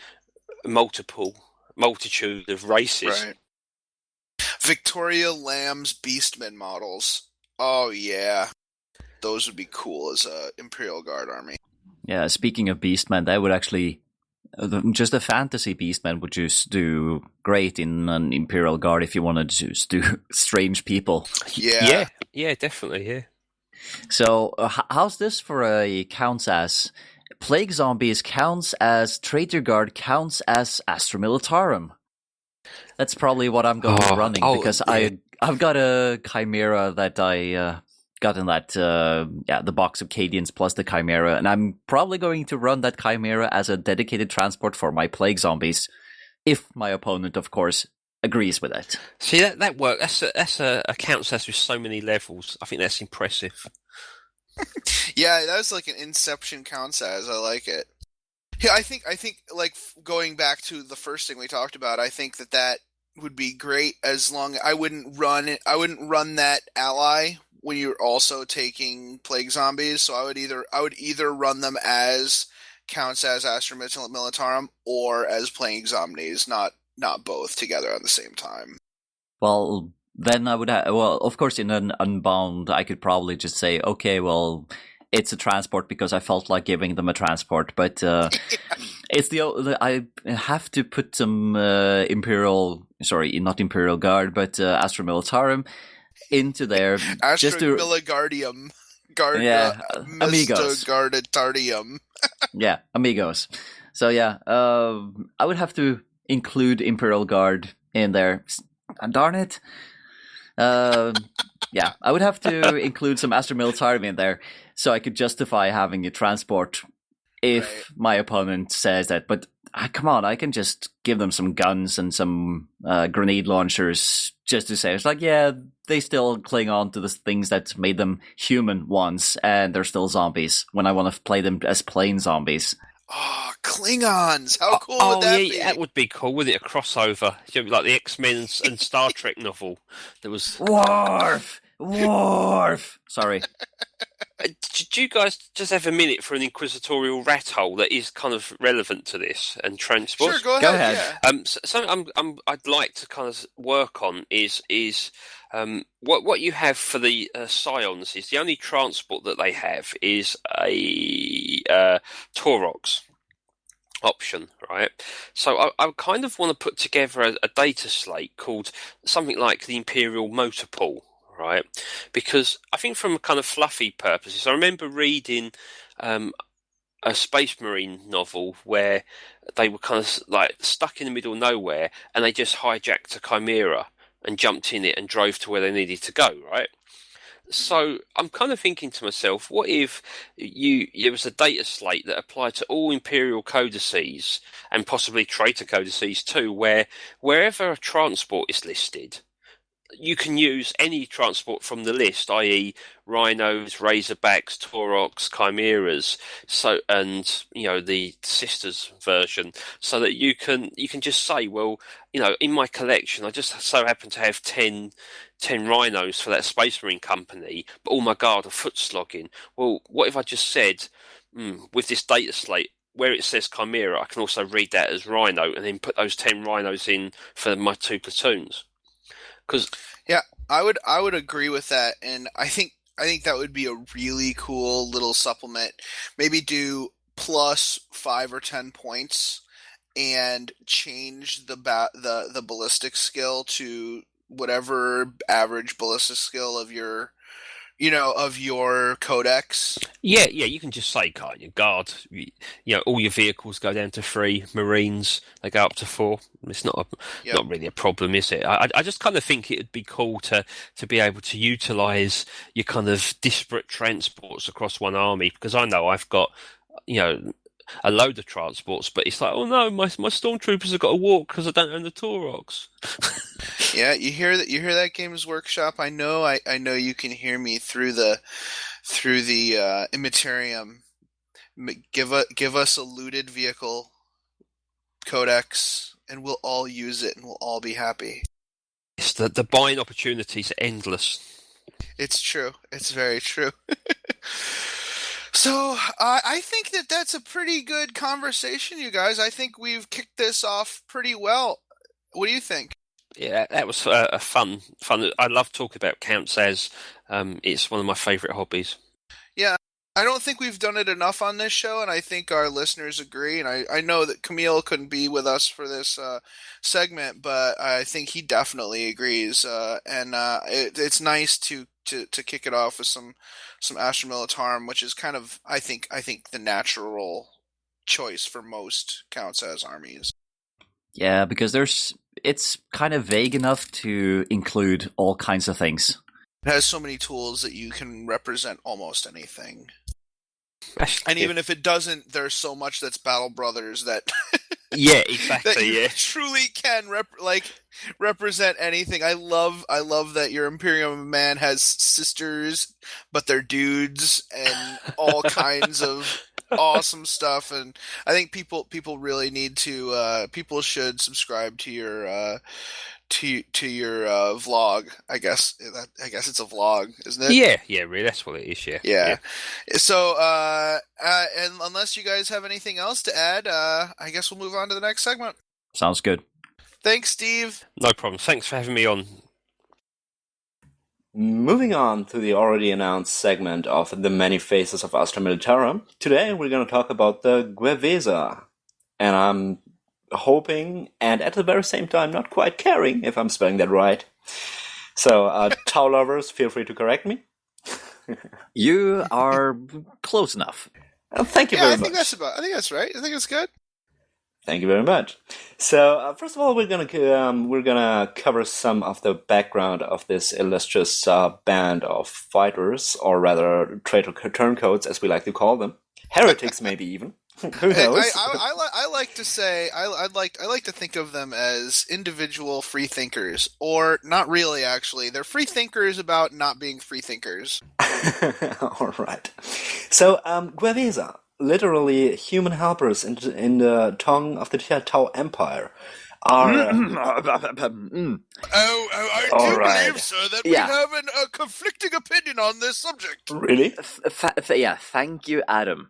a multitude of races. Right. Victoria Lamb's Beastmen models. Oh, yeah. Those would be cool as a Imperial Guard army. Yeah, speaking of Beastmen, that would actually... just a fantasy Beastmen would just do great in an Imperial Guard if you wanted to just do strange people. Yeah. Yeah, definitely, yeah. So, how's this for a counts as... Plague Zombies counts as Traitor Guard counts as Astra Militarum. That's probably what I'm going to be running, because yeah. I've got a Chimera that I got in that, the box of Cadians plus the Chimera, and I'm probably going to run that Chimera as a dedicated transport for my Plague Zombies, if my opponent, of course, agrees with it. See, that works. That's a counts as with so many levels. I think that's impressive. Yeah, that was like an Inception counts as. I like it. Yeah, I think like going back to the first thing we talked about, I think that would be great as long I wouldn't run that ally when you're also taking Plague Zombies. So I would either run them as counts as Astra Militarum or as Plague Zombies, not both together at the same time. Well, then I would of course, in an Unbound, I could probably just say, okay, well, it's a transport because I felt like giving them a transport, but it's I have to put some not Imperial Guard, but Astra Militarum into there. Astra Miligardium. Amigos. Guarditardium. Yeah, amigos. So yeah, I would have to include Imperial Guard in there. Darn it. Yeah, I would have to include some Astra Militarum in there so I could justify having a transport if my opponent says that. But come on, I can just give them some guns and some grenade launchers just to say, it's like, yeah, they still cling on to the things that made them human once, and they're still zombies when I want to play them as plain zombies. Oh, Klingons! How cool would that be? That would be cool, wouldn't it? A crossover, like the X-Men and Star Trek novel. There was Worf. Sorry. Do you guys just have a minute for an inquisitorial rat hole that is kind of relevant to this and transport? Sure, go ahead. Yeah. Something I'd like to kind of work on is what you have for the Scions is the only transport that they have is a Taurox option, right? So I kind of want to put together a data slate called something like the Imperial Motor Pool, right? Because I think from kind of fluffy purposes, I remember reading a Space Marine novel where they were kind of like stuck in the middle of nowhere and they just hijacked a Chimera and jumped in it and drove to where they needed to go, right? So I'm kind of thinking to myself, what if there was a data slate that applied to all Imperial codices and possibly traitor codices too, where wherever a transport is listed, you can use any transport from the list, i.e. Rhinos, Razorbacks, Taurox, Chimeras, and the Sisters version, so that you can just say, well, in my collection, I just so happen to have 10 Rhinos for that Space Marine company, but oh my god, a foot slogging. Well, what if I just said, with this data slate, where it says Chimera, I can also read that as Rhino, and then put those 10 Rhinos in for my 2 platoons. Yeah, I would agree with that, and I think that would be a really cool little supplement. Maybe do plus 5 or 10 points, and change the ballistic skill to whatever average ballistic skill of your codex. Yeah, you can just say, can't you, guard? All your vehicles go down to 3. Marines, they go up to 4. It's not really a problem, is it? I just kind of think it would be cool to be able to utilise your kind of disparate transports across one army, because I know I've got, a load of transports, but it's like, oh no, my stormtroopers have got to walk because I don't own the Taurox. Yeah, you hear that? You hear that, Games Workshop? I know you can hear me through the Immaterium. Give us a looted vehicle codex, and we'll all use it, and we'll all be happy. It's the buying opportunities are endless. It's true. It's very true. So I think that's a pretty good conversation, you guys. I think we've kicked this off pretty well. What do you think? Yeah, that was a fun. I love talking about counts as it's one of my favourite hobbies. Yeah, I don't think we've done it enough on this show, and I think our listeners agree. And I know that Camille couldn't be with us for this segment, but I think he definitely agrees. It's nice to kick it off with some Astra Militarum, which is kind of I think the natural choice for most counts as armies. Yeah, because it's kind of vague enough to include all kinds of things. It has so many tools that you can represent almost anything. And even if it doesn't, there's so much that's Battle Brothers that yeah, exactly. that you yeah, truly can represent anything. I love that your Imperium of Man has sisters, but they're dudes and all kinds of awesome stuff. And I think people really need to people should subscribe to your vlog. I guess it's a vlog, isn't it? Yeah, really, that's what it is. Yeah. So, and unless you guys have anything else to add, I guess we'll move on to the next segment. Sounds good. Thanks, Steve. No problem. Thanks for having me on. Moving on to the already announced segment of the many faces of Astra Militarum, today we're going to talk about the Gue'vesa. And I'm hoping, and at the very same time not quite caring if I'm spelling that right. So, Tau lovers, feel free to correct me. You are close enough. Thank you very I much. think that's right. I think it's good. Thank you very much. So, first of all, we're gonna cover some of the background of this illustrious band of fighters, or rather, traitor turncoats, as we like to call them, heretics, maybe even. Who knows? I like to say I like to think of them as individual free thinkers, or not really. Actually, they're free thinkers about not being free thinkers. All right. So, Gue'vesa, literally human helpers in the tongue of the Tau Empire, are. I do believe, sir, that we have a conflicting opinion on this subject. Really? Thank you, Adam.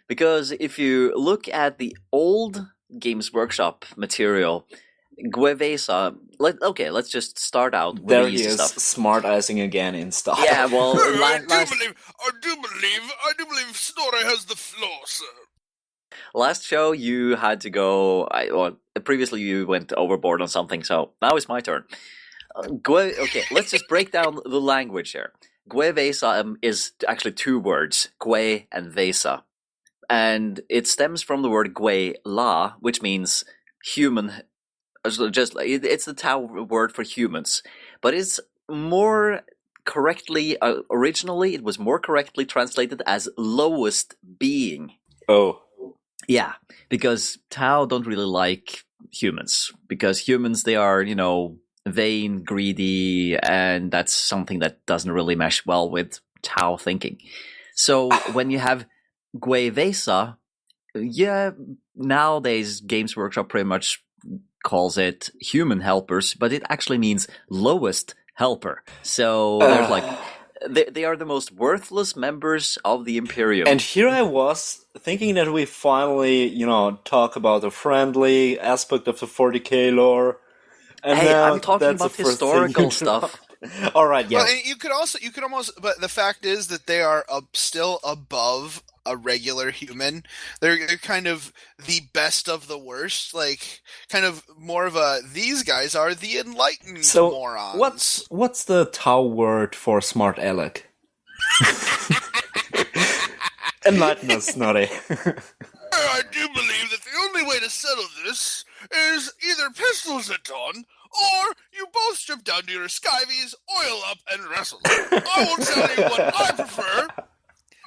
Because if you look at the old Games Workshop material, Gue'vesa, let's just start out with there the easy he is, stuff. Smartizing again in style. Yeah, well, I do believe Snorri has the floor, sir. last show you had to go. Previously you went overboard on something, so now it's my turn. Okay, let's just break down the language here. Gue'vesa is actually two words, Gue and Vesa. And it stems from the word Gue'la, which means human. It's the Tau word for humans, but it's more correctly. Originally, it was more correctly translated as lowest being. Oh, yeah, because Tau don't really like humans, because humans, they are, vain, greedy, and that's something that doesn't really mesh well with Tau thinking. So when you have Gue'vesa, nowadays Games Workshop pretty much calls it human helpers, but it actually means lowest helper. So they are the most worthless members of the Imperium. And here I was thinking that we finally, talk about the friendly aspect of the 40k lore. And hey, now I'm talking that's about the first historical thing you stuff. All right, yeah. Well, and you could almost, but the fact is that they are still above a regular human. They're kind of the best of the worst, like kind of more of these guys are the enlightened morons. What's the Tau word for smart aleck? Enlighten us, Snorri. I do believe that the only way to settle this is either pistols at dawn, or you both strip down to your skyvies, oil up, and wrestle. I will tell you what I prefer,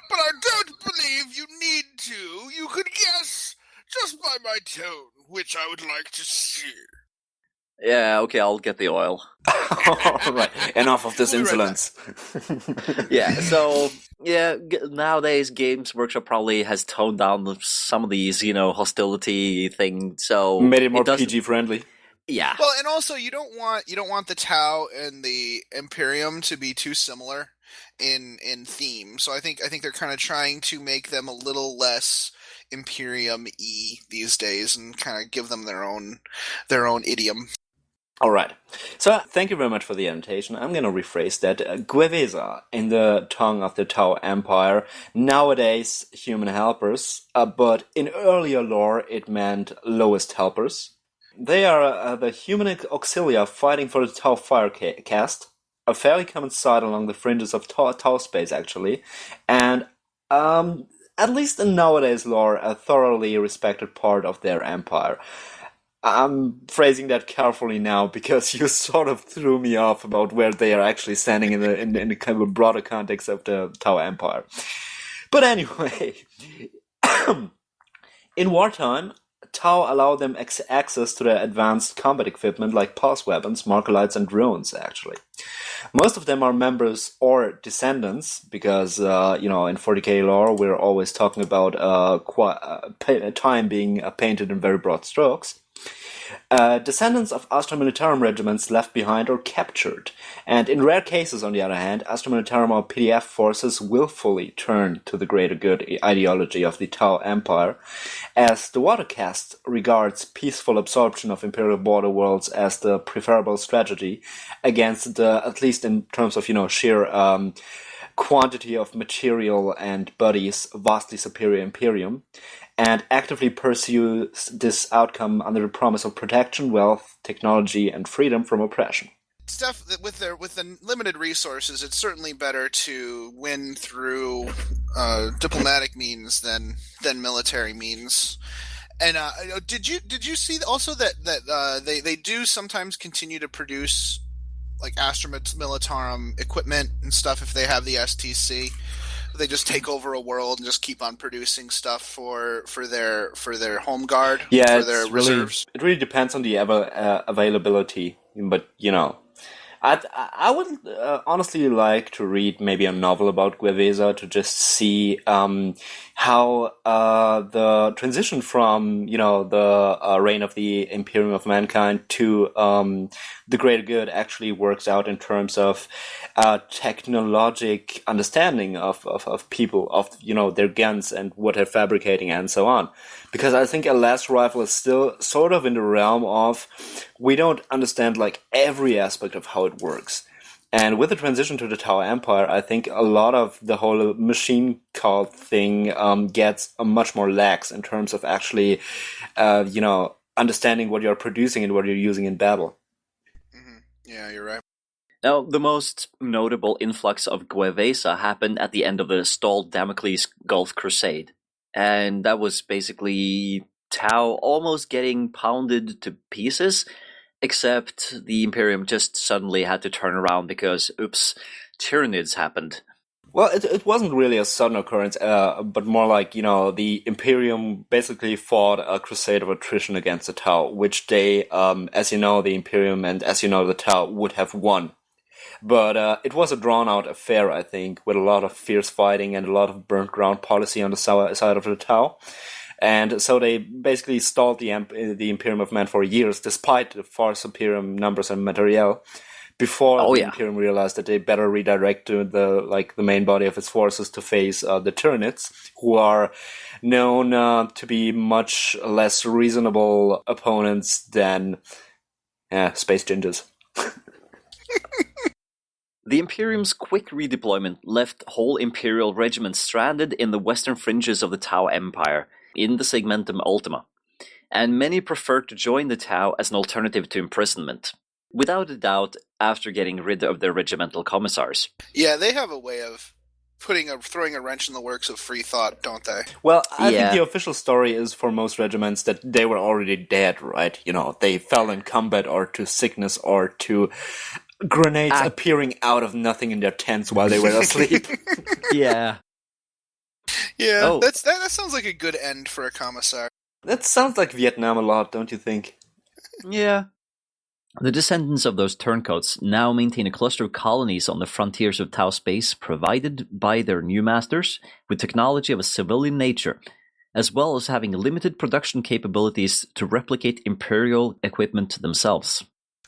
but I don't believe you need to. You could guess. by my tone, which I would like to see. Yeah, okay, I'll get the oil. All right, enough of this We'll be right insolence. Yeah, so nowadays Games Workshop probably has toned down some of these, hostility thing. So Made it more doesn't- PG friendly. Yeah, Well, and also you don't want the Tau and the Imperium to be too similar in theme. So I think they're kind of trying to make them a little less Imperium-y these days and kind of give them their own idiom. All right. So thank you very much for the invitation. I'm going to rephrase that. Gue'vesa, in the tongue of the Tau Empire, nowadays human helpers, but in earlier lore it meant lowest helpers. They are the human auxilia fighting for the Tau Fire caste, a fairly common sight along the fringes of Tau space, actually, and at least in nowadays lore, a thoroughly respected part of their empire. I'm phrasing that carefully now because you sort of threw me off about where they are actually standing in the kind of broader context of the Tau Empire. But anyway, in wartime, Tau allow them access to their advanced combat equipment like pulse weapons, markolites, and drones, actually. Most of them are members or descendants, because, in 40k lore, we're always talking about time being painted in very broad strokes. Descendants of Astra Militarum regiments left behind or captured, and in rare cases, on the other hand, Astra Militarum or PDF forces willfully turn to the greater good ideology of the Tau Empire, as the Water Caste regards peaceful absorption of Imperial border worlds as the preferable strategy against the, at least in terms of, sheer quantity of material and bodies, vastly superior Imperium, and actively pursue this outcome under the promise of protection, wealth, technology, and freedom from oppression. Stuff that with the limited resources, it's certainly better to win through diplomatic means than military means. And did you see also that they do sometimes continue to produce like Astra Militarum equipment and stuff if they have the STC? They just take over a world and just keep on producing stuff for their home guard, for their reserves. It really depends on the availability, but I would honestly like to read maybe a novel about Gue'vesa to just see how the transition from the reign of the Imperium of Mankind to the greater good actually works out in terms of technologic understanding of people, of their guns and what they're fabricating and so on. Because I think a last rifle is still sort of in the realm of we don't understand like every aspect of how it works. And with the transition to the Tau Empire, I think a lot of the whole machine cult thing gets much more lax in terms of actually, understanding what you're producing and what you're using in battle. Mm-hmm. Yeah, you're right. Now, the most notable influx of Gue'vesa happened at the end of the stalled Damocles Gulf Crusade. And that was basically Tau almost getting pounded to pieces, except the Imperium just suddenly had to turn around because, oops, Tyranids happened. Well, it wasn't really a sudden occurrence, but more like, the Imperium basically fought a crusade of attrition against the Tau, which they, as you know, the Imperium and as you know, the Tau would have won. But it was a drawn-out affair, I think, with a lot of fierce fighting and a lot of burnt ground policy on the side of the Tau. And so they basically stalled the Imperium of Man for years, despite the far superior numbers and materiel, before the Imperium realized that they better redirect the main body of its forces to face the Tyranids, who are known to be much less reasonable opponents than space gingers. The Imperium's quick redeployment left whole Imperial regiments stranded in the western fringes of the Tau Empire, in the Segmentum Ultima, and many preferred to join the Tau as an alternative to imprisonment, without a doubt after getting rid of their regimental commissars. Yeah, they have a way of throwing a wrench in the works of free thought, don't they? Well, I think the official story is for most regiments that they were already dead, right? They fell in combat or to sickness or to grenades appearing out of nothing in their tents while they were asleep. Yeah. Yeah, that sounds like a good end for a commissar. That sounds like Vietnam a lot, don't you think? Yeah. The descendants of those turncoats now maintain a cluster of colonies on the frontiers of Tau space provided by their new masters with technology of a civilian nature, as well as having limited production capabilities to replicate Imperial equipment themselves.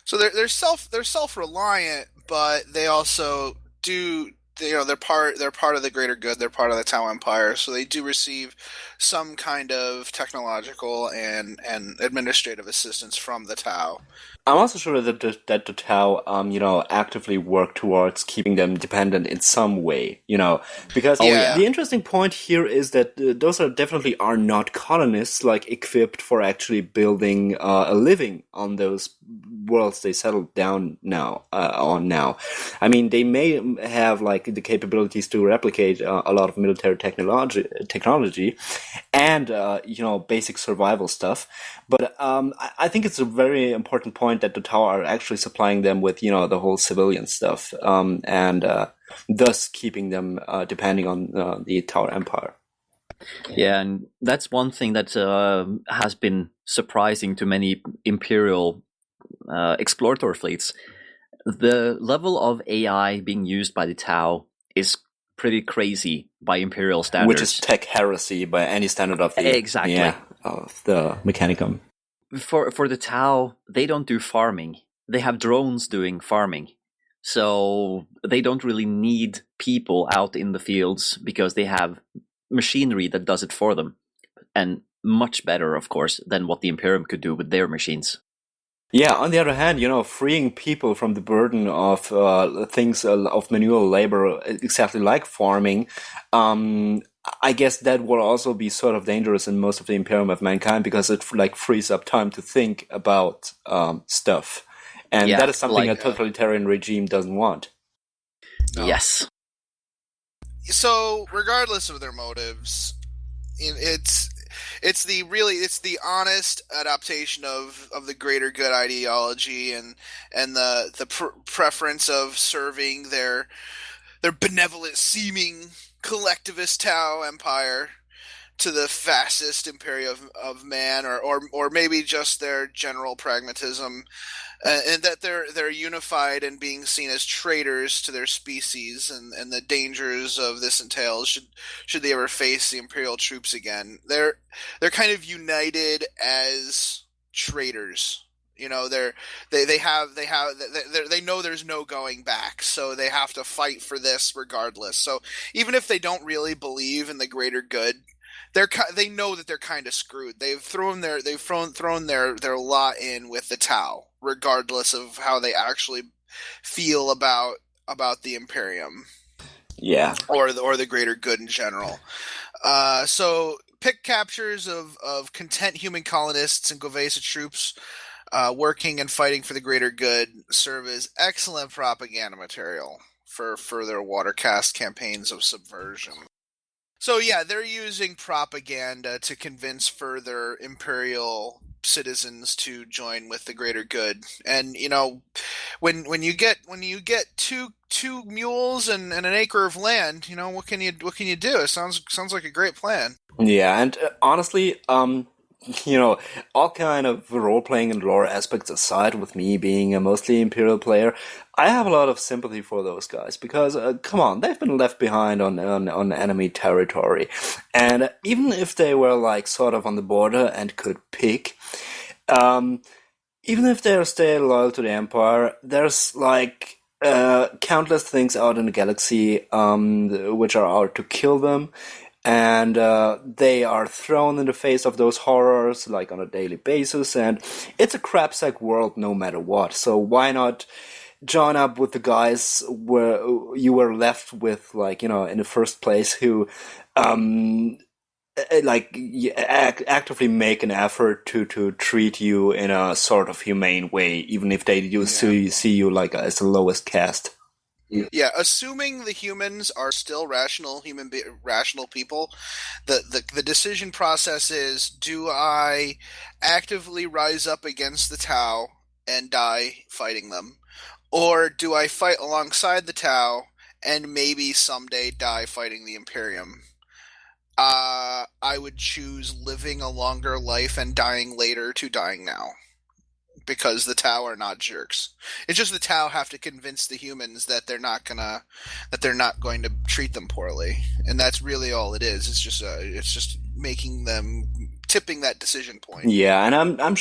So they're self-reliant, but they also do, they're part of the greater good. They're part of the Tau Empire, so they do receive some kind of technological and administrative assistance from the Tau. I'm also sure that the Tau, actively work towards keeping them dependent in some way, because the interesting point here is that those definitely are not colonists, like equipped for actually building a living on those worlds they settled down on now. I mean, they may have like the capabilities to replicate a lot of military technology, and basic survival stuff, but I think it's a very important point that the Tau are actually supplying them with, the whole civilian stuff, and thus keeping them depending on the Tau Empire. Yeah, and that's one thing that has been surprising to many Imperial explorator fleets. The level of AI being used by the Tau is pretty crazy by Imperial standards. Which is tech heresy by any standard of the of the Mechanicum. For the Tau, they don't do farming. They have drones doing farming. So they don't really need people out in the fields because they have machinery that does it for them. And much better, of course, than what the Imperium could do with their machines. Yeah, on the other hand, freeing people from the burden of things of manual labor, exactly like farming, I guess that will also be sort of dangerous in most of the Imperium of Mankind because it frees up time to think about stuff, and that is something a totalitarian regime doesn't want. No. Yes. So, regardless of their motives, it's the honest adaptation of the greater good ideology and the preference of serving their benevolent seeming collectivist Tau Empire to the fascist imperium of man, or maybe just their general pragmatism, and that they're unified and being seen as traitors to their species, and the dangers of this entails should they ever face the Imperial troops again. They're kind of united as traitors. They know there's no going back, so they have to fight for this regardless. So even if they don't really believe in the greater good, they know that they're kind of screwed. They've thrown their lot in with the Tau, regardless of how they actually feel about the Imperium, or the greater good in general. So pick captures of content human colonists and Gue'vesa troops working and fighting for the greater good serve as excellent propaganda material for further watercast campaigns of subversion. So yeah, they're using propaganda to convince further Imperial citizens to join with the greater good. And when you get two mules and an acre of land, what can you do? It sounds like a great plan. Yeah, and honestly, all kind of role-playing and lore aspects aside, with me being a mostly Imperial player, I have a lot of sympathy for those guys, because, come on, they've been left behind on enemy territory. And even if they were, sort of on the border and could pick, even if they're still loyal to the Empire, there's, countless things out in the galaxy, which are out to kill them. And they are thrown in the face of those horrors, on a daily basis, and it's a crapsack world no matter what. So why not join up with the guys where you were left with, in the first place, who, actively make an effort to treat you in a sort of humane way, even if they do see you as the lowest caste. Yeah, assuming the humans are still rational people, the decision process is: do I actively rise up against the Tau and die fighting them, or do I fight alongside the Tau and maybe someday die fighting the Imperium? I would choose living a longer life and dying later to dying now. Because the Tau are not jerks. It's just the Tau have to convince the humans that they're not going to treat them poorly, and that's really all it is. It's just making them tipping that decision point. Yeah, and I'm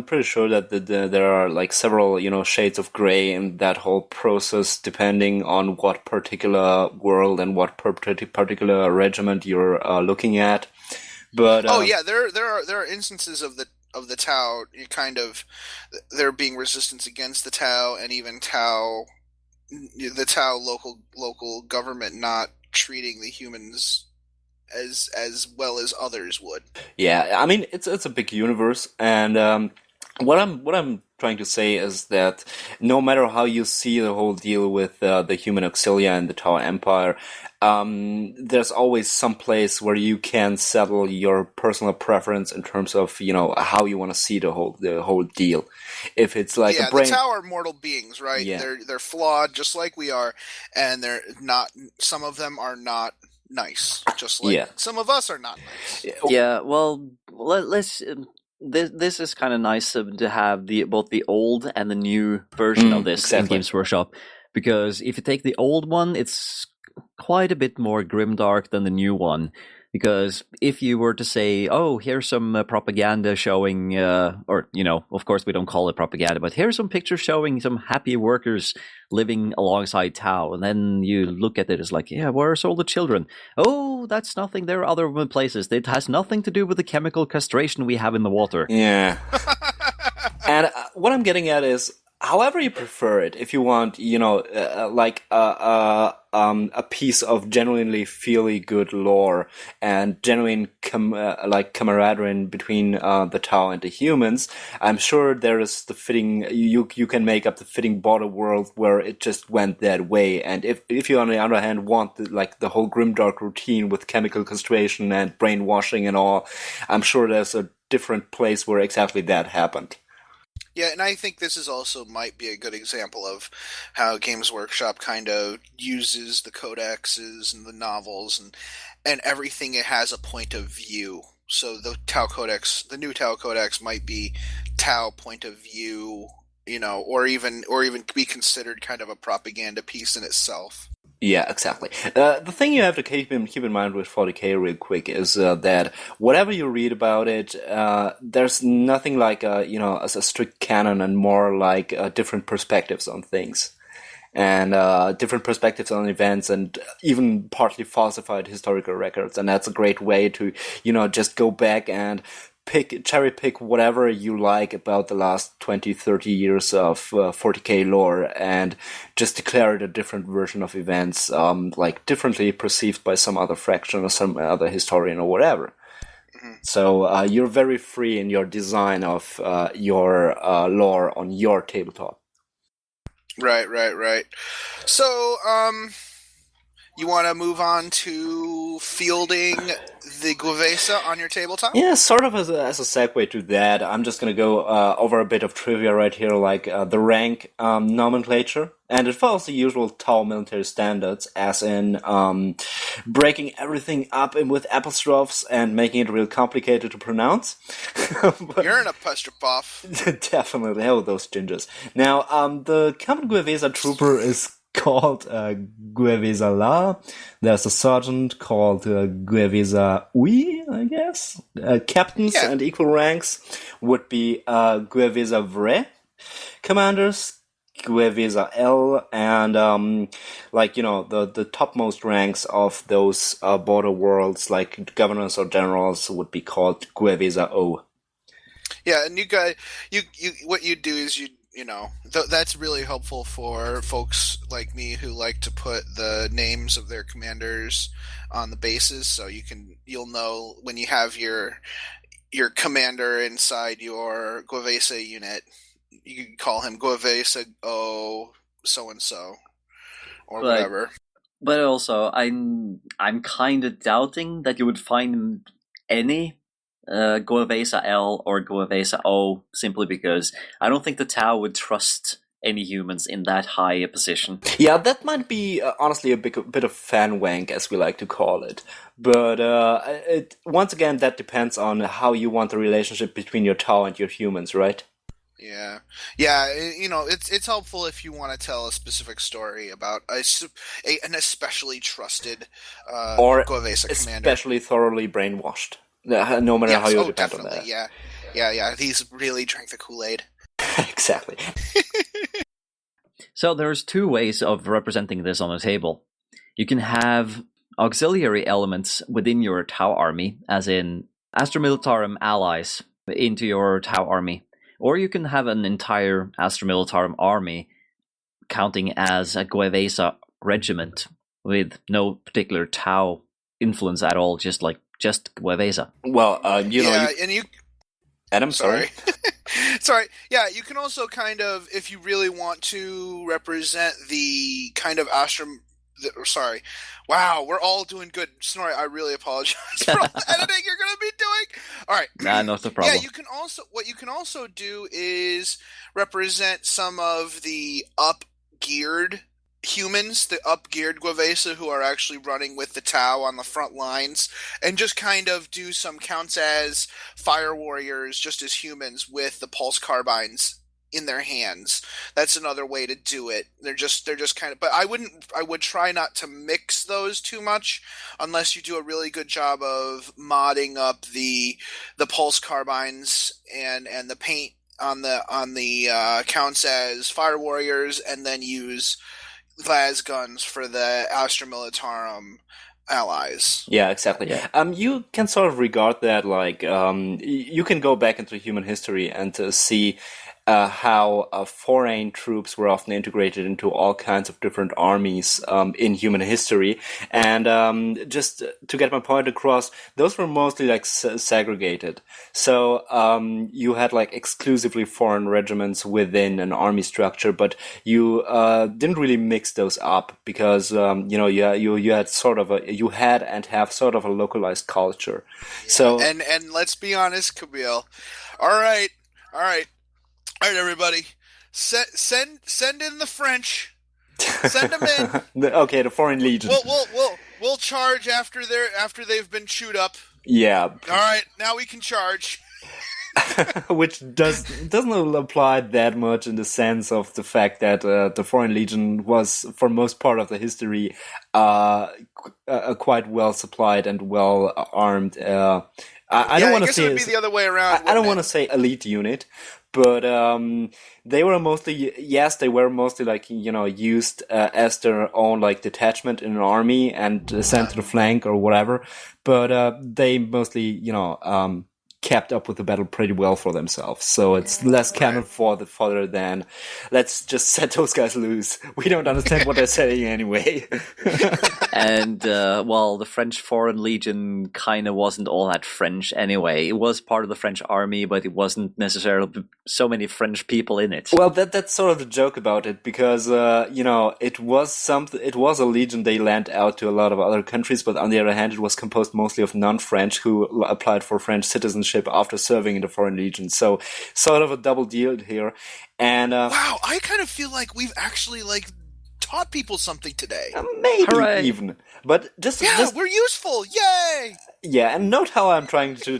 pretty sure that there are like several shades of gray in that whole process, depending on what particular world and what particular regiment you're looking at. But there are instances of the Tau, there being resistance against the Tau, and even the Tau local government not treating the humans as well as others would. Yeah, I mean it's a big universe, and what I'm trying to say is that no matter how you see the whole deal with the human auxilia and the Tau Empire, there's always some place where you can settle your personal preference in terms of how you want to see the whole deal. If it's like a brain, the Tau are mortal beings, right? Yeah. They're flawed just like we are, and they're not. Some of them are not nice, just like some of us are not nice. Yeah, well, let's. This is kind of nice to have both the old and the new version of this in Games Workshop, because if you take the old one, it's quite a bit more grimdark than the new one. Because if you were to say, oh, here's some propaganda showing, or, of course we don't call it propaganda, but here's some pictures showing some happy workers living alongside Tau. And then you look at it as like, yeah, where's all the children? Oh, that's nothing. There are other places. It has nothing to do with the chemical castration we have in the water. Yeah. And what I'm getting at is, however you prefer it, if you want, like a piece of genuinely feely good lore and genuine camaraderie between the Tau and the humans, I'm sure there is the fitting. You can make up the fitting border world where it just went that way. And if you on the other hand want the whole grimdark routine with chemical castration and brainwashing and all, I'm sure there's a different place where exactly that happened. Yeah, and I think this is also might be a good example of how Games Workshop kind of uses the codexes and the novels and everything. It has a point of view. So the Tau Codex, the new Tau Codex, might be Tau point of view, or even be considered kind of a propaganda piece in itself. Yeah, exactly. The thing you have to keep in mind with 40k real quick is that whatever you read about it, there's nothing like a strict canon, and more like different perspectives on things, and different perspectives on events, and even partly falsified historical records. And that's a great way to just go back and cherry pick whatever you like about the last 20-30 years of 40k lore, and just declare it a different version of events, like differently perceived by some other fraction or some other historian or whatever. Mm-hmm. So you're very free in your design of your lore on your tabletop. Right. So, you want to move on to fielding the Gue'vesa on your tabletop? Yeah, sort of as a segue to that, I'm just going to go over a bit of trivia right here, like the rank nomenclature. And it follows the usual Tau military standards, as in breaking everything up with apostrophes and making it real complicated to pronounce. You're an apostrophe. Definitely. Oh, those gingers. Now, the common Gue'vesa trooper is called Gue'vesa La. There's a sergeant called Gue'vesa Ui, I guess. Captains and equal ranks would be Gue'vesa Vre. Commanders, Gue'vesa L, and the topmost ranks of those border worlds, like governors or generals, would be called Gue'vesa O. Yeah, and what you do is that's really helpful for folks like me who like to put the names of their commanders on the bases, so you'll know when you have your commander inside your Gue'vesa unit, you can call him Gue'vesa O so and so or whatever. But also, I'm kind of doubting that you would find any Gue'vesa L or Gue'vesa O, simply because I don't think the Tau would trust any humans in that high a position. Yeah, that might be honestly a bit of fan wank, as we like to call it. But once again, that depends on how you want the relationship between your Tau and your humans, right? Yeah, it's helpful if you want to tell a specific story about an especially trusted or Gue'vesa commander, especially thoroughly brainwashed. No matter how you depend on that. Yeah. He's really drank the Kool-Aid. Exactly. So there's two ways of representing this on a table. You can have auxiliary elements within your Tau army, as in Astra Militarum allies into your Tau army. Or you can have an entire Astra Militarum army counting as a Gue'vesa regiment with no particular Tau influence at all, just Gue'vesa. Well, Adam, sorry. Sorry. Yeah, you can also kind of, if you really want to represent the kind of sorry. Wow, we're all doing good. Snorri, I really apologize for all the editing you're going to be doing. All right. Nah, not a problem. Yeah, what you can also do is represent some of the up-geared humans, the up-geared Gue'vesa who are actually running with the Tau on the front lines, and just kind of do some counts as fire warriors, just as humans with the pulse carbines in their hands. That's another way to do it. They're just kind of, but I would try not to mix those too much unless you do a really good job of modding up the pulse carbines and the paint on the counts as fire warriors, and then use las guns for the Astra Militarum allies. Yeah, exactly. Yeah. You can sort of regard that like you can go back into human history and see how foreign troops were often integrated into all kinds of different armies in human history. And just to get my point across, those were mostly like segregated. So you had like exclusively foreign regiments within an army structure, but you didn't really mix those up because you had sort of you had and have sort of a localized culture. Yeah, so and let's be honest, Kabil. All right, everybody, send in the French. Send them in. Okay, the Foreign Legion. We'll charge after they've been chewed up. Yeah. All right, now we can charge. Which doesn't apply that much in the sense of the fact that the Foreign Legion was, for most part of the history, quite well supplied and well armed. I don't want to say it would be the other way around. I don't want to say elite unit, but they were mostly like used as their own like detachment in an army and sent to the flank or whatever. But they mostly kept up with the battle pretty well for themselves. So it's less cannon fodder than let's just set those guys loose. We don't understand what they're saying anyway. And the French Foreign Legion kind of wasn't all that French anyway. It was part of the French army, but it wasn't necessarily so many French people in it. Well, that's sort of the joke about it, because it was a legion they lent out to a lot of other countries, but on the other hand, it was composed mostly of non-French who applied for French citizenship after serving in the Foreign Legion. So sort of a double deal here. And wow, I kind of feel like we've actually taught people something today. Maybe Hooray. even. But we're useful. Yay! Yeah, and note how I'm trying to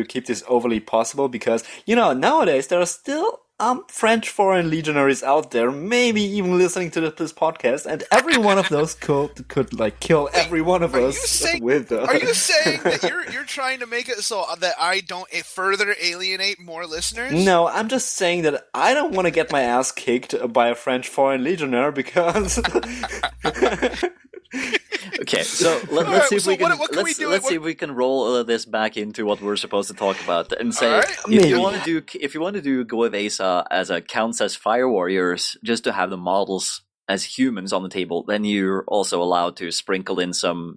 keep this overly possible, because nowadays there are still French foreign legionaries out there, maybe even listening to this podcast, and every one of those could like kill every one of us with. Are you saying that you're trying to make it so that I don't further alienate more listeners? No, I'm just saying that I don't want to get my ass kicked by a French foreign legionnaire because. Okay, so let's see if we can roll this back into what we're supposed to talk about and say if you want to do Gue'vesa as a counts as fire warriors just to have the models as humans on the table, then you're also allowed to sprinkle in some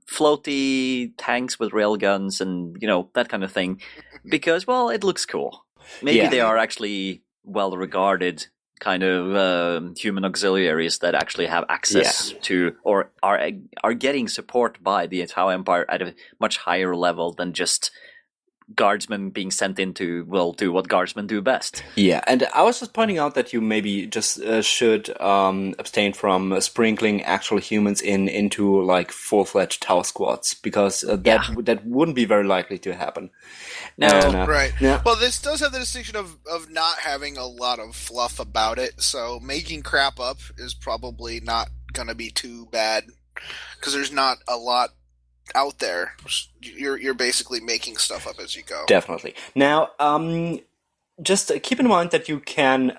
floaty tanks with railguns and that kind of thing, because it looks cool. Maybe they are actually well regarded kind of human auxiliaries that actually have access to or are getting support by the Tau Empire at a much higher level than just guardsmen being sent into will do what guardsmen do best. Yeah, and I was just pointing out that you maybe just should abstain from sprinkling actual humans into like full-fledged Tau squads, because that wouldn't be very likely to happen. No, And, Right. Yeah. Well, this does have the distinction of not having a lot of fluff about it, so making crap up is probably not going to be too bad, because there's not a lot out there. You're basically making stuff up as you go. Definitely. Now, just keep in mind that you can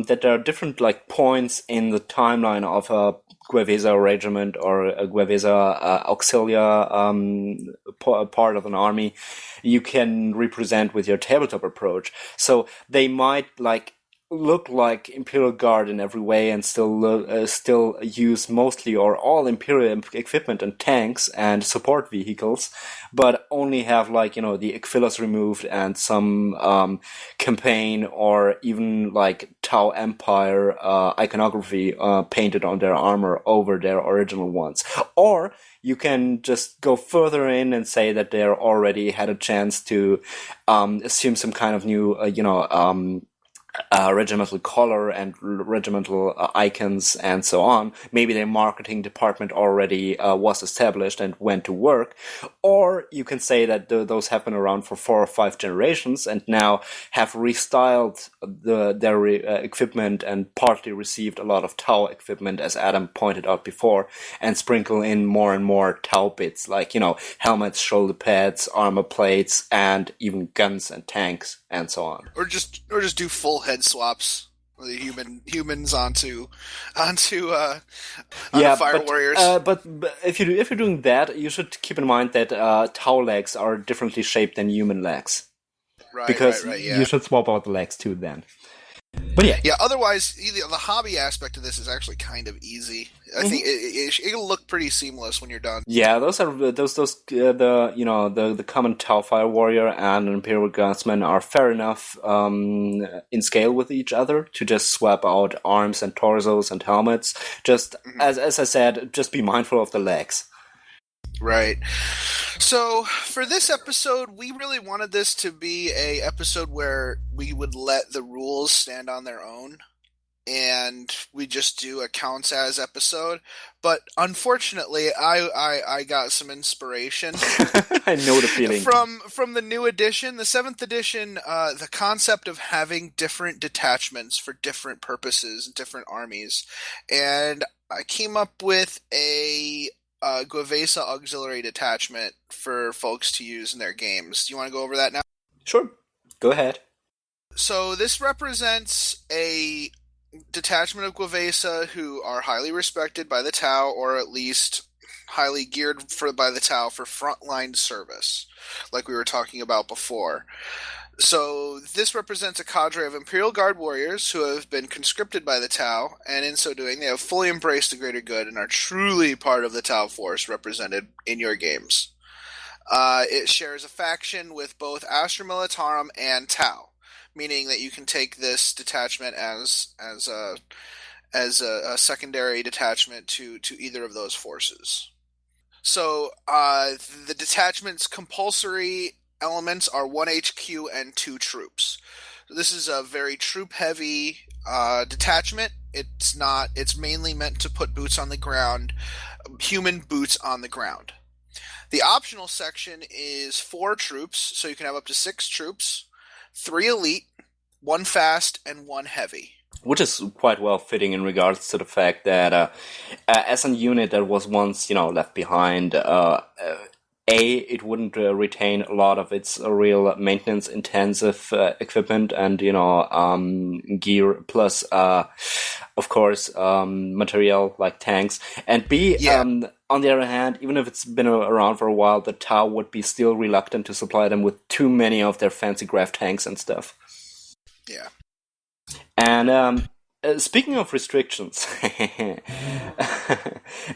that there are different like points in the timeline of a Gue'vesa regiment or a Gue'vesa auxilia part of an army you can represent with your tabletop approach. So they might look like Imperial Guard in every way and still use mostly or all Imperial equipment and tanks and support vehicles, but only have the Aquilas removed and some campaign or even like Tau Empire iconography painted on their armor over their original ones. Or you can just go further in and say that they already had a chance to assume some kind of new regimental color and regimental icons and so on. Maybe their marketing department already was established and went to work. Or you can say that those have been around for 4 or 5 generations and now have restyled their equipment and partly received a lot of Tau equipment, as Adam pointed out before, and sprinkle in more and more Tau bits like, helmets, shoulder pads, armor plates, and even guns and tanks and so on. Or just do full head swaps with the humans onto fire warriors. But if you're doing that, you should keep in mind that Tau legs are differently shaped than human legs. Right, because yeah. you should swap out the legs too then. But yeah. Yeah, otherwise, the hobby aspect of this is actually kind of easy. I think it'll look pretty seamless when you're done. Yeah, those are the common Tau Fire Warrior and Imperial Guardsman are fair enough in scale with each other to just swap out arms and torsos and helmets. Just as I said, just be mindful of the legs. Right. So for this episode, we really wanted this to be a episode where we would let the rules stand on their own, and we just do a counts as episode. But unfortunately, I got some inspiration. I know the feeling. From the new edition, the 7th edition, the concept of having different detachments for different purposes, different armies, and I came up with a Gue'vesa auxiliary detachment for folks to use in their games. Do you want to go over that now? Sure. Go ahead. So this represents a detachment of Gue'vesa who are highly respected by the Tau, or at least highly geared by the Tau for frontline service, like we were talking about before. So this represents a cadre of Imperial Guard warriors who have been conscripted by the Tau, and in so doing they have fully embraced the greater good and are truly part of the Tau force represented in your games. It shares a faction with both Astra Militarum and Tau, meaning that you can take this detachment as a secondary detachment to either of those forces. So the detachment's compulsory elements are 1 HQ and 2 troops. So this is a very troop-heavy detachment. It's mainly meant to put boots on the ground, human boots on the ground. The optional section is 4 troops, so you can have up to 6 troops, 3 elite, 1 fast, and 1 heavy. Which is quite well fitting in regards to the fact that as a unit that was once, left behind, it wouldn't retain a lot of its real maintenance-intensive equipment and, gear, plus, of course, material like tanks. And B, on the other hand, even if it's been around for a while, the Tau would be still reluctant to supply them with too many of their fancy graph tanks and stuff. Yeah. And speaking of restrictions,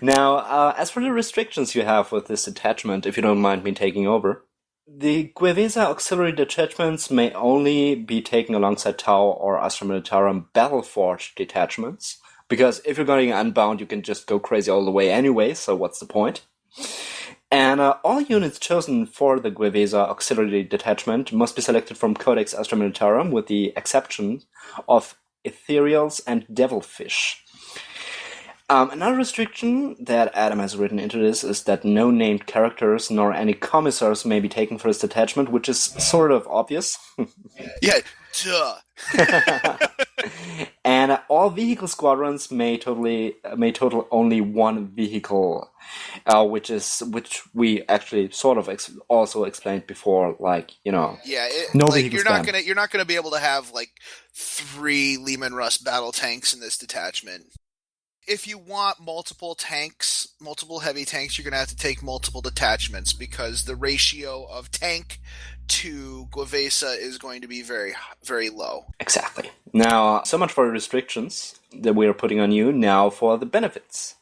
now, as for the restrictions you have with this detachment, if you don't mind me taking over, the Gue'vesa auxiliary detachments may only be taken alongside Tau or Astra Militarum battle-forged detachments, because if you're going unbound, you can just go crazy all the way anyway, so what's the point? And all units chosen for the Gue'vesa Auxiliary Detachment must be selected from Codex Astra Militarum, with the exception of Ethereals and Devilfish. Another restriction that Adam has written into this is that no named characters nor any commissars may be taken for this detachment, which is sort of obvious. Yeah, duh. And all vehicle squadrons may total only one vehicle, which we actually sort of also explained before, like, you know. Yeah, no like vehicle you're not gonna be able to have like 3 Lehman Russ battle tanks in this detachment. If you want multiple tanks, multiple heavy tanks, you're going to have to take multiple detachments, because the ratio of tank to Gue'vesa is going to be very, very low. Exactly. Now, so much for the restrictions that we are putting on you. Now for the benefits.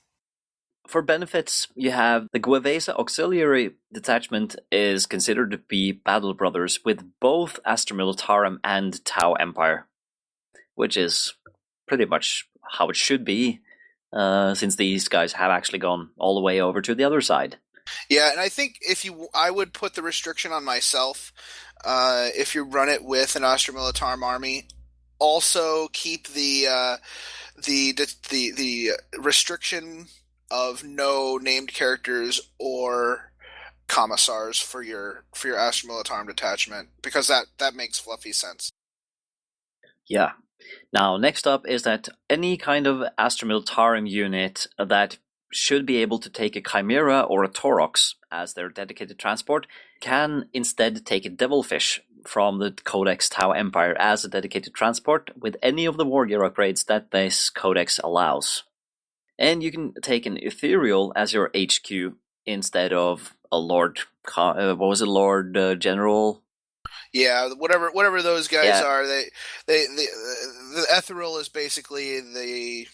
For benefits, you have the Gue'vesa Auxiliary Detachment is considered to be battle brothers with both Astra Militarum and Tau Empire, which is pretty much how it should be. Since these guys have actually gone all the way over to the other side. Yeah, and I think I would put the restriction on myself. If you run it with an Astra Militarum army, also keep the restriction of no named characters or commissars for your Astra Militarum detachment, because that makes fluffy sense. Yeah. Now, next up is that any kind of Astra Militarum unit that should be able to take a Chimera or a Taurox as their dedicated transport can instead take a Devilfish from the Codex Tau Empire as a dedicated transport with any of the war gear upgrades that this codex allows. And you can take an Ethereal as your HQ instead of a Lord... Lord General... Yeah, whatever those guys are, the ethereal is basically they're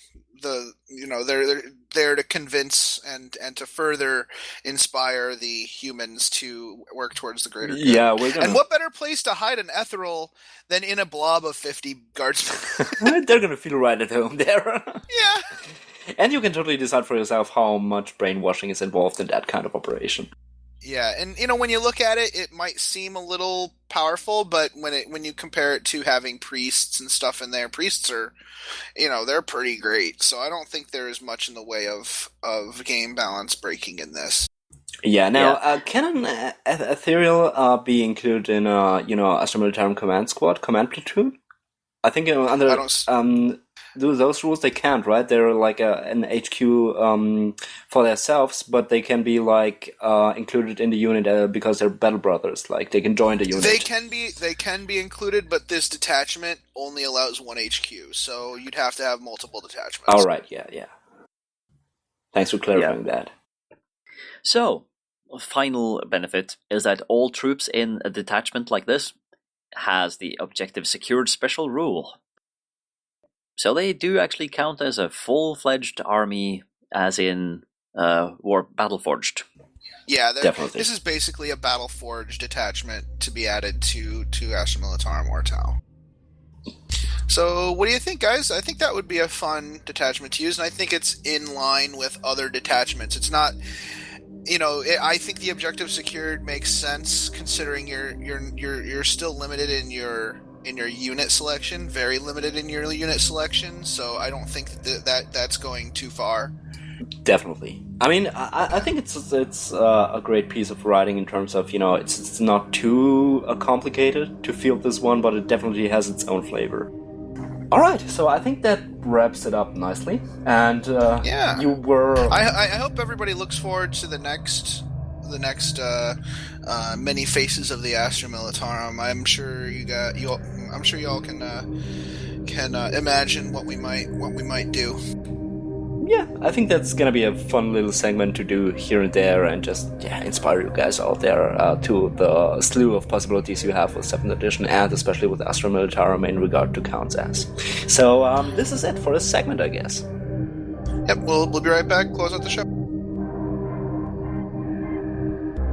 there to convince and to further inspire the humans to work towards the greater good. Yeah, and what better place to hide an ethereal than in a blob of 50 guardsmen? They're gonna feel right at home there. Yeah. And you can totally decide for yourself how much brainwashing is involved in that kind of operation. Yeah, and when you look at it, it might seem a little powerful, but when you compare it to having priests and stuff in there, priests are, they're pretty great. So I don't think there is much in the way of game balance breaking in this. Yeah. Now, can an ethereal be included in Astra Militarum command platoon? I think under those rules they can't, right? They're like an HQ for themselves, but they can be like included in the unit because they're battle brothers. Like they can join the unit. They can be included, but this detachment only allows one HQ, so you'd have to have multiple detachments. All right, yeah. Thanks for clarifying that. So, final benefit is that all troops in a detachment like this has the objective secured special rule. So they do actually count as a full-fledged army, as in war battle-forged. Yeah, definitely. This is basically a battle-forged detachment to be added to Astra Militarum or Tau. So what do you think, guys? I think that would be a fun detachment to use, and I think it's in line with other detachments. It's not... I think the objective secured makes sense, considering you're still limited in your unit selection, very limited in your unit selection. So I don't think that's going too far. Definitely. I mean, I think it's a great piece of writing in terms of it's not too complicated to field this one, but it definitely has its own flavor. All right, so I think that wraps it up nicely. And you were. I hope everybody looks forward to the next many faces of the Astra Militarum. I'm sure y'all can imagine what we might do. Yeah, I think that's gonna be a fun little segment to do here and there, and just inspire you guys out there to the slew of possibilities you have with 7th edition, and especially with Astra Militarum in regard to counts as. So this is it for this segment, I guess. Yep, we'll be right back. Close out the show.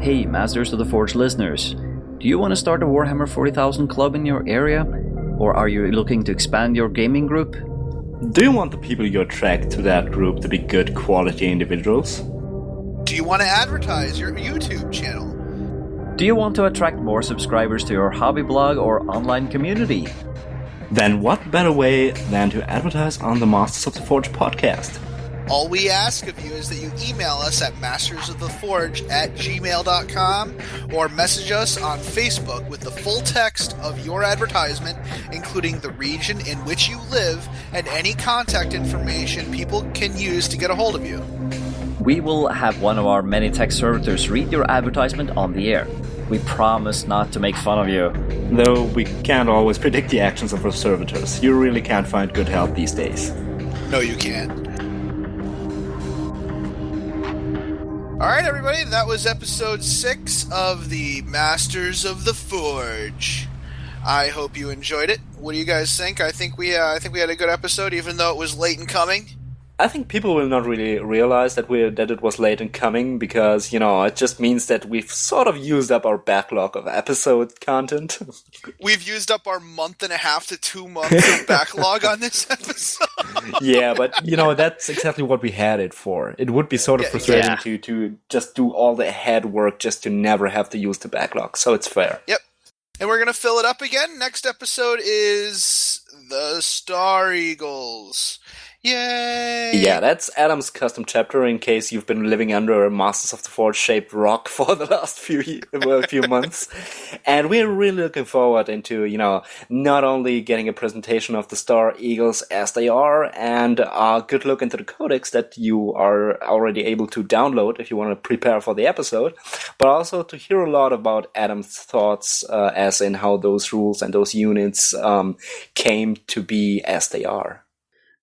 Hey, Masters of the Forge listeners, do you want to start a Warhammer 40,000 club in your area? Or are you looking to expand your gaming group? Do you want the people you attract to that group to be good quality individuals? Do you want to advertise your YouTube channel? Do you want to attract more subscribers to your hobby blog or online community? Then what better way than to advertise on the Masters of the Forge podcast? All we ask of you is that you email us at mastersoftheforge@gmail.com or message us on Facebook with the full text of your advertisement, including the region in which you live and any contact information people can use to get a hold of you. We will have one of our many tech servitors read your advertisement on the air. We promise not to make fun of you. Though we can't always predict the actions of our servitors. You really can't find good help these days. No, you can't. Alright, everybody, that was episode 6 of the Masters of the Forge. I hope you enjoyed it. What do you guys think? I think we had a good episode, even though it was late in coming. I think people will not really realize that it was late in coming because, it just means that we've sort of used up our backlog of episode content. We've used up our month and a half to 2 months of backlog on this episode. Yeah, but, that's exactly what we had it for. It would be sort of frustrating to just do all the head work just to never have to use the backlog, so it's fair. Yep. And we're going to fill it up again. Next episode is the Star Eagles. Yay! Yeah, that's Adam's custom chapter in case you've been living under a Masters of the Forge shaped rock for the last few months. And we're really looking forward into, not only getting a presentation of the Star Eagles as they are and a good look into the codex that you are already able to download if you want to prepare for the episode, but also to hear a lot about Adam's thoughts as in how those rules and those units came to be as they are.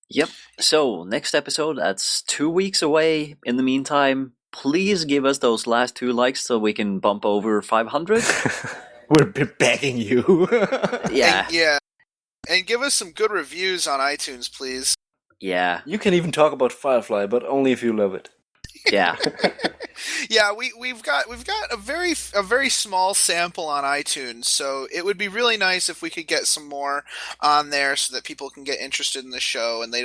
Yep. So, next episode, that's 2 weeks away. In the meantime, please give us those last 2 likes so we can bump over 500. We're begging you. Yeah. And give us some good reviews on iTunes, please. Yeah. You can even talk about Firefly, but only if you love it. Yeah. Yeah, we've got a very small sample on iTunes, so it would be really nice if we could get some more on there so that people can get interested in the show and we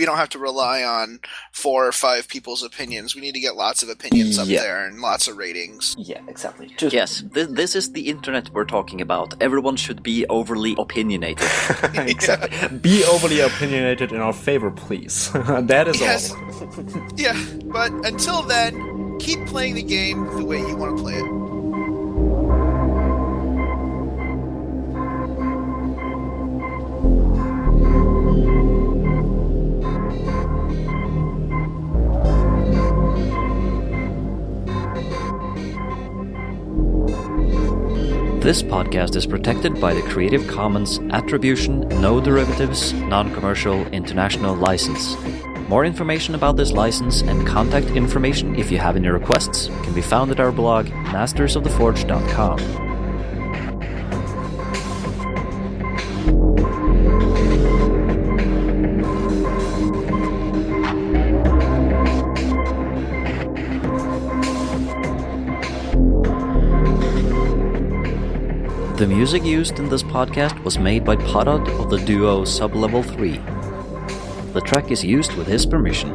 don't have to rely on 4 or 5 people's opinions. We need to get lots of opinions up there and lots of ratings. Yeah, exactly. Yes, this is the internet we're talking about. Everyone should be overly opinionated. Exactly. Be overly opinionated in our favor, please. That is all. Yeah, but until then, keep playing the game the way you want to play it. This podcast is protected by the Creative Commons Attribution, No Derivatives, Non-Commercial International License. More information about this license and contact information if you have any requests can be found at our blog, mastersoftheforge.com. The music used in this podcast was made by Podod of the duo Sublevel 3. The track is used with his permission.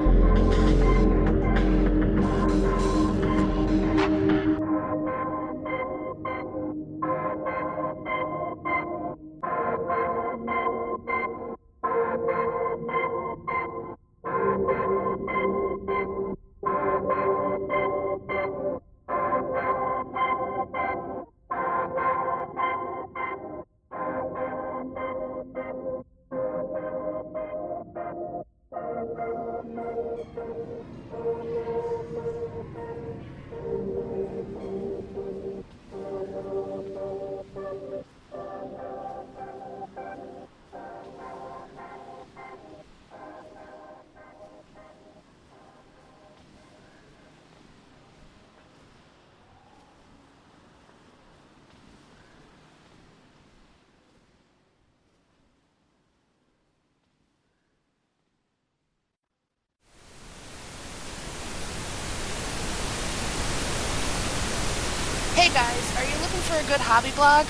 Hey guys, are you looking for a good hobby blog?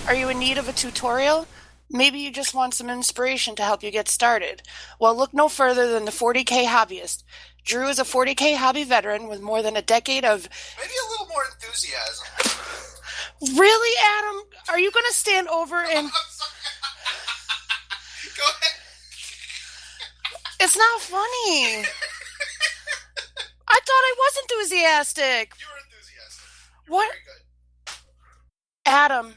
Are you in need of a tutorial? Maybe you just want some inspiration to help you get started. Well, look no further than the 40K Hobbyist. Drew is a 40K hobby veteran with more than a decade of... Maybe a little more enthusiasm. Really, Adam? Are you going to stand over and... Go ahead. It's not funny. I thought I was enthusiastic. You were enthusiastic. What? Very good. Adam, All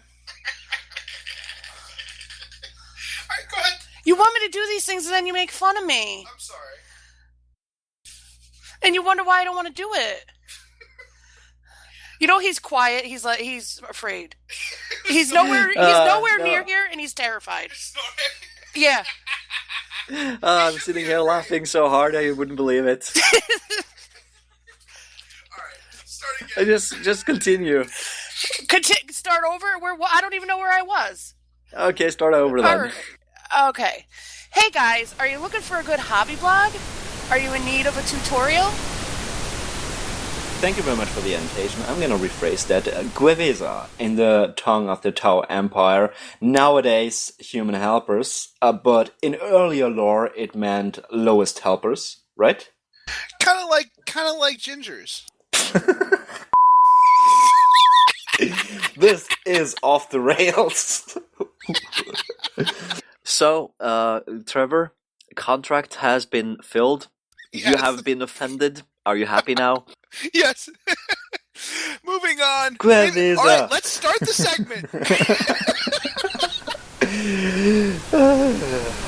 right, go ahead. you want me to do these things and then you make fun of me. I'm sorry. And you wonder why I don't want to do it. You know, he's quiet. He's afraid. He's nowhere near here, and he's terrified. Yeah. I'm sitting here laughing so hard I wouldn't believe it. All right, start again. Just continue. Start over? I don't even know where I was. Okay, start over then. Alright. Okay. Hey guys, are you looking for a good hobby blog? Are you in need of a tutorial? Thank you very much for the invitation. I'm going to rephrase that. Gue'vesa, in the tongue of the Tau Empire, nowadays human helpers, but in earlier lore it meant lowest helpers, right? Kind of like gingers. This is off the rails. So, Trevor, contract has been filled. Yes. You have been offended. Are you happy now? Yes. Moving on. Gue'vesa. All right, let's start the segment.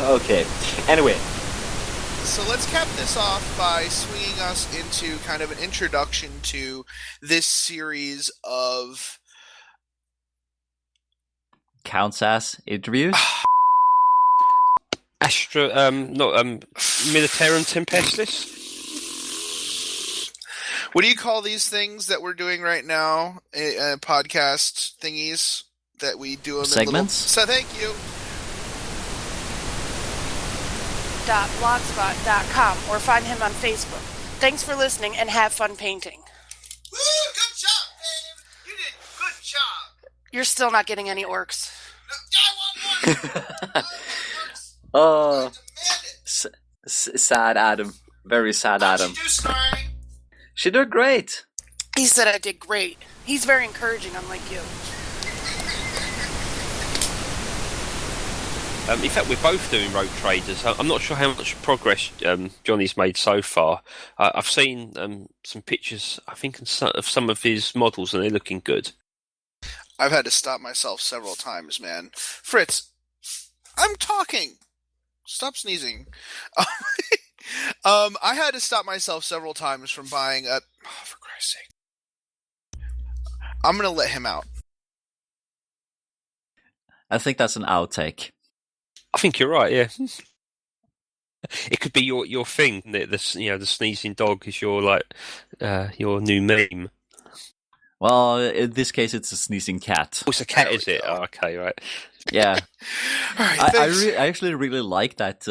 Okay. Anyway. So let's cap this off by swinging us into kind of an introduction to this series of Counts as interviews? Astra, Militarum Tempestus. what do you call these things that we're doing right now? Podcast thingies that we do them Segments? So thank you. .blogspot.com or find him on Facebook. Thanks for listening and have fun painting. Woo! Good job, babe. You did good job. You're still not getting any orcs. No, I want one. Oh, Demand it. sad Adam. Very sad Adam. How'd you do, Sky? She did great. He said I did great. He's very encouraging, unlike you. In fact, we're both doing Rogue Traders. I'm not sure how much progress Johnny's made so far. I've seen some pictures, I think, of some of his models, and they're looking good. I've had to stop myself several times, man. Fritz, I'm talking. Stop sneezing. I had to stop myself several times from buying a... Oh, for Christ's sake. I'm going to let him out. I think that's an outtake. I think you're right. Yeah, it could be your thing. The sneezing dog is your your new meme. Well, in this case, it's a sneezing cat. Oh, it's a cat, There we is it? go. Oh, okay, right. Yeah. All right, I thanks. actually really liked that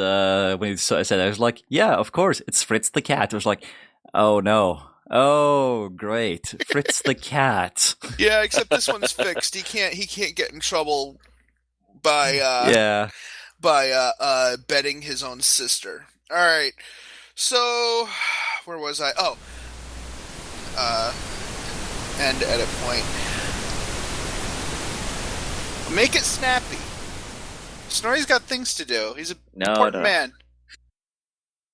when it said that. I was like, yeah, of course, it's Fritz the cat. I was like, oh no. Oh, great. Fritz the cat. Yeah, except this one's fixed. He can't get in trouble by Yeah. betting his own sister. All right. So, where was I? Oh. End edit point. Make it snappy. Snorri's got things to do. He's an important man.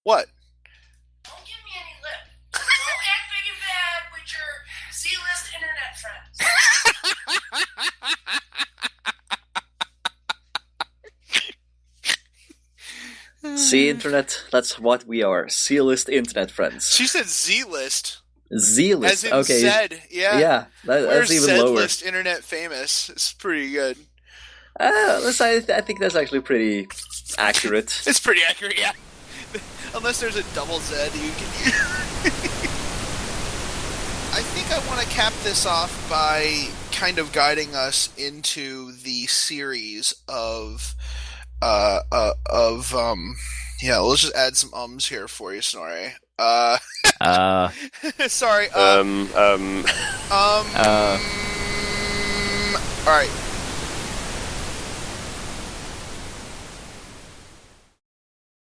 What? Don't give me any lip. Don't act big and bad with your C-list internet friends. C internet, that's what we are. C-list internet friends. She said Z-list. Z-list, As in okay. Zed. Yeah. Yeah, We're that's even lower. Z-list internet famous. It's pretty good. I think that's actually pretty accurate. It's pretty accurate, yeah. Unless there's a double Z, you can. I think I want to cap this off by kind of guiding us into the series of yeah. Let's just add some ums here for you, Snorri. Sorry. All right.